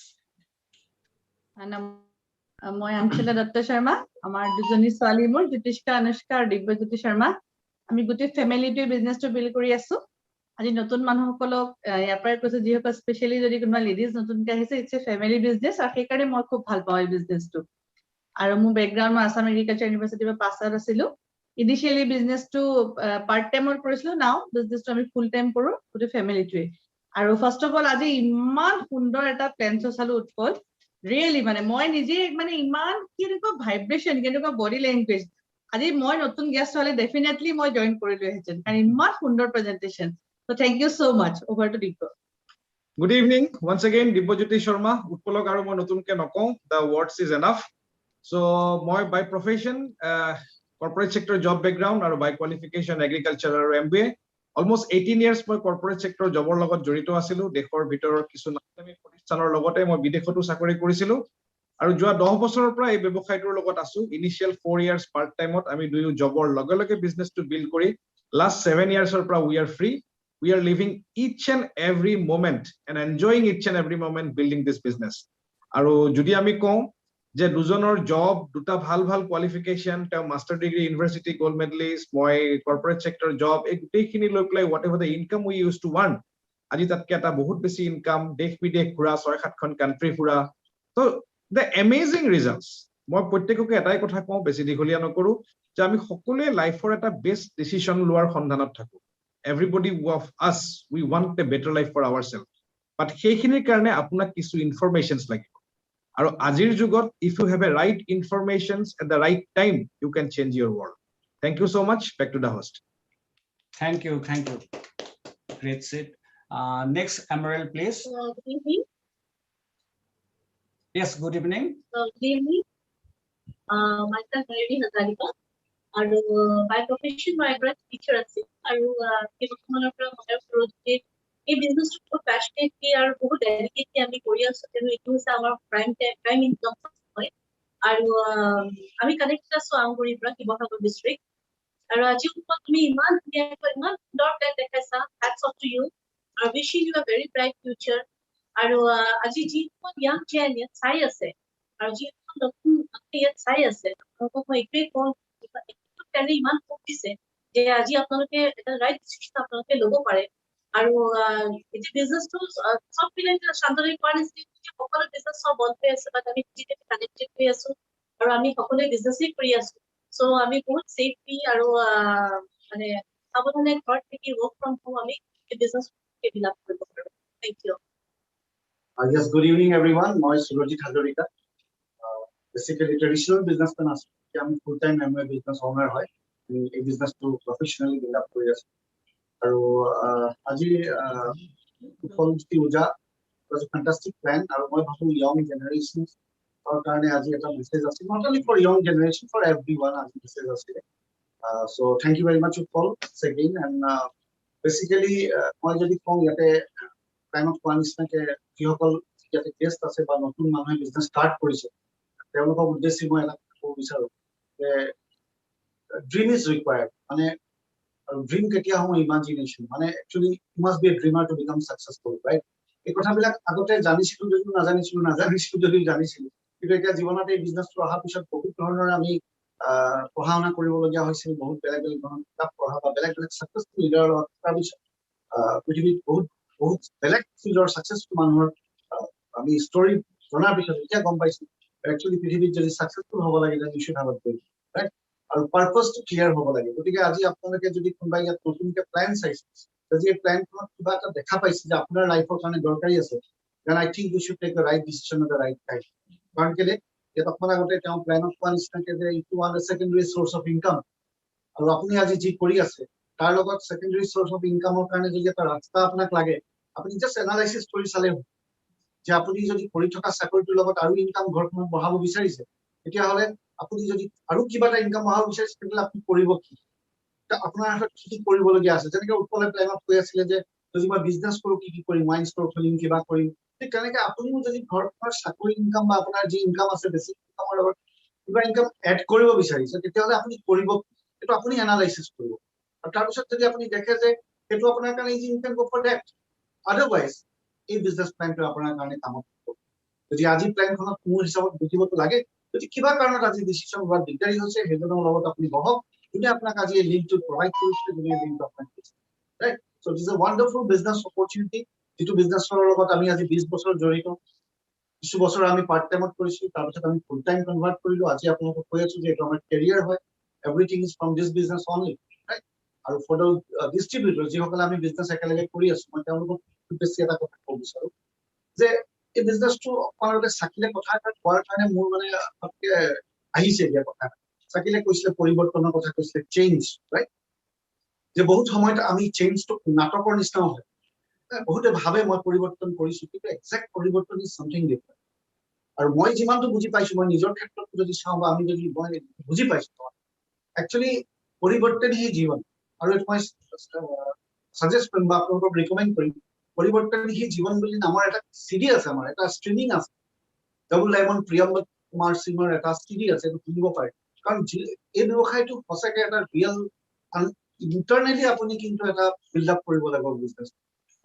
মই আমশিলা দত্ত শৰ্মা আমাৰ দুজনী ছোৱালী মোৰ জ্যোতিষ্কা অনুষ্কা আৰু দিব্যজ্যোতি শৰ্মা আমি গোটেই ফ্যামিলিটোৱে বিজনেসটো বিল্ড কৰি আছো আজি নতুন মানুহসকলক ইয়াৰ পৰা কৈছো যিসকল স্পেশালি যদি কোনোবা লেডিজ নতুনকৈ আহিছে ইটস এ ফ্যামিলি বিজনেস আৰু সেইকাৰণে মই খুব ভাল পাওঁ এই বিজনেসটো আৰু মোৰ বেকগ্ৰাউণ্ড মই আসাম এগ্ৰিকালচাৰ ইউনিভাৰ্চিটিৰ পৰা পাছ আউট আছিলো ইনিশিয়ালি বিজনেসটো পাৰ্ট টাইমৰ কৰিছিলো নাও বিজনেসটো আমি ফুল টাইম কৰো গোটেই ফ্যামিলিটোৱে আৰু ফাৰ্ষ্ট অফ অল আজি ইমান সুন্দৰ এটা প্লেন চালো উৎপল ৰিয়েলি মানে মই নিজে মানে ইমান কেনেকুৱা ভাইব্ৰেশ্যন কেনেকুৱা বডি লেংগুৱেজ আজি মই নতুন গেষ্ট হলে ডেফিনেটলি মই জইন কৰিলো হেতেন কাৰণ ইমান সুন্দৰ presentation so thank you so much over to Divya Good evening once again Dibbojyoti Sharma Utpolok aru moi notun ke nokau the words is enough so moi by profession corporate sector job background aru by qualification agriculture aru MBA almost 18 years moi corporate sector jobor logot jorito asilu dekhor bitoror kisu nami protishanor logote moi bidekhotu sakori korisilu aru joa 10 bosoror pora ei bebokhaitor logot asu initial 4 years part time ot ami duyo jobor loge business to build kori last 7 years or pora we are free we are living each and every moment and enjoying each and every moment building this business aru jodi ami ko je dujonor job duta bhal qualification ta master degree university gold medalist moi corporate sector job ek gutei khini loi play whatever the income we used to earn aji tatke eta bahut beshi income dekh bidesh pura 6-7 khon country pura so the amazing results moi prottekoke etai kotha kau beshi dikholia nokoru je ami hokole life or eta best decision loar khondanot thaku everybody of us we want a better life for ourselves but heikhinir karone apunak kisu informations lagibo aru ajir jugot if you have a right informations at the right time you can change your world thank you so much back to the host thank you great set next Emerald please good evening yes good evening good evening myself Mary Hazarika আৰু by profession মই এগৰাকী teacher আছো আৰু কেইবছৰমানৰ পৰা মই project এই বিজনেছটো passionately আৰু বহুত ডেডিকেটলি আমি কৰি আছো তেনে এইটো হৈছে আমাৰ প্ৰাইম ইনকাম হয় আৰু আমি কানেক্টেড আছো আমগুৰিৰ পৰা শিৱসাগৰ ডিষ্ট্ৰিক্ট আৰু আজি তুমি ইমান ধুনীয়াকৈ ইমান সুন্দৰ plan দেখাইছা hats off to you আৰু wishing you a very bright future আৰু আজি যিখন ইয়াং জেন ইয়াত চাই আছে আৰু যিখন নতুন ইয়াত চাই আছে মই এইটোৱেই কওঁ তেনে ইমান ফোকাছে যে আজি আপোনালোকে এটা ৰাইট ডিসিশন আপোনালোকে ল'ব পাৰে আৰু এই বিজনেছটো সব মিলাই শান্তলৈ কোৱানিছি যে সকলো বিজনেছ সব বন্ধ হৈ আছে বাট আমি ডিজিটেলি কানেক্টেড হৈ আছো আৰু আমি সকলো বিজনেছই কৰি আছো সো আমি বহুত সেফলি আৰু মানে সাৱধানে ঘৰত থাকি ৱৰ্ক ফ্ৰম হোম আমি এই বিজনেছটো ডেভেলপ কৰিব পাৰো thank you Yes, good evening everyone. Moi Surojit Hazarika. Basically traditional businessman asu. I'm full-time MBA business owner hoy. A business to professionally build up kori asu. Aru aji Utpoljuti Uja was a fantastic plan. Aru moi bhabu young generations or karone aji eta message ase. Not only for young generation, for everyone aji message ase. So thank you very much Utpol again and basically moi jodi kong yate time of conversation ke jihokol yate guest ase ba notun manhe business start korise. তেওঁলোকৰ উদ্দেশ্যে মই এটা ক'ব বিচাৰো যে dream is required মানে dream কেতিয়া হ'ব ইমাজিনেশ্যন মানে actually you must be a dreamer to become successful right এই কথাবিলাক আগতে জানিছিলো যদিও নাজানিছিলো যদিও জানিছিলো কিন্তু এতিয়া জীৱনত এই বিজনেছটো অহাৰ পিছত বহুত ধৰণৰ আমি পঢ়া শুনা কৰিবলগীয়া হৈছিল বহুত বেলেগ ধৰণৰ কিতাপ পঢ়া বা বেলেগ সাকসেসফুল লিডাৰৰ তাৰপিছত পৃথিৱীত বহুত বেলেগ ফিল্ডৰ সাকসেসফুল মানুহৰ আমি ষ্টৰী জনাৰ পিছত এতিয়া গম পাইছো actually পৃথিৱীত যদি সাকসেসফুল হ'ব লাগে then you should have a goal right আৰু পাৰপাস টো ক্লিয়াৰ হ'ব লাগে গতিকে আজি আপোনালোকে যদি কোনবা ইয়াত নতুনকে প্ল্যান চাইছে যদি এই প্ল্যানখনত কিবা এটা দেখা পাইছে যে আপোনাৰ লাইফৰ কাৰণে দৰকাৰী আছে then I think you should take the right decision at the right time কাৰণ কেলে ইয়াত আপোনাৰ আগতে তেওঁ প্ল্যানত কোৱা নিচিনাকে যে it one A secondary source of income আৰু আপুনি আজি যি কৰি আছে তাৰ লগত সেকেন্ডাৰী সোৰ্স অফ ইনকামৰ কাৰণে যদি এটা ৰাস্তা আপোনাক লাগে আপুনি জাস্ট এনালাইসিস কৰি চালে যে আপুনি যদি কৰি থকা চাকৰিটোৰ লগত আৰু ইনকাম ঘৰখনত বঢ়াব বিচাৰিছে তেতিয়া হলে আপুনি যদি আৰু কিবা এটা ইনকাম বঢ়াব বিচাৰিছে তেতিয়াহলে আপুনি কৰিব কি আপোনাৰ হাতত কি কৰিবলগীয়া আছে যেনেকৈ উৎপলে প্লেনত কৈ আছিলে যে যদি মই বিজনেছ কৰো কি কৰিম ওয়াইন ষ্ট'ৰ খুলিম কিবা কৰিম ঠিক তেনেকৈ আপুনিও যদি ঘৰখনৰ চাকৰি ইনকাম বা আপোনাৰ যি ইনকাম আছে বেছি ইনকামৰ লগত কিবা ইনকাম এড কৰিব বিচাৰিছে তেতিয়াহলে আপুনি কৰিব এইটো আপুনি এনালাইসিস কৰিব আৰু তাৰপিছত যদি আপুনি দেখে যে এইটো আপোনাৰ কাৰণে easy income go for that otherwise এই বিজনেছ প্ল্যানটো আপোনাৰ কাৰণে কামত হ'ব যদি আজি প্ল্যানখনত মোৰ হিচাপত বুজিবতো লাগে যদি কিবা কাৰণত আজি ডিসিশন লোৱা দিগদাৰি হৈছে হেজনৰ লগত আপুনি বহক কিন্তু আপোনাক আজি এই লিংকটো প্ৰভাইড কৰিছে যদি এই লিংকটো আপোনাক দিছে right so this is a wonderful business opportunity যেটো বিজনেছৰ লগত আমি আজি 20 বছৰ জড়িত কিছু বছৰ আমি পাৰ্ট টাইমত কৰিছো তাৰপিছত আমি ফুল টাইম কনভাৰ্ট কৰিলো আজি আপোনালোকক কৈ আছো যে এইটো আমাৰ কেৰিয়াৰ হয় everything is from this business only right আৰু ফৰ দ্য ডিস্ট্ৰিবিউটৰ যিসকলে আমি বিজনেছ একেলগে কৰি আছো মই তেওঁলোকক খুব বেছি এটা কথা ক'ব বিচাৰো যে এই বিজনেছটো আপোনালোকে চাকিলে কথা এটা কোৱাৰ কাৰণে মোৰ মানে আহিছে এতিয়া কথা চাকিলে কৈছিলে পৰিৱৰ্তনৰ কথা কৈছিলে চেঞ্জ ৰাইট যে বহুত সময়ত আমি চেঞ্জটো নাটকৰ নিচিনাও হয় বহুতে ভাবে মই পৰিৱৰ্তন কৰিছো কিন্তু একজেক্ট পৰিৱৰ্তন ইজ সামথিং ডিফাৰেণ্ট আৰু মই যিমানটো বুজি পাইছো মই নিজৰ ক্ষেত্ৰত যদি চাওঁ বা আমি যদি মই বুজি পাইছো একচুৱেলি পৰিৱৰ্তন হি জীৱন আৰু এইটো মই সাজেষ্ট কৰিম বা আপোনালোকক ৰিকমেণ্ড কৰিম পৰিৱৰ্তন হি জীৱন বুলি নামৰ এটা চিডি আছে আমাৰ এটা ষ্ট্ৰিমিং আছে ডাবল ডায়মণ্ড প্ৰিয়ম কুমাৰ সিঙৰ এটা চিডি আছে এইটো শুনিব পাৰে কাৰণ এই ব্যৱসায়টো সঁচাকৈ এটা ৰিয়েল ইণ্টাৰনেলি আপুনি কিন্তু এটা বিল্ড আপ কৰিব লাগিব বিজনেছ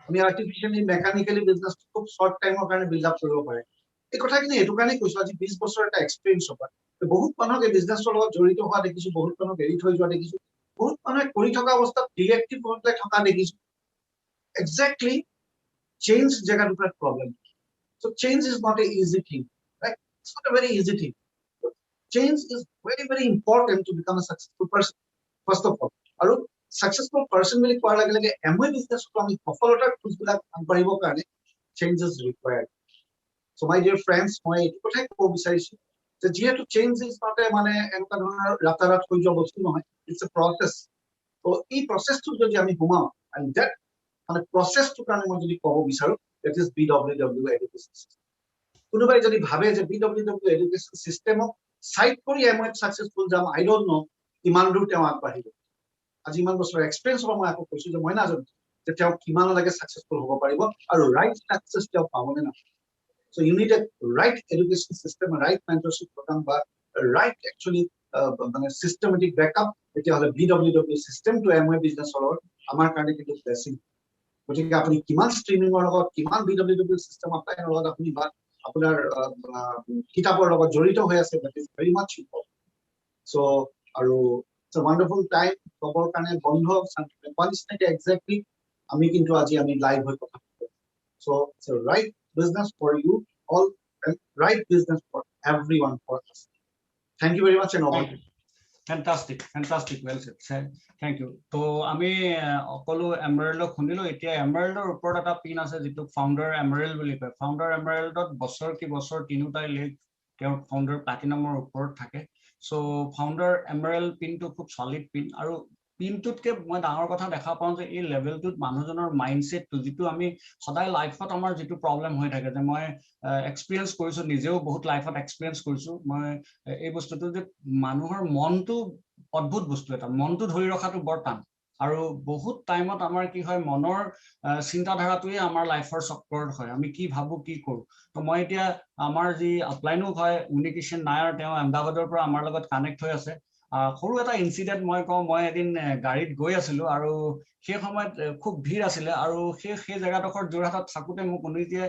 আমি আৰ্টিফিচিয়েলি মেকানিকেলি বিজনেছটো খুব শ্বৰ্ট টাইমৰ কাৰণে বিল্ড আপ কৰিব পাৰে এই কথাখিনি এইটো কাৰণে কৈছো আজি 20 বছৰ এটা এক্সপিৰিয়েঞ্চ হ'ব বহুত মানুহক এই বিজনেছৰ লগত জড়িত হোৱা দেখিছো বহুত মানুহক এৰি থৈ যোৱা দেখিছো বহুত মানুহে কৰি থকা অৱস্থাত ডিৰেক্টিভ হৈ থকা দেখিছো এক্সেক্টলি চেঞ্জ জেগাটোৰ problem so change is not a easy thing right it's not a very easy thing change is very important to become a successful person first of all আৰু successful person বুলি কোৱাৰ লগে লগে এমৱে বিজনেছটো আমি সফলতাৰ খোজবিলাক আগবাঢ়িবৰ কাৰণে change is required so my dear friends মই এইটো কথাই ক'ব বিচাৰিছো যে যেহেতু চেঞ্জ ইজ নট এ মানে এনেকুৱা ধৰণৰ ৰাতাৰাত হৈ যোৱা বস্তু নহয় ইটছ এ প্ৰচেছ তো এই প্ৰচেছটো যদি আমি সোমাওঁ and that মানে প্ৰচেছটো কাৰণে মই যদি ক'ব বিচাৰো that is BWW education system কোনোবাই যদি ভাবে যে BWW education systemক সাইড কৰি আমি সাকসেসফুল যাম আই ডোন্ট নো কিমান দূৰ তেওঁ আগবাঢ়িব আজি ইমান বছৰ এক্সপেৰিয়েন্স হ'ব মই আকৌ কৈছো যে মই নাজানো যে তেওঁ কিমান লাগে সাকসেসফুল হ'ব পাৰিব আৰু ৰাইট সাকসেস তেওঁ পাবনে না so you need a right education system a right mentorship program but a right actually মানে systematic backup এতিয়া হলে BWW system to MY business হলৰ আমাৰ কাৰণে কিন্তু ব্লেসিং গতিকে আপুনি কিমান ষ্ট্ৰীমিঙৰ লগত কিমান BWW system আপোনাৰ লগত আপুনি বা আপোনাৰ কিতাপৰ লগত জড়িত হৈ আছে that is very much important so আৰু it's a wonderful time খবৰ কাৰণে বন্ধ পানিছনেট এক্স্যাক্টলি আমি কিন্তু আজি আমি লাইভ হৈ কথা so it's a right business for you all and right business for everyone for us thank you very much and over fantastic well said thank you to ami okolo emerald khunilo etia emerald or upor eta pin ase jitu founder emerald boli koi founder emerald dot bosor ki bosor tinutai leg teur founder platinum or upor thake so founder emerald pin to khub solid pin aru পিনটুতকে মই ডাঙৰ কথা দেখা পাওঁ যে এই লেভেলটোত মানুহজনৰ মাইন্ডসেটটো যেটো আমি সদায় লাইফত আমাৰ যেটো প্ৰবলেম হৈ থাকে যে মই এক্সপেৰিয়েন্স কৰিছো নিজেও বহুত লাইফত এক্সপেৰিয়েন্স কৰিছো মই এই বস্তুটো যে মানুহৰ মনটো অদ্ভুত বস্তু এটা মনটো ধৰি ৰখাটো বৰ টান আৰু বহুত টাইমত আমাৰ কি হয় মনৰ চিন্তাধাৰাটোৱে আমাৰ লাইফৰ চক্ৰৰ হয় আমি কি ভাবো কি কৰো তো মই এতিয়া আমাৰ যি আপলাইনো হয় উনিকিশন নায়াৰ তেওঁ আহমেদাবাদৰ পৰা আমাৰ লগত কানেক্ট হৈ আছে সৰু এটা ইনসিডেন্ট মই কওঁ মই এদিন গাড়ীত গৈ আছিলো আৰু সেই সময়ত খুব ভিৰ আছিল আৰু সেই জায়গাডোখৰ যোৰহাটত থাকোতে মোক উনিটিয়ে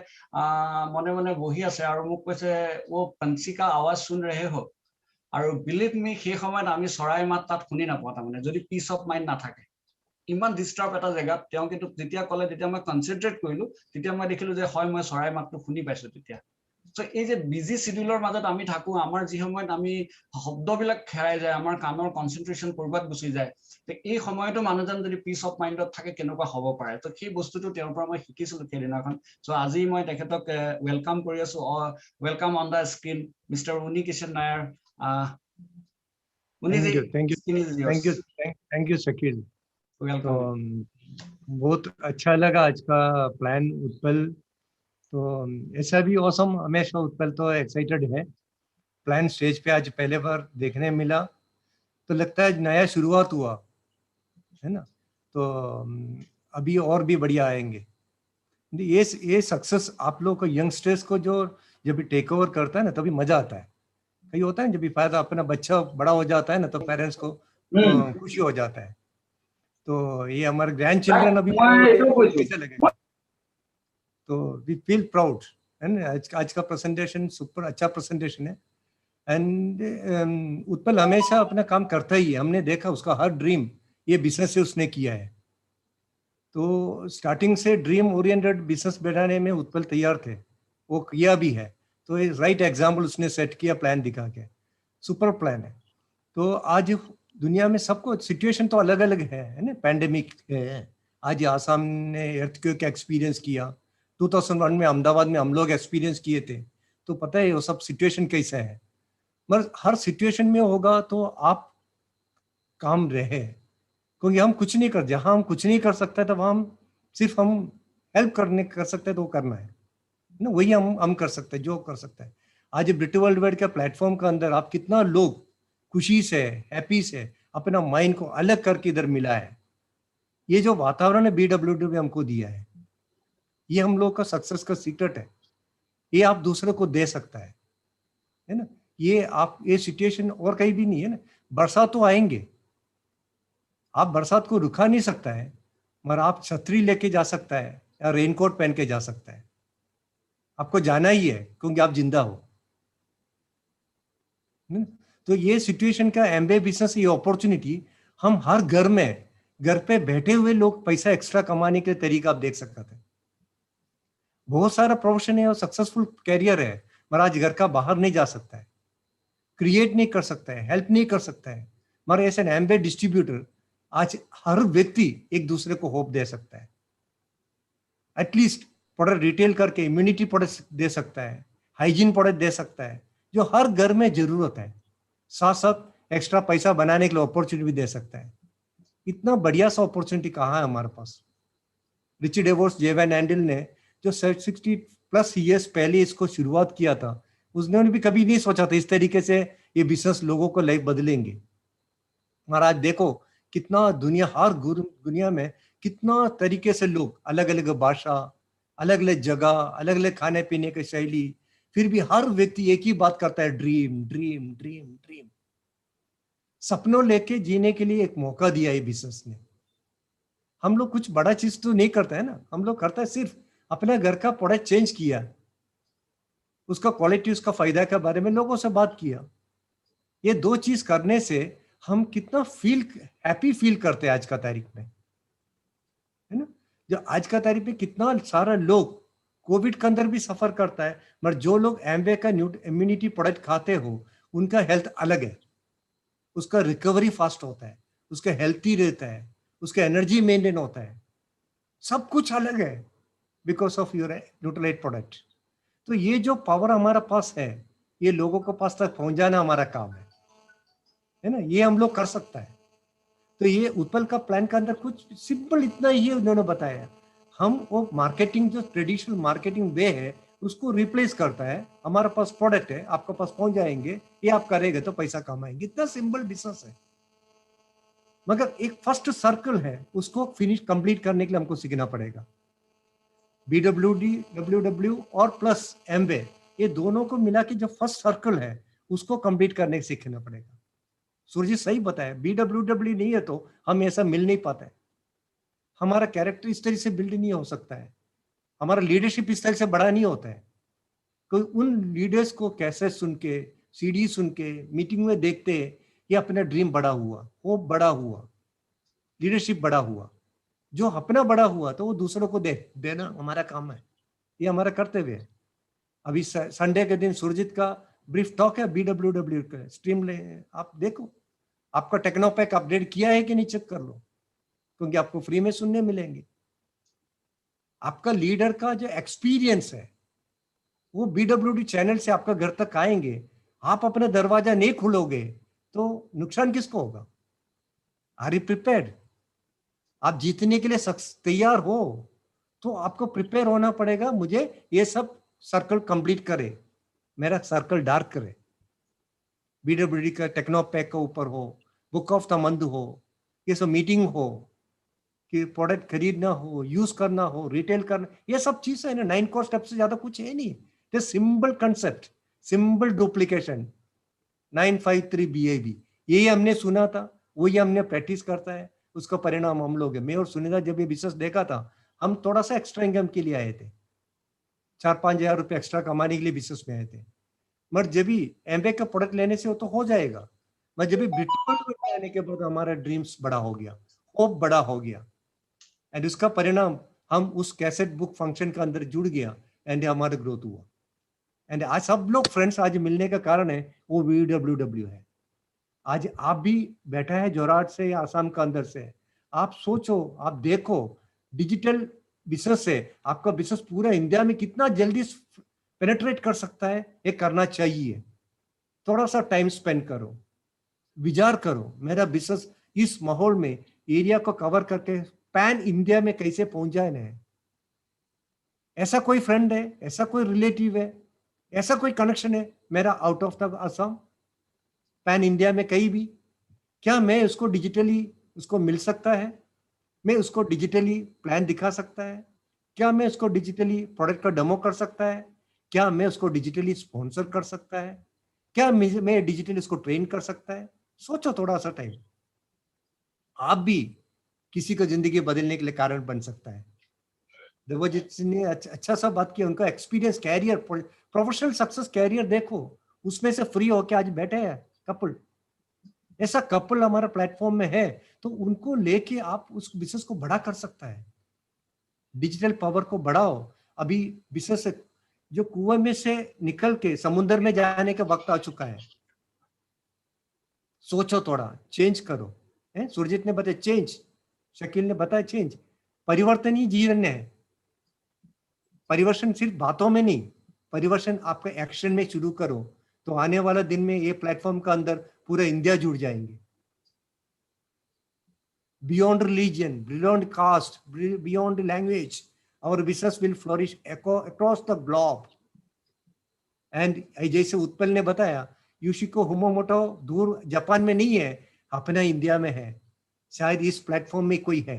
মনে মনে বহি আছে আৰু মোক কৈছে ও पंछी का आवाज सुन रहे हो আৰু বিলিভ মি সেই সময়ত আমি চৰাই মাত তাত শুনি নাপাওঁ তাৰমানে যদি পিস অফ মাইন্ড নাথাকে ইমান ডিস্টাৰ্ব এটা জায়গা তেওঁ কিন্তু যেতিয়া কলে তেতিয়া মই কনসেন্ট্ৰেট কৰিলো তেতিয়া মই দেখিলো যে হয় মই চৰাই মাতটো শুনি পাইছো তেতিয়া so এই যে বিজি শিডিউলৰ মাজত আমি থাকো আমাৰ যি সময়ত আমি শব্দবিলাক খেৰাই যায় আমাৰ কামৰ কনসেন্ট্ৰেশন কৰবাত গুচি যায় তে এই সময়টো মানুহজন যদি পিস অফ মাইন্ডত থাকে কেনেকুৱা হ'ব পাৰে তো সেই বস্তুটো তেওঁৰ পৰা মই শিকিছিলো কেদিনাখন so আজি মই তেখেতক ওয়েলকাম কৰি আছো welcome on the screen mister Unnikrishnan Nair Thank you Shakil तो बहुत अच्छा लगा आज का प्लान उत्पल तो ऐसा भी औसम हमेशा उत्पल तो एक्साइटेड है प्लान स्टेज पे आज पहले बार देखने मिला तो लगता है नया शुरुआत हुआ है ना तो अभी और भी बढ़िया आएंगे ये सक्सेस आप लोग को यंगस्टर्स को जो जब भी टेक ओवर करता है ना तभी मजा आता है कई होता है जब भी फायदा अपना बच्चा बड़ा हो जाता है ना तो पेरेंट्स को खुशी हो जाता है तो ये हमारे ग्रैंड चिल्ड्रन अभी कैसे लगेगा तो वी फील प्राउड एंड आज का प्रेजेंटेशन सुपर अच्छा प्रेजेंटेशन है एंड उत्पल हमेशा अपना काम करता ही है हमने देखा उसका हर ड्रीम ये बिजनेस से उसने किया है तो स्टार्टिंग से ड्रीम ओरिएंटेड बिजनेस बनाने में उत्पल तैयार थे वो किया भी है तो ये राइट एग्जाम्पल उसने सेट किया प्लान दिखा के सुपर प्लान है तो आज दुनिया में सबको सिचुएशन तो अलग अलग है ना पैंडेमिक है आज आसाम ने earthquake का एक्सपीरियंस किया, 2001 में अहमदाबाद में हम लोग एक्सपीरियंस किए थे, तो पता है वो सब सिचुएशन कैसा है। मगर हर सिचुएशन में होगा तो आप काम रहे, क्योंकि हम कुछ नहीं कर, जहां हम कुछ नहीं कर सकते तो वहां सिर्फ हम हेल्प कर सकते हैं, तो करना है ना, वही हम कर सकते हैं जो कर सकते हैं। आज ब्रिट वर्ल्ड वाइड के प्लेटफॉर्म के अंदर आप कितना लोग खुशी से, हैप्पी से अपना माइंड को अलग करके इधर मिला है। ये जो वातावरण है BWW हमको दिया है, ये हम लोग का सक्सेस का सीक्रेट है। ये आप दूसरे को दे सकता है ना। ये सिचुएशन और कहीं भी नहीं है ना। बरसात तो आएंगे, आप बरसात को रुका नहीं सकता है, मगर आप छतरी लेके जा सकता है या रेनकोट पहन के जा सकता है। आपको जाना ही है क्योंकि आप जिंदा हो। तो ये सिचुएशन का एमबीए बिजनेस, ये अपॉर्चुनिटी हम हर घर पे बैठे हुए लोग पैसा एक्स्ट्रा कमाने के तरीका आप देख सकते थे। बहुत सारा प्रोफेशन है और सक्सेसफुल कैरियर है, मगर आज घर का बाहर नहीं जा सकता है, क्रिएट नहीं कर सकता है, हेल्प नहीं कर सकता है। मगर ऐसे एमबीए डिस्ट्रीब्यूटर आज हर व्यक्ति एक दूसरे को होप दे सकता है। एटलीस्ट प्रोडक्ट रिटेल करके इम्यूनिटी प्रोडक्ट दे सकता है, हाइजीन प्रोडक्ट दे सकता है, जो हर घर में जरूरत है। साथ साथ एक्स्ट्रा पैसा बनाने के लिए अपॉर्चुनिटी भी दे सकता है। इतना बढ़िया सा अपॉर्चुनिटी कहाँ है हमारे पास। रिची डेवोस जे वैन एंडल ने जो 60+ ईयर्स पहले इसको शुरुआत किया था, उसने भी कभी नहीं सोचा था इस तरीके से ये बिजनेस लोगों को लाइफ बदलेंगे। और आज देखो कितना हर दुनिया में कितना तरीके से लोग, अलग अलग भाषा, अलग अलग जगह, अलग अलग खाने पीने की शैली, फिर भी हर व्यक्ति एक ही बात करता है, ड्रीम ड्रीम ड्रीम ड्रीम। सपनों लेके जीने के लिए एक मौका दिया है बिजनेस ने। हम लोग कुछ बड़ा चीज तो नहीं करते है ना, हम लोग करते हैं सिर्फ अपने घर का प्रोडक्ट चेंज किया, उसका क्वालिटी, उसका फायदा के बारे में लोगों से बात किया। ये दो चीज करने से हम कितना हैप्पी फील करते हैं आज का तारीख में, है ना। जो आज का तारीख में कितना सारा लोग कोविड के अंदर भी सफर करता है, मगर जो लोग एमवे का इम्यूनिटी प्रोडक्ट खाते हो उनका हेल्थ अलग है, उसका रिकवरी फास्ट होता है, उसका हेल्थी रहता है, उसका एनर्जी मेंटेन होता है, सब कुछ अलग है because of your Nutrilite product. तो ये जो पावर हमारा पास है, ये लोगों के पास तक पहुंचाना हमारा काम है ना, ये हम लोग कर सकता है। तो ये उत्पल का प्लान का अंदर कुछ सिंपल इतना ही उन्होंने बताया, हम वो मार्केटिंग जो ट्रेडिशनल मार्केटिंग वे है उसको रिप्लेस करता है। हमारे पास प्रोडक्ट है, आपके पास पहुंच जाएंगे, ये आप करेंगे तो पैसा कमाएंगे, इतना सिंपल बिजनेस है। मगर एक फर्स्ट सर्कल है, उसको कंप्लीट करने के लिए हमको सीखना पड़ेगा। BWD और प्लस एमवे, ये दोनों को मिला के जो फर्स्ट सर्कल है उसको कंप्लीट करने के सीखना पड़ेगा। सूरज सही बताया, BWW नहीं है तो हम ऐसा मिल नहीं पाता है, हमारा कैरेक्टर इस तरह से बिल्ड नहीं हो सकता है, हमारा लीडरशिप इस तरह से बड़ा नहीं होता है। कोई उन लीडर्स को कैसे सुन के, सीडी सुन के, मीटिंग में देखते ये अपना ड्रीम बड़ा हुआ, वो बड़ा हुआ, लीडरशिप बड़ा हुआ। जो अपना बड़ा हुआ तो वो दूसरों को देना हमारा काम है, ये हमारा कर्तव्य है। अभी संडे के दिन सुरजीत का ब्रीफ टॉक है BWW का, स्ट्रीम ले, आप देखो आपका टेक्नोपैक अपडेट किया है कि नहीं, चेक कर लो, क्योंकि आपको फ्री में सुनने मिलेंगे। आपका लीडर का जो एक्सपीरियंस है वो BWD चैनल से आपका घर तक आएंगे। आप अपना दरवाजा नहीं खोलोगे तो नुकसान किसको होगा? Are you prepared? आप जीतने के लिए तैयार हो तो आपको प्रिपेयर होना पड़ेगा। मुझे ये सब सर्कल कंप्लीट करे, मेरा सर्कल डार्क करे। BWD का टेक्नोपैक के ऊपर हो, बुक ऑफ द मंथ हो, ये सब मीटिंग हो कि प्रोडक्ट खरीदना हो, यूज करना हो, रिटेल करना, ये सब चीज है ना। 9 core स्टेप से ज्यादा कुछ है नहीं, ये simple concept, simple duplication, 953 BAB, यही हमने सुना था, वही हमने प्रैक्टिस करता है, उसका परिणाम हम लोग है। मैं और सुनीता जब ये बिजनेस देखा था, हम थोड़ा सा एक्स्ट्रा इनकम के लिए आए थे, 4-5 हजार रुपये एक्स्ट्रा कमाने के लिए बिजनेस में आए थे। मगर जब भी एमबे का प्रोडक्ट लेने से हो तो हो जाएगा, मगर जब भी बिटकॉइन आने के बाद हमारा ड्रीम्स बड़ा हो गया, होप बड़ा हो गया, एंड उसका परिणाम हम उस कैसेट बुक फंक्शन के अंदर जुड़ गया एंड हमारा ग्रोथ हुआ। एंड आज सब लोग फ्रेंड्स आज मिलने का कारण है वो BWW है। आज आप भी बैठा है जोराट से या आसाम का अंदर से, आप सोचो, आप देखो डिजिटल बिजनेस से आपका बिजनेस पूरा इंडिया में कितना जल्दी पेनेट्रेट कर सकता है, ये करना चाहिए। थोड़ा सा टाइम स्पेंड करो, विचार करो मेरा बिजनेस इस माहौल में एरिया को कवर करके पैन इंडिया में कैसे पहुंच जाए ना। ऐसा कोई फ्रेंड है, ऐसा कोई रिलेटिव है, ऐसा कोई कनेक्शन है मेरा out of the Assam, pan India में कहीं भी, क्या मैं उसको डिजिटली उसको मिल सकता है? मैं उसको डिजिटली प्लान दिखा सकता है? क्या मैं उसको डिजिटली प्रोडक्ट का डेमो कर सकता है? क्या मैं उसको डिजिटली स्पॉन्सर कर सकता है? क्या मैं डिजिटली उसको ट्रेन कर सकता है? सोचो थोड़ा सा टाइम, आप भी किसी को जिंदगी बदलने के लिए कारण बन सकता है। देवजीत सिंह ने अच्छा सा बात किया, उनका experience, career, professional success career देखो, उसमें से फ्री होके आज बैठे हैं कपल। ऐसा कपल हमारा प्लेटफॉर्म में है, तो उनको लेके आप उस बिजनेस को बड़ा कर सकता है। डिजिटल पावर को बढ़ाओ। अभी बिजनेस जो कुएं में से निकल के समुद्र में जाने का वक्त आ चुका है। सोचो थोड़ा, चेंज करो। सुरजीत ने बताया चेंज, शकील ने बताया चेंज। परिवर्तन ही जीवन है। परिवर्तन सिर्फ बातों में नहीं, परिवर्तन आपके एक्शन में शुरू करो, तो आने वाला दिन में ये प्लेटफॉर्म का अंदर पूरा इंडिया जुड़ जाएंगे। Beyond religion, beyond caste, beyond language, our business will flourish across the globe. And जैसे उत्पल ने बताया, यूशिको हुमोमोटो दूर जापान में नहीं है, अपना इंडिया में है, शायद इस प्लेटफॉर्म में कोई है।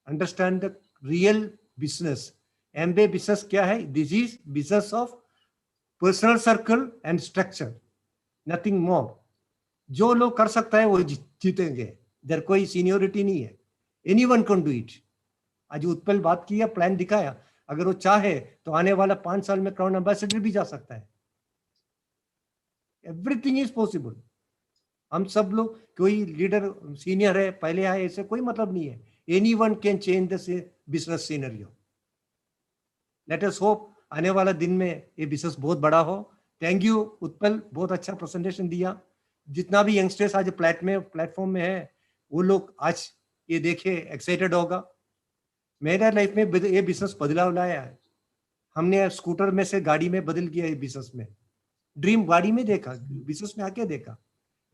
Understand the real business. Amway business क्या है? This is business of personal circle and structure, nothing more. जो लोग कर सकता है वो जीतेंगे, इधर कोई सीनियोरिटी नहीं है, एनीवन कैन डू इट। आज उत्पल बात किया, प्लान दिखाया, अगर वो चाहे तो आने वाला 5 साल में क्राउन एम्बेसडर भी जा सकता है। Everything is possible. हम सब लोग, कोई लीडर सीनियर है, पहले आए, ऐसे कोई मतलब नहीं है। Anyone can change the business scenario. Let us hope आने वाला दिन में ये बिजनेस बहुत बड़ा हो। थैंक यू उत्पल, बहुत अच्छा प्रेजेंटेशन दिया। जितना भी यंगस्टर्स आज प्लेटफॉर्म में है, वो लोग आज ये देखे एक्साइटेड होगा। मेरा लाइफ में ये बिजनेस बदलाव लाया है। हमने स्कूटर में से गाड़ी में बदल गया ये बिजनेस में। ड्रीम गाड़ी में देखा, बिजनेस में आके देखा,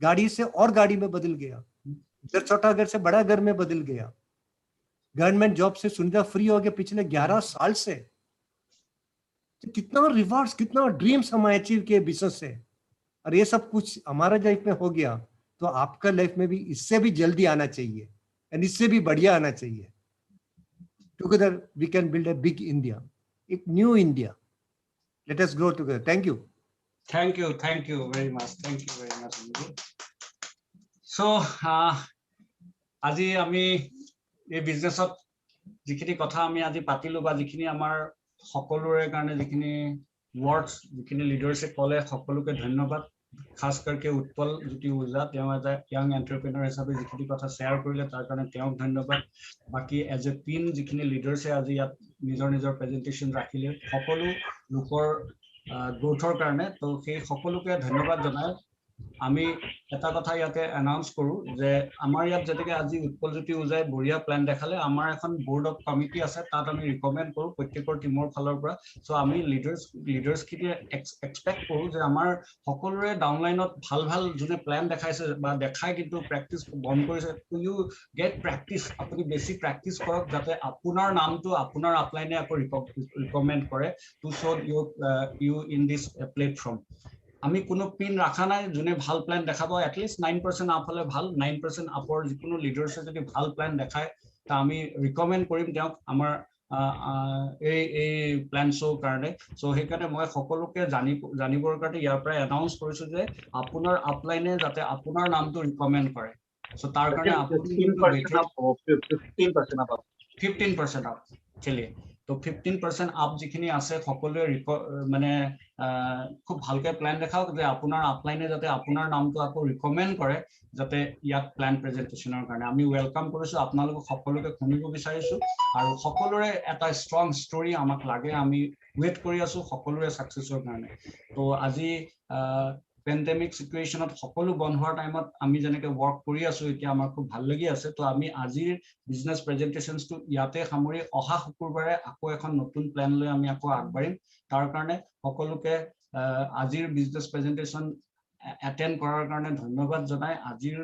गाड़ी से और गाड़ी में बदल गया, इधर छोटा घर से बड़ा घर में बदल गया। गवर्नमेंट जॉब से सुविधा फ्री हो गया पिछले 11 साल से। तो कितना रिवार्ड्स, कितना ड्रीम्स हम अचीव किए बिजनेस से, और ये सब कुछ हमारा लाइफ में हो गया, तो आपका लाइफ में भी इससे भी जल्दी आना चाहिए, एंड इससे भी बढ़िया आना चाहिए। Together we can build a big India, a new India. Let us grow together. Thank you. Thank you very much. Thank you very much. So, আজি আমি এই বিজনেছত যিখিনি কথা আমি আজি পাতিলো, বা যিখিনি আমাৰ সকলোৰে কাৰণে যিখিনি ওয়াৰ্ডস, যিখিনি লিডাৰশিপ ক'লে, সকলোকে ধন্যবাদ। খাস करके उत्पल ज्योति ओझा, তেওঁ এটা ইয়াং এন্টাৰপ্ৰেনাৰ হিচাপে যিখিনি কথা শ্বেয়াৰ কৰিলে তাৰ কাৰণে তেওঁক ধন্যবাদ। বাকি এজ এ টিম যিখিনি লিডাৰছে আজি ইয়াত নিজৰ নিজৰ প্ৰেজেন্টেশন ৰাখিলে সকলো লোকৰ গ্ৰোথৰ কাৰণে, তো সেই সকলোকে ধন্যবাদ জনাই আমি এটা কথা ইয়াতে এনাউন্স কৰো যে আমাৰ ইয়াত যেনেকৈ আজি উৎপল জ্যোতি ওঝাই বঢ়িয়া প্ল্যান দেখালে, আমাৰ এখন বোৰ্ড অফ কমিটি আছে, তাত আমি ৰিকমেন্ড কৰো প্ৰত্যেকৰ টিমৰ ফালৰ পৰা। সো আমি লিডাৰ্স খিনি এক্সপেক্ট কৰো যে আমাৰ সকলোৰে ডাউনলাইনত ভাল ভাল যোনে প্ল্যান দেখাইছে বা দেখাই কিন্তু প্ৰেক্টিস বন্ধ কৰিছে, ইউ গেট প্ৰেক্টিস, আপুনি বেছি প্ৰেক্টিস কৰক যাতে আপোনাৰ নামটো আপোনাৰ আপলাইনে আকৌ ৰিকমেন্ড কৰে to show you in this platform. আমি কোনো পিন ৰাখা নাই, যোনে ভাল প্ল্যান দেখাব এটলিষ্ট 9% আপ হলে ভাল। 9% আপৰ যিকোনো লিডাৰছে যদি ভাল প্ল্যান দেখায়, তা আমি ৰিকমেন্ড কৰিম তেওঁক আমাৰ এই প্ল্যান শ্ব' কাৰণে। সো সেইকাৰণে মই সকলোকে জানিবৰ কাৰণে ইয়াৰ পৰা এনাউন্স কৰিছো যে আপোনাৰ আপলাইনে যাতে আপোনাৰ নামটো ৰিকমেন্ড কৰে। সো তাৰ কাৰণে আপুনি 15% আপ চলিয়ে, তো 15% আপ যিখিনি আছে সকলোৱে মানে খুব ভালকে প্ল্যান দেখাওক যে আপোনাৰ আপলাইনে যাতে আপোনাৰ নামটো আকৌ ৰিকমেন্ড কৰে, যাতে ইয়াত প্ল্যান প্ৰেজেন্টেশনৰ কাৰণে। আমি ওয়েলকাম কৰিছো, আপোনালোকক সকলোকে শুনিব বিচাৰিছো, আৰু সকলোৰে এটা ষ্ট্ৰং ষ্টৰী আমাক লাগে। আমি ওয়েট কৰি আছো সকলোৰে সাকসেছৰ কাৰণে। তো আজি পেণ্ডেমিক সিচুৱেশ্যনত সকলো বন্ধ হোৱাৰ টাইমত আমি যেনেকৈ ৱৰ্ক কৰি আছো এতিয়া আমাৰ খুব ভাল লাগি আছে তো আমি আজিৰ বিজনেছ প্ৰেজেণ্টেশ্যনছটো ইয়াতে সামৰি অহা শুকুৰবাৰে আকৌ এখন নতুন প্লেন লৈ আমি আকৌ আগবাঢ়িম তাৰ কাৰণে সকলোকে আজিৰ বিজনেছ প্ৰেজেণ্টেশ্যন এটেণ্ড কৰাৰ কাৰণে ধন্যবাদ জনাই আজিৰ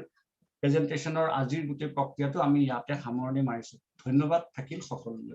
প্ৰেজেণ্টেশ্যনৰ আজিৰ গোটেই প্ৰক্ৰিয়াটো আমি ইয়াতে সামৰণি মাৰিছো ধন্যবাদ থাকিল সকলোলৈ